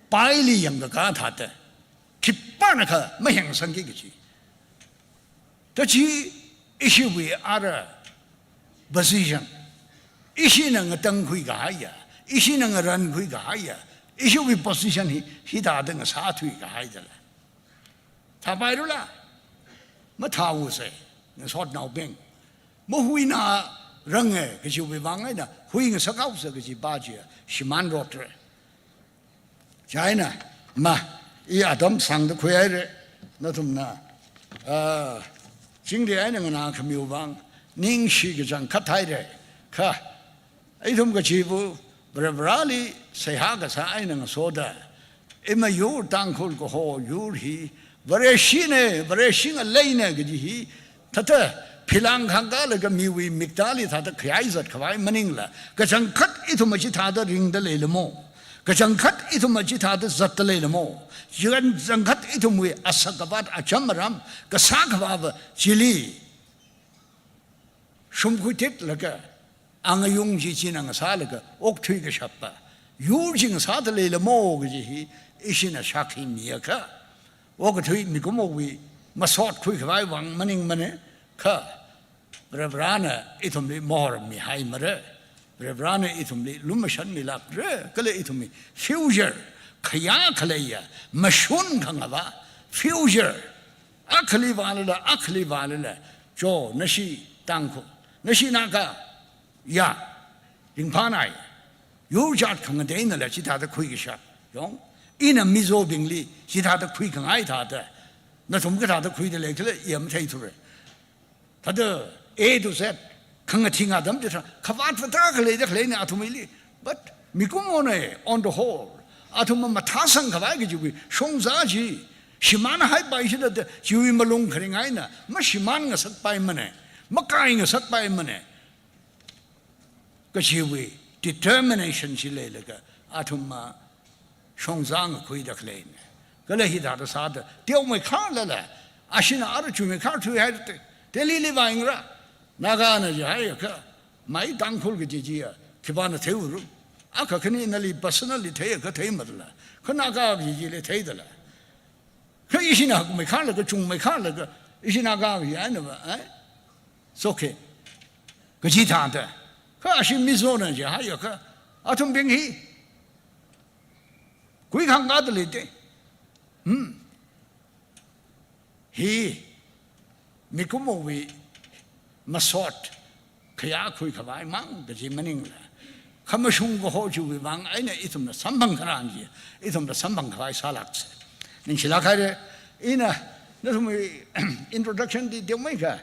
바일리 영가 가타데 기빠나가 마향 성기지. 더지 이시위 알아 position. 이시는 어떤 구이가 하야. 이시는 어떤 구이가 하야. 이시위 position이 히다든 사투이가 하이더라. 타바이루라. 뭐 타우세. 솥 나오뱅. 뭐 후이나 렁에 그지 위방에나 후이가 서가우서 그지 바지야. 시만 로트레. 자이나 마 이 아담 상도 구야래 너좀나 징리에는 나 금요방 닝시기 장 카타이래 카 이좀 그 지부 브라브라리 세하가 사이는 소다 이마 요 땅콜 고호 유리 버레신에 레이네 그지 타타 필랑 강가를 그 미위 믹달이 타다 크야이젓 그와이 머닝라 그 장컷 이tum마지 타다 링들 레르모 그 장컷 이tum마지 타다 잣들 레르모 Jangan zangkat itu mui asakabat acamaram kesakabab cili sumkutit laga angayung jici nang salaga oktui ke siapa yujing sadale lemo giji isina sakhi niaka oktui mikumowi masot kui kwai wang maning mane ka brevrana itumli mohor mi hai mare brevrana itumli lumashan milak re kale itumi future खया खलैया मशून खंगवा फ्यूजर अखली वाले जो नशी तांगको नशी नाका या इंफानाय यो जात खंग then ल चिता the खुई गिशा यों इन मिजो बिंगली चिता द खुई खंगाई था द न तुम के था द खुई द लेखले यम थै थुरे था द ए टू सेट खंग थिंगा दम ज खवात फता खले द खले ने अथुमिली बट मिकुमोने ऑन द होल 아tum마 마타상 가봐야지 왜 송자지 시만 하이 바이시다 지위 말롱 그랭아이나 뭐 시만 가 삭바이머네 뭐 까잉 삭바이머네 그 지위 determination 실레가 아tum마 송장 거기다 클레인 그래 히다도 사다 띄어메 칼라라 아시나 아르 주메 칼투 해도 델리리 바잉라 나가나지 하이가 마이 당콜 그지지야 기반의 대우로 아까 그니 날리 personally 돼 그 대마들라 그 나가 비지래 대들라 그 이신하고 뭐 칼라 그 중매 칼라 그 Ishinaga, I never, eh? It's okay. Gajitante. Kashi Mizona, Jahayaka, Atum Bing he. Quick hung out the lady. He, Mikumovi, Masot, Kaya quick of I mang, the Jimaningla. Kamashungo Hoju with Wang, I know itum the Sambang Karanji, itum the Sambang Kai Salaks. In Shilakare, in a introduction, the Domeka,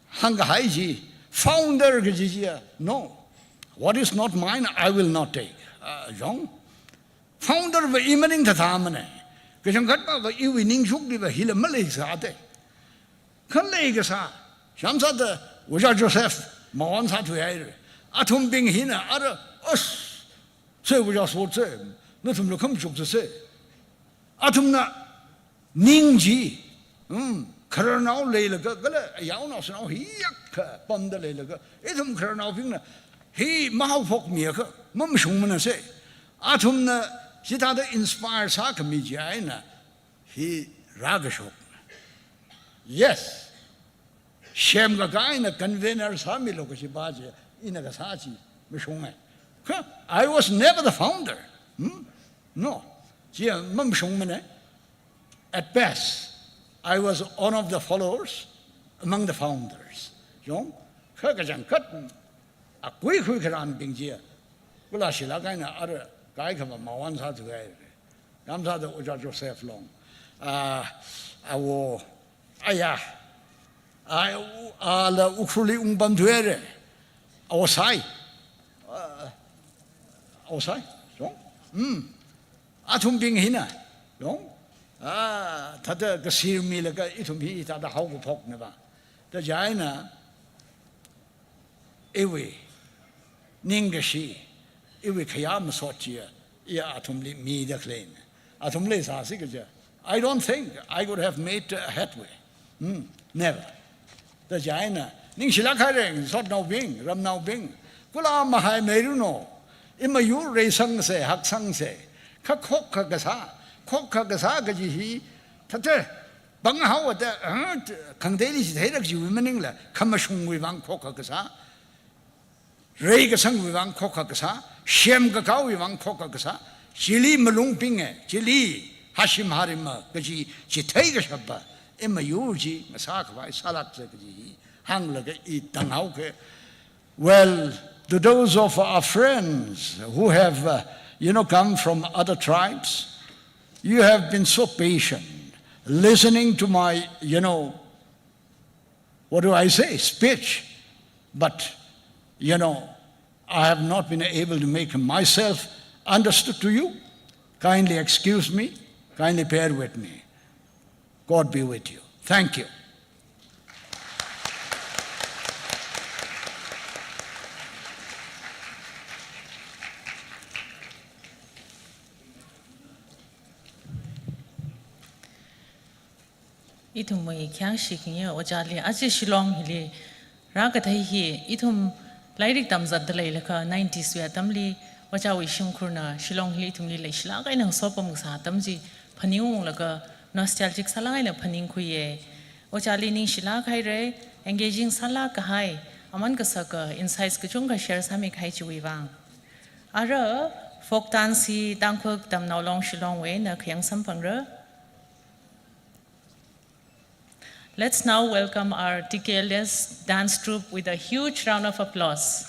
Hanga Haiji, founder Gajia. No, what is not mine, I will not take. Young founder of Imaning Tatamane, Kashangatma, the evening shook the Hila Malaysa. Kalegasa, Shamsata, Uja Joseph, Mawan Satu, Atum Bing Hina, other us, say we just would say, nothing to come to say. Atumna Ningji, Karanau Laylaga, Yaunos now, he yak, Ponda Laylaga, Itum Karanau Pina, he Mahafok Miaka, Mumshumana say, Atumna Sitada inspired Sakamijina, he Ragashok. Yes, Shem Gagaina, convener Samilokashi in a Gasachi, Mishunga. I was never the founder. No. At best, I was one of the followers among the founders. You know, a quick run being here. Well, I shall again other guy come my one side to guy. I'm not the Joseph Long. I will. I la Ukuli Umbanduere. Osai. Osai. Atum Bing Hina. Tata Gasir Milaka, itum he, Tata Haugu Pok Neva. The Jaina Ewe Ningashi, Ewe Kayam Sotia, Ya Atumli me the claim. Atumle Sasigaja. I don't think I would have made headway. Never. The Jaina Ning Shilakaring, Sot now Bing, Ram now Bing. Kula Mahai Meruno. Imayu Ray Sang say, Hak Sang say. Kakhoka Gasa, Koka Gasa Gaji, Tata, Banghaw at the Kandelis, Hedaki, Womeningla, Kamashung with Van Koka Gasa, Ray Gasang with Van Koka Gasa, Shem Gakao with Van Koka Gasa, Chili Malung Pinge, Chili, Hashim Harima, Gaji, Chitega Shabba, Imayuji, Masaka, Salat Gaji, Hanglaga, Eat Tanghauke. Well, to those of our friends who have come from other tribes, you have been so patient, listening to my, what do I say, speech. But, I have not been able to make myself understood to you. Kindly excuse me, kindly bear with me. God be with you. Thank you. Itum mo ikyang shiking ya ojali aji shilong hili ragatai hi itum lairik tamzat dalai laka 90s ya tamli wajawi shimkurna shilong hili itum li leishla kai nang sopa musa tamji phaniung laka nostalgic salai na phaning kuye ojali ning shila kai re engaging sala kahai aman ka saka insights ka chung ka share sami khai chui wang ara folk dance si tangkhok tam naulong shilong we na khyang sampang ra. Let's now welcome our TKLS dance troupe with a huge round of applause.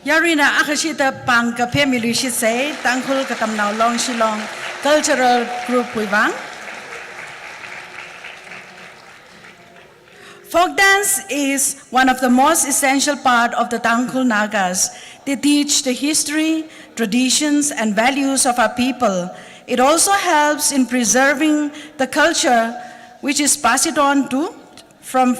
Yarina Akashita Pang Kape Milishise, Tangkul Katamnao Long Shillong Cultural Group Wivang. Folk dance is one of the most essential part of the Tangkul Nagas. They teach the history, traditions, and values of our people. It also helps in preserving the culture, which is passed on from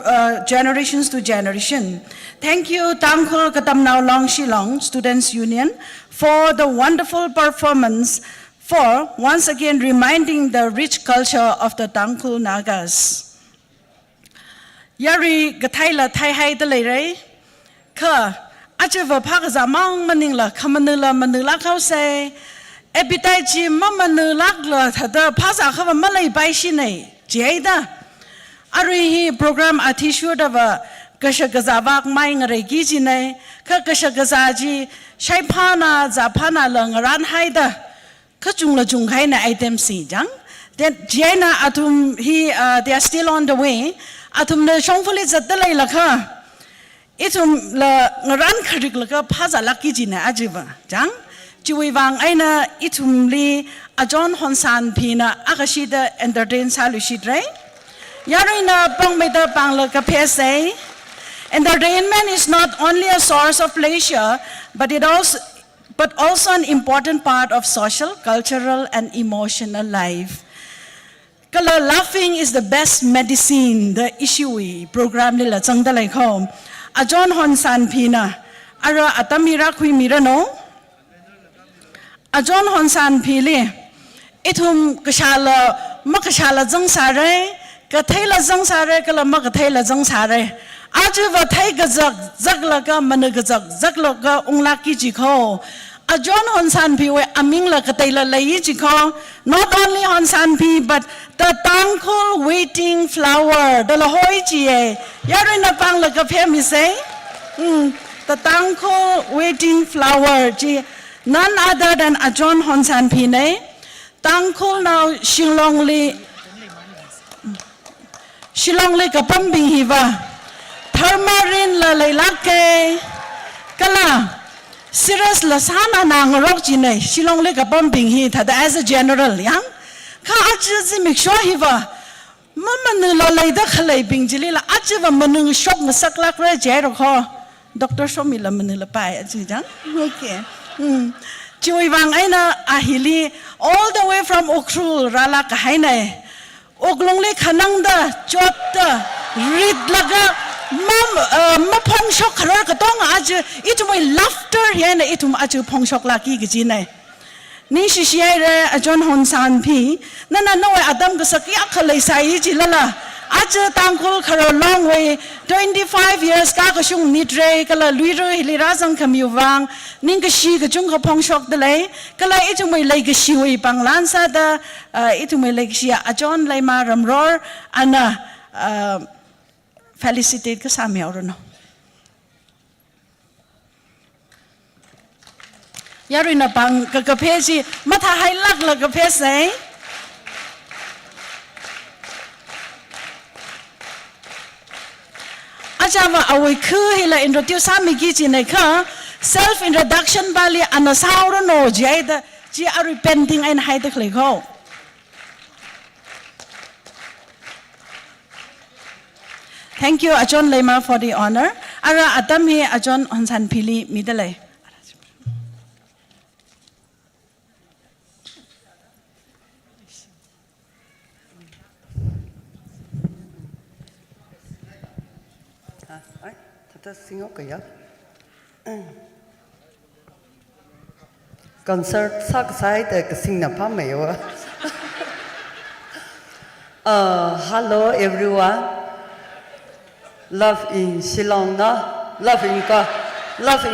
generations to generation. Thank you, Tangkul Katamnao Long Shillong Students Union, for the wonderful performance, for once again reminding the rich culture of the Tangkul Nagas. Yari Gataila Tai Hai de Lere, Ka, Acheva Pagaza Mang Manila, Kamanula Manila Kause, Epitaji Mamanulakla, Tada Pasa Hava Malay Baishine, Jada. Ari program Atishudava, Kashagazavak Mang Regijine, Kakashagazaji, Shaipana, Zapana Lang, Ran Haida, Kachungla Junghaina item si Jang. Then Jana Atum, they are still on the way. Atum the Shongful is at the Laylaka. Itum la Ran Kariklaka, Paza Laki Jina Ajiva, Jang. Juivang Aina, Itum Li, a John Honsan Pina, Akashida, entertain Salushidre. Yarina Pongmeta Panglaka Pese. Entertainment is not only a source of pleasure, but also an important part of social, cultural, and emotional life. Kala laughing is the best medicine. The issue program nila changdalai khom. A John Honsan Pina. Ara atamira kui mirano. A John Honsan Pili. Itum kashala makashala zang sare. Katayla zang sare kala makatayla zang sare. Ajuva taiga zaglaga managazag zaglaga unglaki jiko. A John Honsan Pi we amingla katayla layi jiko. Not only Honsan Pi but the Tangkul waiting flower. The lahoi jie. Yarina pang la kaphe mi say. The Tangkul waiting flower ji. None other than a John Honsan Pi ne. Tangkul now Shillongli kapambing hiva. Thermarin la laylake. Kala. Serious lasana nang rokjine. Shillongli kapambing hi tada as a general yang. Ka ajazi make sure hiva. Mama la layda khalay bingjili la ajiva manung shop masaklak re jero ko. Dr. Shomila manila pai ajijang. Okay. Chiwivang aina ahili all the way from Okrul rala kahainay. Oglongli kanangda chota read laga mapong shok karar katong aj itumay laughter yan itum aju pong shok laki gijinay. Nishi shiyay a John Honsan Pi nana noy adam kasakya kalay sayi jilala. Aja Tangkul karo long way 25 years kakashung nitre kala luiro hilirazang kamyuvang ningashi kajung kapong shok delay kala itumay lay kashiwi panglansa da itumay lay kashiya a John Laima Ramror ana felicitate kasami no. Yari na pang kakapesi mata hailak la kapesi. Ajava away ku hila introduce sami gichi ne ka self introduction bali anasauro no jada ji are repenting and hide the ho. Thank you Ajon Lema for the honor. Ara Adam he Ajon Honsan Pili midale. Concert saksai de kasing na pa mayo. Hello everyone. Love in Shillong na. Love in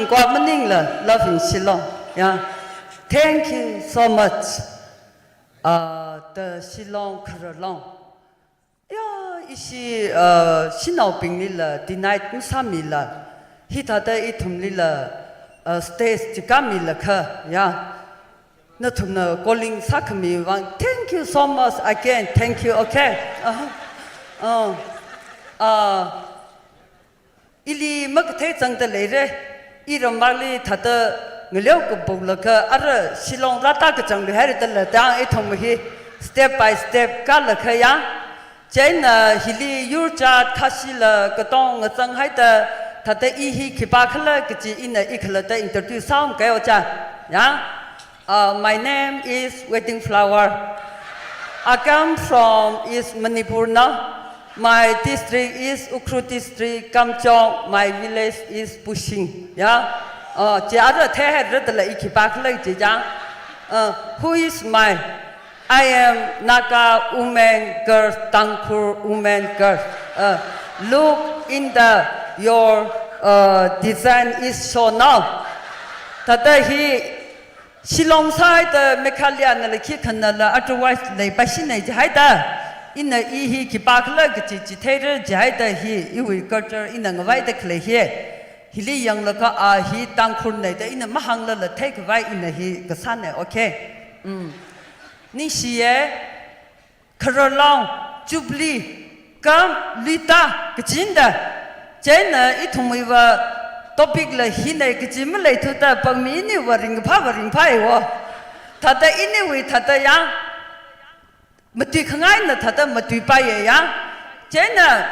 Kwa Maning la. Love in Shillong. Yeah. Thank you so much. The Shillong Karalong. Yeah, ishi Shinao Ping la denied Musami la. Hita da itum lila stage jikami la ka. Yeah. Natum na calling sakami wang. Thank you so much again. Thank you. Okay. Ili magte zang de lere Iramali Tata Ngiloko Bulaka, other Shilong Rata Jang, we had it down it on me step by step, Galakaya, Jane Hili Yurja, Kashila, Gatong, Zanghaita, Tata Ihi Kibakala, Gaji in the Ikalata introduce sound Gayoja. Yeah? My name is Wedding Flower. I come from East Manipur now. My district is Ukru district, Kamchong. My village is Pushing. Yeah. Who is my? I am Naga woman girl, Tangkur woman girl. Look in your design is shown now. Tata he Shilong side Mekalia and the Kikanala, otherwise they Bashina Jahida. In the Ihi Kibakla, Gitator, Jahida, he will got her in a white clay here. Hili young loka, he Tankurne, in the Mahangla, take right in the he Gasane, okay? Nishie, Karolong, Jubilee, Gam, Lita, Gajinda, Jana, Itumiva. Topic la hine kjimle tuta pamini waring pai wo tata anyway tata ya mati khangai na tata mati pai ya jena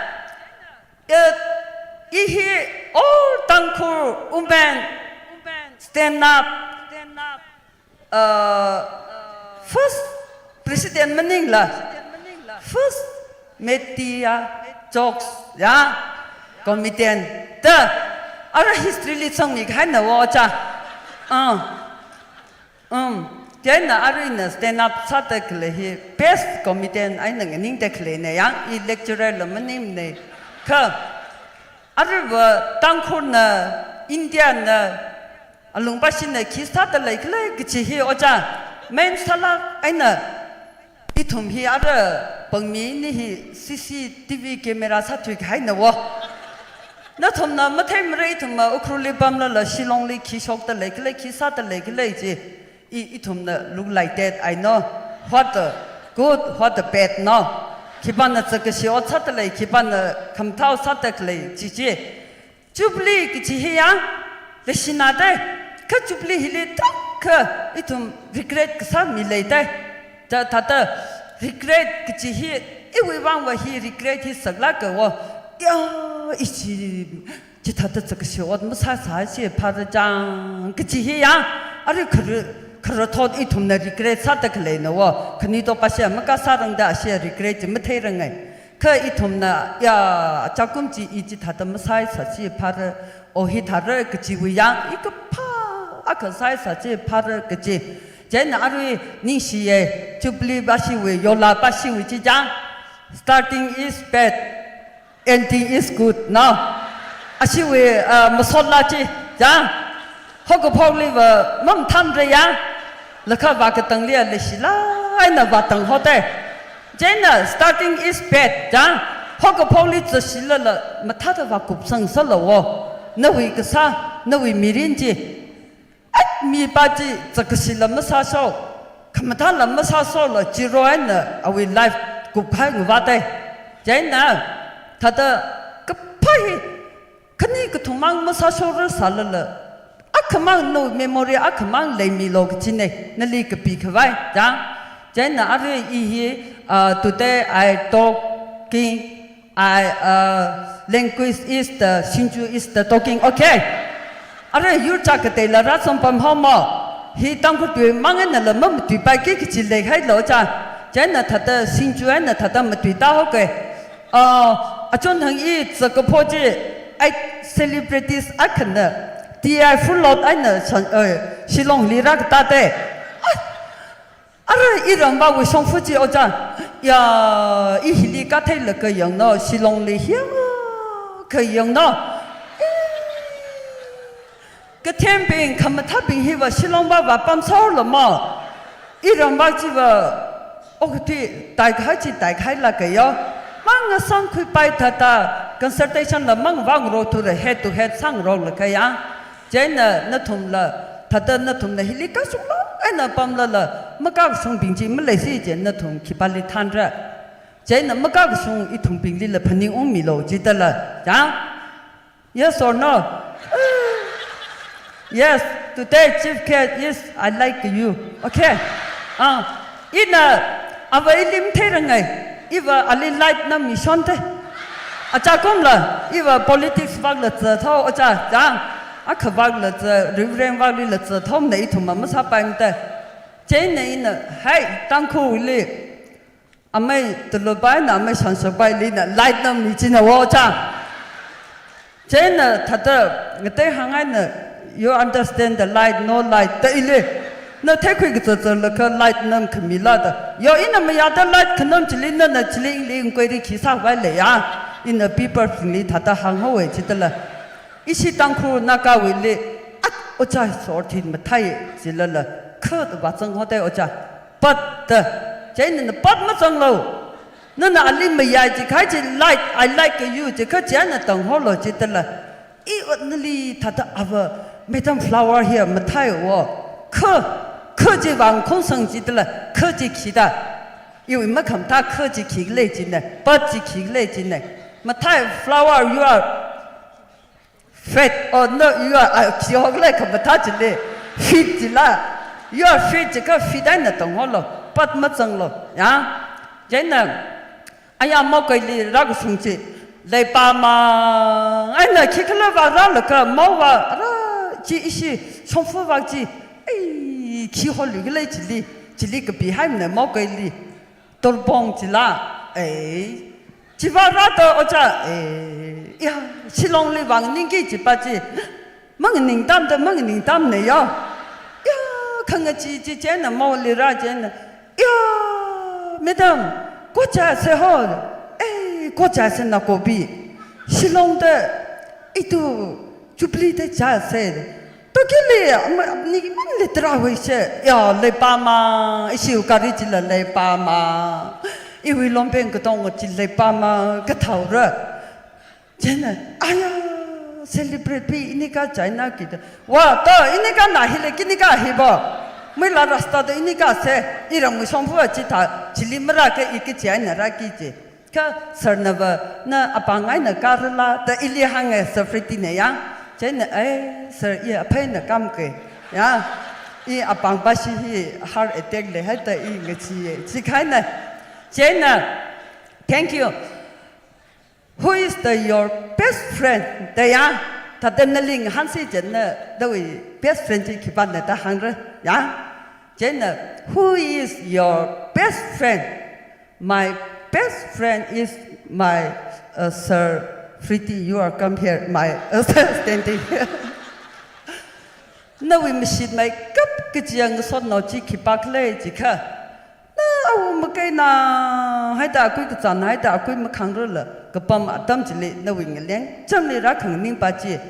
ihi all tangkur women stand up first president maning la first media jokes ya comedian the our history li song ni khai na wo cha then arena stand up satak le hi best comedian ai nang ning de kle ne yang I lecturer la manim ne ka arwa tangkhon na india na alung ba sin na khista ta le kle gi hi o cha men sala ai na ithum hi ara pangmi ni hi CCTV camera sa thu khai na wo na thom na mathe mrei thma ukruli bamla la shilongli khishok ta lekle khisa ta lekle ji I thom na look like that I know what the good what the bad no kiban na chak shi o chat le kiban na khamthau satak le ji ji Jubilee ki ji ya le shina de ka Jubilee hili tak I thom regret sa mi le de ta ta regret ki ji hi I we wang wa hi regret hi sagla ka wo ya 이치 지타다 저것이 어떤 사사시 파르장 그지야 아니 그렇다 이 돈들이 그래 사다 그래노 그니도 빠시 아마가 사랑다 아시 리그레지 못해랑이 그이 돈나 야 자금지 이지 다다 사사시 파르 오히다르 그지위야 이거 파 아그 사사시 파르 그지 제 나루이 니시에 주블리 바시위 요라 바시위 지장 starting is bad ending is good now. Ashiwe masolachi ja. Hoko probably mom tamre ya. Laka bakatang lia lishila ina batang hote. Jena starting is bad ja. Hoko probably zashila la matata vakup sang solo wo. Nawi kasa nawi mirinji. At mi baji zakashila masaso. Kamatala masaso la jiroena awi life kupang vate. Jena Tata kapai kani kutumang masasor salala akamang no memory akamang le mi log chine nali kapi khawai ja jena are I today I talking language is the Shinju is the talking okay are you chakate la rasom pam homo hi tang ku tu mangan la mam tu pai ke chile khai lo cha jena tata Shinju na tata matui ta ho ke Achon hang I zaka poje I celebrate this akana DI full lot aina Shilong lirak tate ara irang ba we song fuji oja ya I hili ka thai la ka yang no Shilong li hia ka yang no ka temping kamata bing hi wa Shilong ba ba pam saw lo ma irang ba ji wa okti dai khai la ka yo Mang sang kui pai tata consultation la mang wang ro to the head sang ro la kaya jena na thum la tata na thum na hili ka sung lo na pam la maka sung bing ji Malaysia jen na thum kipali thandra jena maka sung I thum bing li la phani ong mi lo ji ta la ja yes or no Yes, today chief guest is I like you. Okay. In our ilim therangai, iwa ali light na mission te. Acha kom la, iwa politics wag la tsa thau acha jang. Aka wag la tsa reverend wag la tsa thau nei thu ma sa pang te. Che nei na hai tang khu li. Amai to lo bai na amai san so bai li na light na mi chin na wo cha. Che na thata ngate hangai na you understand the light, no light. The ile, no take quick to the light num camilla. Yo in a mayada light canum chilina, the chilling ling query kisa valley, in the people from it at a hango, chitala. Ishi tanku naka will it, Ocha sorted Matai, Zilla, Kurt Watson Hotel Ocha. But the Jane in the Padmasong low. No, no, I leave my yaji, light, I like you, the Kajana tongue hollow, chitala. Only tata ava. Madam flower here, Matai war. Kerji wang kong sang jidla, kerji kida. You will come ta kerji kig legend, budgy kig legend. Matai flower, you are fat or no, you are a kiog like a matajile. Feed jila. You are feed to go feed in the tongue, but matsanglo. Ya? Jenna, I am mokali ragusunchi. Le Bama, I know Kikala Varalaka, Mova. Ji ishi chongfu wang ji ai ki ho lu le ji个 behind the mo ge li to bong ji la ai ji ba ra to o cha ai ya si long li wang ning ge ji ba ji mang ning dam ne yo ya khang ge ji jen na mo li ra jen ya madam ko cha se ho ai ko cha se na ko bi si long de itu Jubilee de cha said. Tokili, ni man litra hoise. Ya le pama, isi ukari jila le pama. Iwi lompeng ketong jila le pama ketaura. Jena, aya celebrate pi ini ka China kita. Wah, to ini ka nahile kini ka hiba. Mila rasta to ini ka se. Irang musongfu cita jili meraka iki China raki je. Ka sernava na apangai na karla ta ili hangai safriti ne ya. Jen ai sir ye apai na kam ke ya I apang bashi hi heart attack le hai ta I ngachi chi khai na jen thank you who is your best friend ta ya ta den na ling han si jen na doi best friend chi ki ban na ta hang re ya jen who is your best friend my best friend is my sir Pretty, you are come here, my standing here. No, we must make up get young son no cheeky back lady. No, Makena, Haida quick son, Haida quick Makangrilla, Kapam, Adam Jilly, knowing a lang, Johnny Rakan Nimbaji,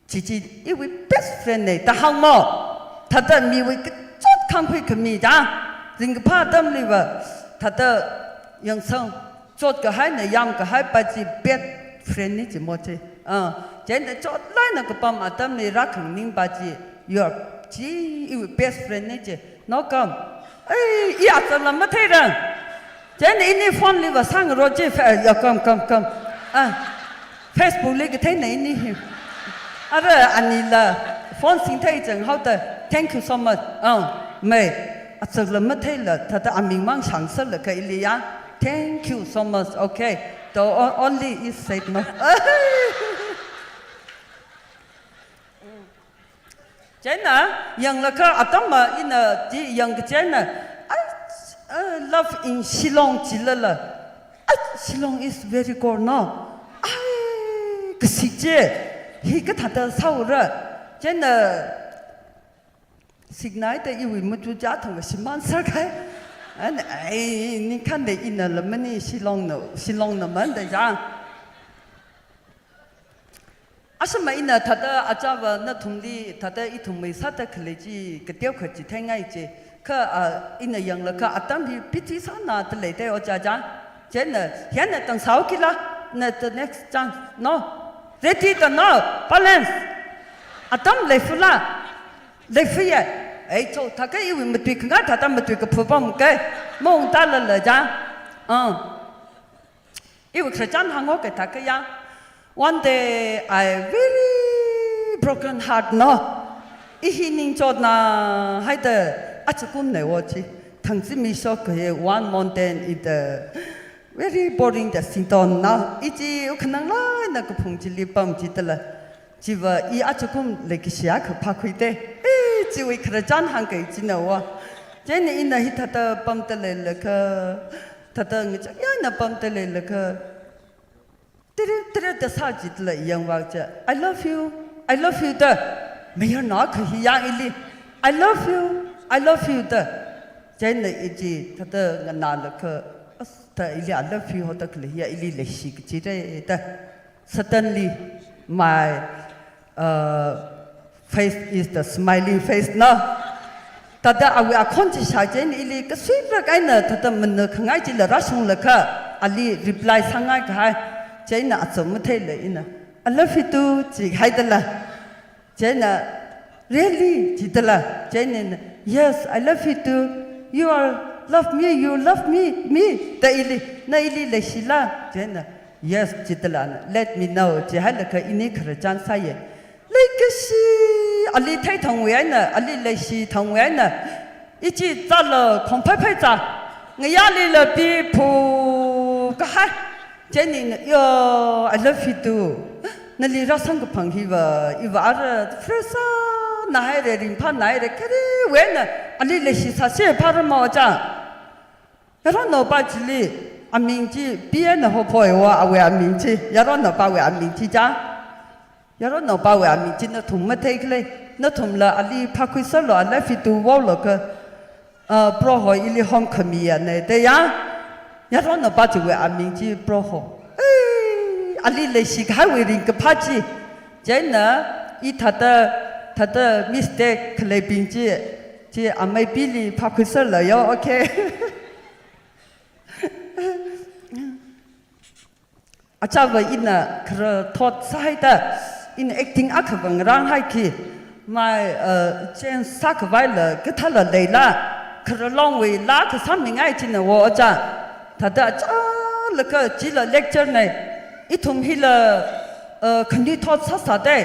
Chichi, it will best friend, the how more. Tata me, we could come quick me, da. Think part them liver, Tata young son, Jot Gahana, young Gahabaji, bed. Friend ni mote jen the chot line ko pam atam ni rakhang ning ba ji your ji best friend ni je no come ai ya salam ma thai rang jen ini phone li wa sang ro je ya come Facebook li ke thai nei ni ara anila phone sing thai chang how the thank you so much me asalam ma thai la tha ta aming mang sang sa la ka ilia thank you so much okay so only is said no. Jenna, young laka atama in a young Jenna. I love in Shillong Chilala. Shillong is very good now. I Kasije, he got a saura. Jenna signite you will move to Jatan with Siman Sarkai. And I can't in a lemony Shillong no man the young. Asama in a Tata Ajava Natumdi Tata Itumi Sata Kaleji, Katiokaji Tangaji, Ka in a young Laka Atambi Pitisana the late or Jaja, Jenna, Yana Tang Saukila, not the next chance. No, ready to no, balance. Atam Lefula, Lefia. I told Taka, you will make Natama to a pubom guy, Mong Dalla Laja. It was a Jan Hangoka Takaya. One day I very broken heart, no. 一些人做那还得啊，这个呢我去，同时没说可以 one mountain in the very boring 的行动那，一直有可能来那个碰见里帮记得了，只不一啊这个那个下去拍开的，只为可能站行个只呢我，这呢因那他的帮得来了个，他的我讲呀那帮得来了个。的啥子的了一样话着 I love you 的没有哪可以样一哩 I love you 的真的一句他的我拿了个他一哩 I love you 的可以呀一粒历史个之类的 suddenly my face is the smiling face 呢他的阿维阿控制下真一粒个随便个呢他的门呢看爱只了拉松了个阿哩 reply 上爱个还真的怎么太累呢 I love you too 只还的了真的 really 记得了真的 Yes I love you too You are love me You love me 的一粒那一粒类似啦真的 Yes 记得了 Let me know 只还了个一年可能讲啥嘢那个是阿里太同位呢阿里类似同位呢一直找了空拍拍照我压力了比普个嗨真的哟 I love you too 那里让三个朋友吧一娃儿 fresa 哪还的人怕哪的可是为呢阿里来是啥些怕的毛讲然后老爸这里阿明记别的好朋友啊为阿明记然后老爸为阿明记讲然后老爸为阿明记那同么take嘞那同了阿里怕亏死了 I love you too 我了个不然话伊里很可米啊那对呀然后老爸就为阿明记不然话阿里来是还为人个怕记真的以他的 mistake 可来并且阿妹比里怕亏死了哟 OK อาจารย์ว่าอินน่ะคือทอดสายแต่อิน acting อักขวังร่างให้คีไม่เจนสักไว้เลยก็ถ้าเราเลยละคือลองเวลาคือทำยังไงจีน่ะว่าอาจารย์ถ้าได้อาจารย์แล้วก็จีละ lecture ในอีทุ่มฮีละคนที่ทอดสัตว์ได้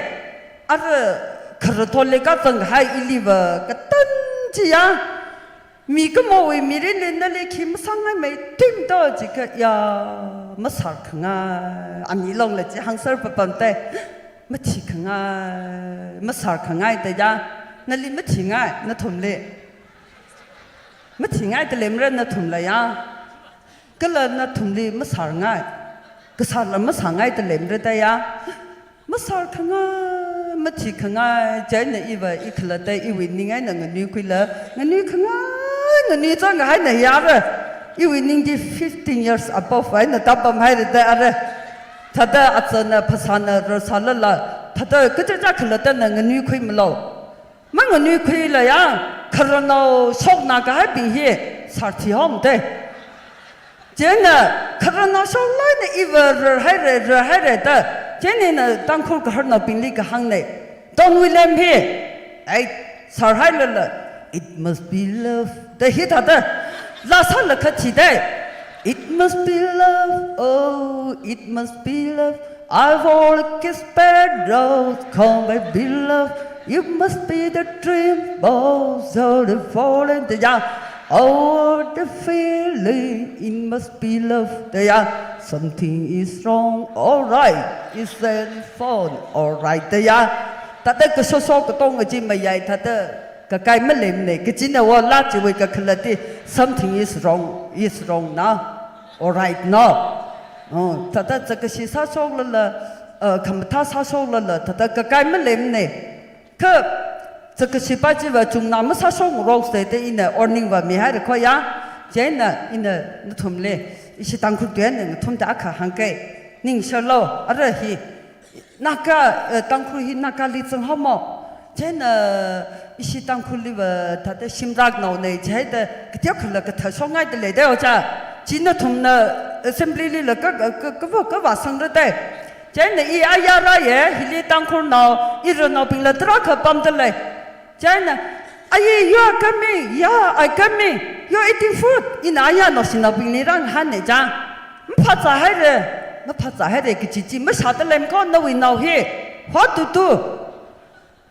อะไรคือทอดเลยก็ต้องให้อิลีว่าก็ตั้งจีอ่ะมีก็มวยมีเรื่องนั่นเลยคิดมาสั่งให้ไม่ทิ้งตัวจีก็อย่ามาสักง่ายอันนี้ลงเลยจีหังเสิร์ฟปั๊มแต่ไม่ทิ้งง่ายมาสักง่ายแต่ยานั่นเลยไม่ทิ้งง่ายนั่นทุ่มเลยไม่ทิ้งง่ายแต่เลยไม่นั่นทุ่มเลยยาก็เลยนั่นทุ่มเลยมาสักง่ายก็สักแล้วมาสักง่ายแต่เลยไม่ได้ยามาสักง่ายไม่ทิ้งง่ายใจเนี่ยอีว่าอีขลัดแต่อีวินนี่ไงนั่งเงินนี่คุยเลยเงินนี่ง่ายเงินนี่จังไงเนี่ยยาเลยอีวินนี่ที่15 years above ไว้เนี่ยตับไม่ได้แต่อะไรถ้าได้อาจารย์ภาษาเนี่ยเราสอนละถ้าได้ก็จะจักขลัดแต่เงินนี่คุยไม่รู้มันเงินนี่คุยเลยยังคารนาโชคนาก็ให้เป็นเหี้ยสาธิตห้องเด้เจนน่ะคารนาโชคเลยเนี่ยอีว่าเราให้แต่เจนนี่น่ะตั้งคู่กับเราเป็นลีกหังเนี่ยต้องวิลเลมเพ่ไอ้สาให้เลย It must be love แต่ฮิตแต่ลาสันละคัดชีได้ It must be love oh it must be love I wanna kiss sparrows come by be love You must be the dream balls of the fallen แต่ยัง Oh the feeling it must be love แต่ยัง Something is wrong alright it's then fun alright แต่ยังแต่ได้ก็โซ่ก็ต้องก็จิ้มไม่ใหญ่ถ้าได้ก็ใกล้ไม่เล่มเนี่ยก็จริงนะว่าลาจิวิก็คือละที่ something is wrong now alright now ถ้าได้จะก็สิซาโชกละคำท้าซาโชกละถ้าได้ก็ใกล้ไม่เล่มเนี่ยก็จะก็สิไปจิว่าจุงน้ำซาโชกร้องเสียแต่อินเนี่ย earning ว่ามีให้ได้ค่อยยาเจนน่ะอินเนี่ยนุ่มเลยอิสิตังคุดเดือนเนี่ยทุ่มตาขาหังเกยนิ่งเชลโลอะไรฮีนักตังคุยนักลิซังฮอมเจนอิสิตังคุลิว่าถ้าได้ชิมรักหน่อยเนี่ยเจนแต่ก็เที่ยวขึ้นแล้วก็เธอช่องง่ายแต่เลยได้เอาจ้าจีน่ะทุ่มน่ะ assembly เลยแล้วก็ว่าสังเได้เจนเนี่ยอีอายาไรเย่ฮิลิตังคุนเอาอีรนเอาเป็นละตรักปั๊มแต่เลยเจนน่ะไอ้ you are coming yeah I coming you are eating food อีน่ะอายาโนสินาเป็นนี่ร่างหันเนี่ยจ้าไม่พัดใจให้เลยไม่พัดใจให้เลยก็จีไม่ชาติเลยมันก็นวินเอาเฮ what to do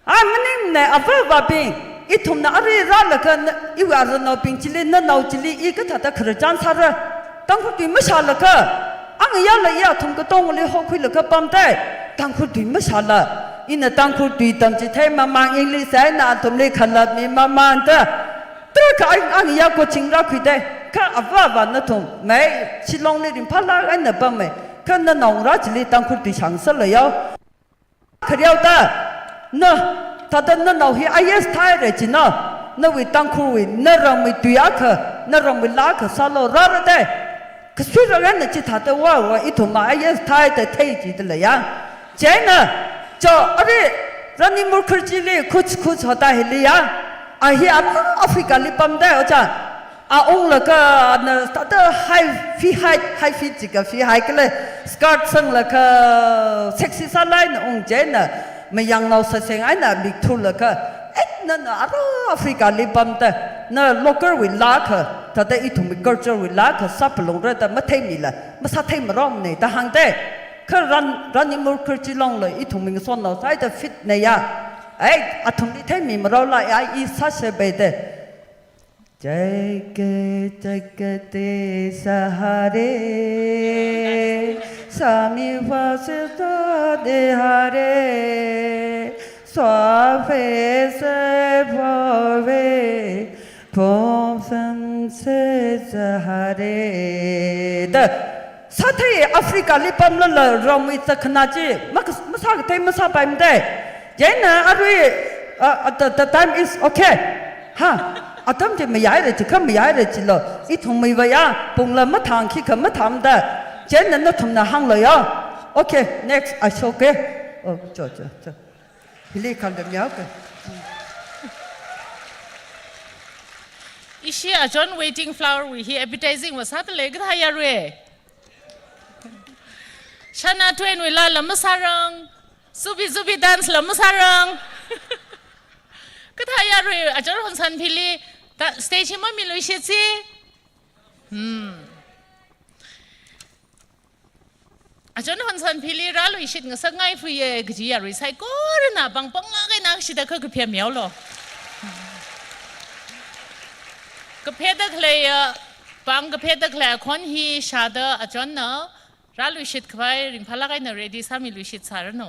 Angnim ne ava ping itum na ari ra la kan iwa ra no ping chili na no chili I ka ta khrajan sara tang khu ti ma sha la ka ang ya la ya thum ka tong le ho khui la ka pam tai tang khu ti ma sha la ina tang khu ti tam chi thai ma mang english sai na thum le khan la mi ma mang ta tra ka ang ya ko ching ra khui dai ka ava na thum mai chilong le rim phala ai na pa mai ka na nong ra chili tang khu ti chang sa la yo khriao ta na ta da na no hi is thai re chi na na wi tang khu wi na rong mi tu ya kha na rong mi la kha sa lo ra ra de ka su ra ga na chi ta da wa I thu ma is thai de thai ji de la ya je na cho ari rani mur khur chi le kuch hota hi le ya a hi Africa li pam da o cha a ong la ka na ta da high fi chi ka fi high ka le skirt sang la ka sexy sa lai na ong je na me yang nau sa seng ai na big thul la ka na aro Africa li pam ta na local wi la ka ta da I thu mi culture wi la ka sa plong ra ta ma thai mi la ma sa thai ma rom ne ta hang te ka ran ni mur khur chi long le I thu mi son no sai ta fit ne ya ai a thum li thai mi ma ro la ai I sa se be de jai te sahare sami vase ta de hare suave se pove pom sam se sahare da sathai Africa li pam la romi ta khna chi ma sa te ma sa paim de jena arui the time is okay ha atam je me yai re chi kham me yai re chi lo I thum me wa ya pung la ma thang khi kham ma tham da jena na thum na hang lo ya okay next I show ke oh cho hili kan de ya ke Ishi a John waiting flower we he appetizing was hat le gra ya re Shana twen we la masarang Zubi dance la masarang ka tha ya re a John hon san phili ta stage ma mi lo shi chi a John hon san phili ra lo shi nga sa ngai fu ye gji ya re sai ko na bang pang nga ga na shi da ka phia miao lo ka phe da khle bang ka phe da khle khon hi sha da a John na ra lo shi khwai rim phala ga na ready sa mi lo shi sa ra no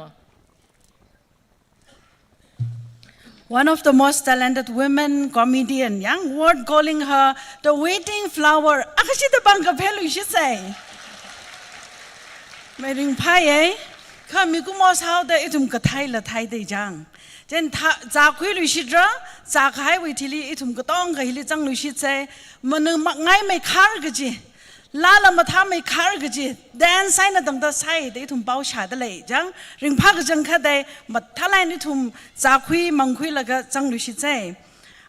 One of the most talented women comedian, young word calling her the waiting flower. Akashi the bang kapelu she say. Mering pai kami ku mos how the itum kathai la thai de jang. Jen za khui lu shi dra za khai wi thili itum ka tong ka hili chang lu shi che manu ngai mai khar ga ji. La la ma tha mai khar ga ji. Dan sai na dang da sai de itum pau sha de le jang. Ring pha ga jang kha de ma tha lai ni thum za khui mang khui la ga chang lu shi che.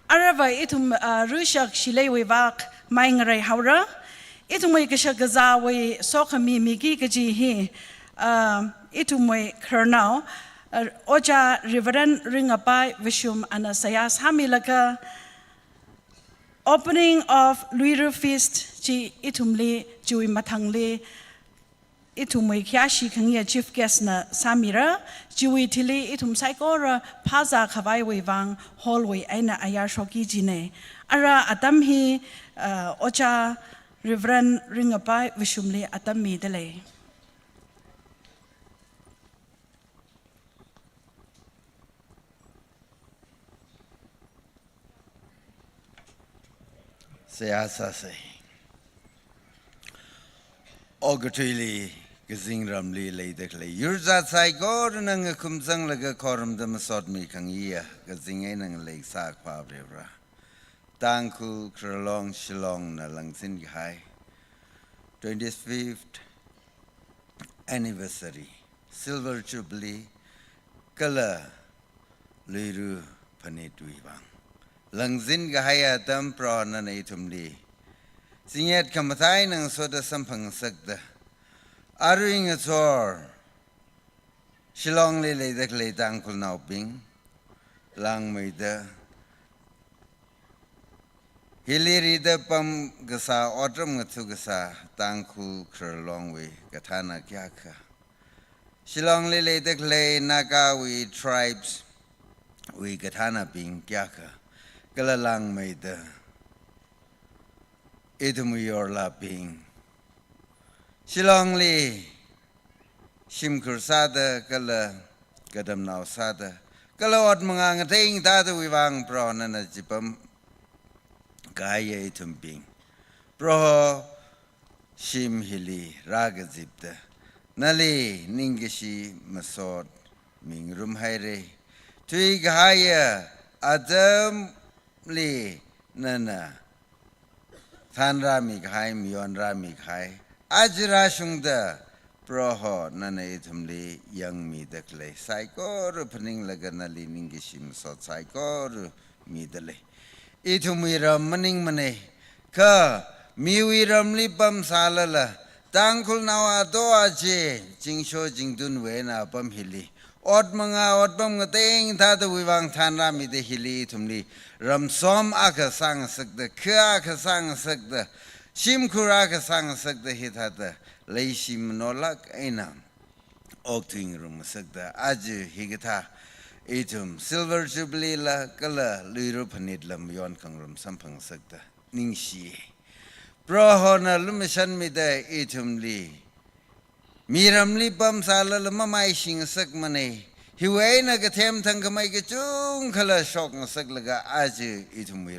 Arava itum rushak shilei we wak mai ngrai haura. Itum mai ka sha ga za we so khami mi gi ga ji hi itum mai kernau Oja Reverend Ringapai Vishum Anasaya Samilaka opening of Luiru Feast Chi Itumli Jui Matangli Itumwe Kyashi Kangya Chief Guest na Samira Jui Tili Itum Saikora Paza Kawai Wang Hallway Aina Ayar Shoki Jine Ara Atamhi Oja Reverend Ringapai Vishumli Atami Dele Siyasa say. Ogatili gazing ramli lay declay. Yurza Saigor nang a kumsang laga corum the masot me kangia, gazing en lake sak pabra. Tanku kralong shilong na langsin high. 25th anniversary. Silver Jubilee. Kala Liru Panituibang. Langzin gahaya tam prana na itumli. Sinyat kamatay ng soda sampang sagda. Aruing at sor. Shilong lilay daklay tangkul nauping. Lang may da. Hiliri da pam gasa odram ngatu gasa tangkul kralong we katana kyaka. Shilong lilay daklay Nagawi tribes. วิกฐานาปิงแก่กะละลังไม่เดอิทุมยอร์ลาปิงชิลองลีชิมคุรซาเดกะละกะดำนาวซาเดกะละอดมังงเทงตาตวิวังปรอนันจิปมกายอิทุมปิงปรอชิมฮิลีรากจิบเดนาลีนิงกชีมาสอดมิงรุมไฮเรทุยกายอาดัมลีนันน่ะท่านรามิกายมิยอนรามิกายอาจราชุงเดปรหนันอิทุมลียังมีเด็กเลยไซโกรุพนิงละกันนาลีนิงกชีมาสอดไซโกรุมีเดเลยอิทุมีรำมันนิงมันเอก็มีวิรำลีปั๊มซาลละตั้งคุณนาวตัวเจจิงโชจิงดุนเวน่ะปั๊มฮิลีอดมังอดปั๊มกเตงท่าตวิวังทานรามิเดฮิลีทุมลีรำซ้อมอาคสังสักเดคืออาคสังสักเดชิมคุราคสังสักเดฮิตาเดเลยชิมโนลักไอ้นามออกถึงรุมสักเดอาจฮิกตาอีทุมซิลเวอร์จูบลีละก็ละลุยรูปนิดลำย้อนขังรุมสัมพังสักเดนิ่งชีเพราะฮอนัลุมชันมิได้อีทุมลีมีรำลีปั๊มซาลละมาไม่ชิงสักมันเอฮิวเอนักเทมทั้งก็ไม่กจุงขละช็อกสักละก็อาจอีทุมี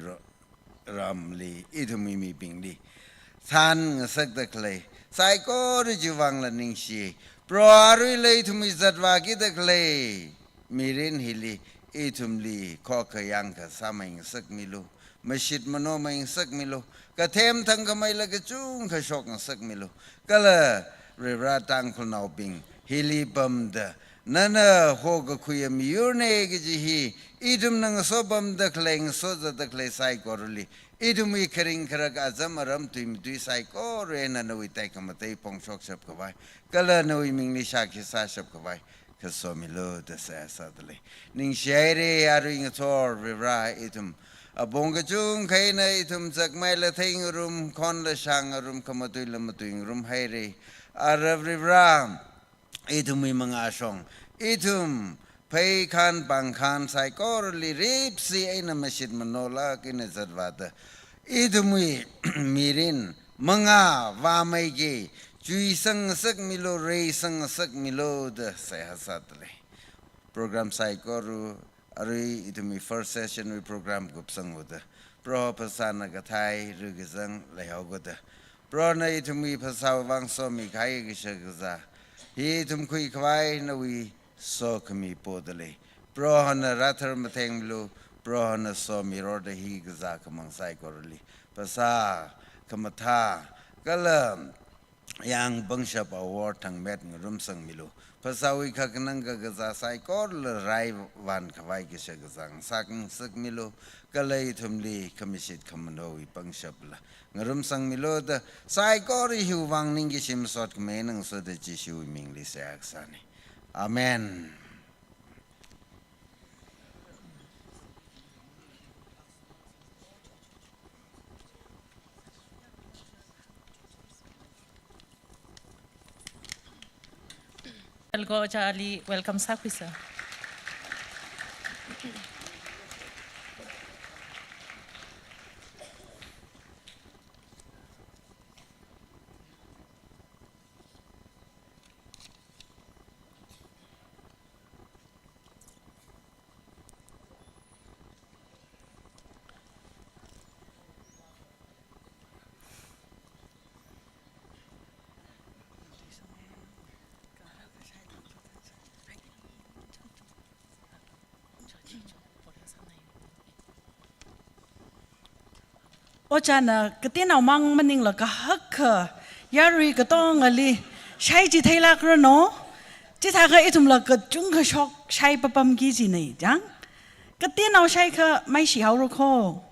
รำลีอีทุมีมีปิงลีทานสักตะเคลไซโครจิวังละนิงชีเพราะอารุยเลยทุมีจัดว่ากิตะเคลมีเรนฮิลีอีทุมลีข้อขยังก็สามัยสักมิลูมาชิดมโนมัยสักมิลูกระเทมทั้งก็ไม่ละกจุงขช็อกสักมิลูก็ละเรียราตังคนเอาปิงฮิลีบัมเดนั่นโฮกคุยมีอยู่ในกิจฮีอีทุมนังโซบัมเดคเลงโซจะเดคเลไซโครลีอีทุมีคริงครักอาจามารำตุยมตุยไซโคเรนันวิตัยกรรมเตยปองชกชับกวายก็ละนวิมิงนิชาคิสาชับกวายก็สมิโลเดเสสัตเลยนิงเชยเรอาริงทอร์เวราอีทุมบงกจุงใครในอีทุมจักไม่ละทิ้งรุมคอนละช่างรุมขมตุยละมตุยรุมไฮเรอาราบริบรามอีทุมีมังอาชงอีทุมไปขันปังขันไซโครลีรีบซีไอ้นมัชิดมโนลากินจัดวัดอีทุมีมีรินมังอาวาไม่เกจุยสังสักมิโลเรสังสักมิโลเดเสหสัตเลยโปรแกรมไซโครูอารีอีทุมี first session วิโปรแกรมกุบสังวดเพราะภาษานักไทยหรือกิจังเลยเอากดเพราะในทุมีภาษาวังสมีใครกิเชกซาฮีทุมคุยควายนวีโซขมีโพดเลยเพราะนรัฐมเทงมิลูเพราะนสมีรอดฮีกซาขมังไซกอรลีภาษาขมทาก็เริ่มยังบังชับอวอร์ทั้งเม็ดรุมสังมิลูภาษาวิคักนังกะซาไซกอรลไรวันควายกิเชกซังสักสักมิลูก็เลยทุมลีขมิชิตขมันโดวิบังชับละงรุมสังมิโลดไซกอริหิววังนิงกิชิมสอดเมนังสดจิชิวมิงลิเซอักษานีอาเมน Algoja Ali, welcome Sakwi sir. Ojana, katina mang maning la kahak, yari katong ali, shai jitay la krano, jitaka itum la kajunga shok shai papam gizi na jang, katina shai ka mai shi hauro ko.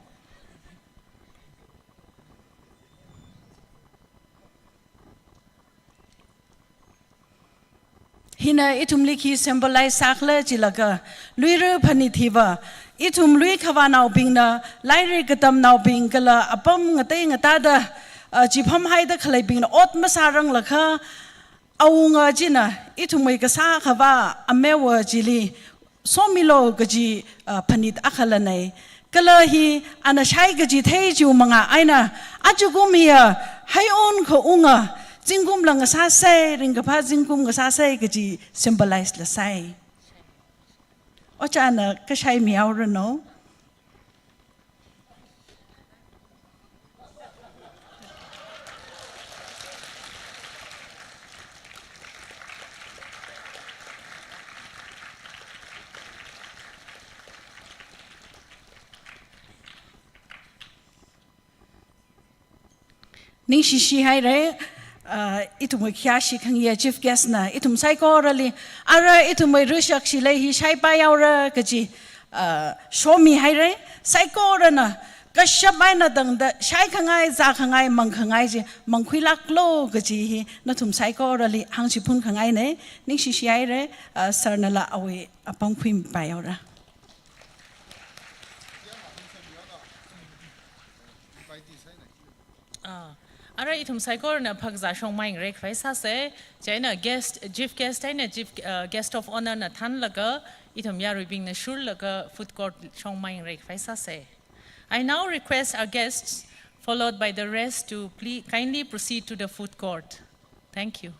Hina itum liki symbolize sakla jilaga, luiru panitiva, itum lui kawa nao bing na, lairi katam nao bing kala, apam ngatay ngatada, jipam haida kalay bing na, ot masarang laka, awu nga jina, itum may kasa kawa, amewa jili, somilo gaji panit akhalanai kala hi ana shai gaji thei ju manga aina ajugum hiya hayon kho unga jingum lang sa sai ring pha jingum ga sa sai gaji symbolize la sai ochana ka shai miao rano ning shishi hai re itum kya shi khang ye chief guest na itum sai ko rali ara itum rushak shi le hi sai pa yaw ra ka ji show me hai re sai ko ra na ka shabai na dang da sai khangai za khangai mang khangai ji mang khui lak lo ka ji hi na tum sai ko rali hang chi phun khangai ne ning shishi hai re sar na la awe apang khui pa yaw ra Ara itum saikor na phagza shong mai rek faisa se jaina guest chief guest na chief guest of honor na than laga itum ya ribing na shur laga food court shong mai rek faisa se I now request our guests followed by the rest to kindly proceed to the food court. Thank you.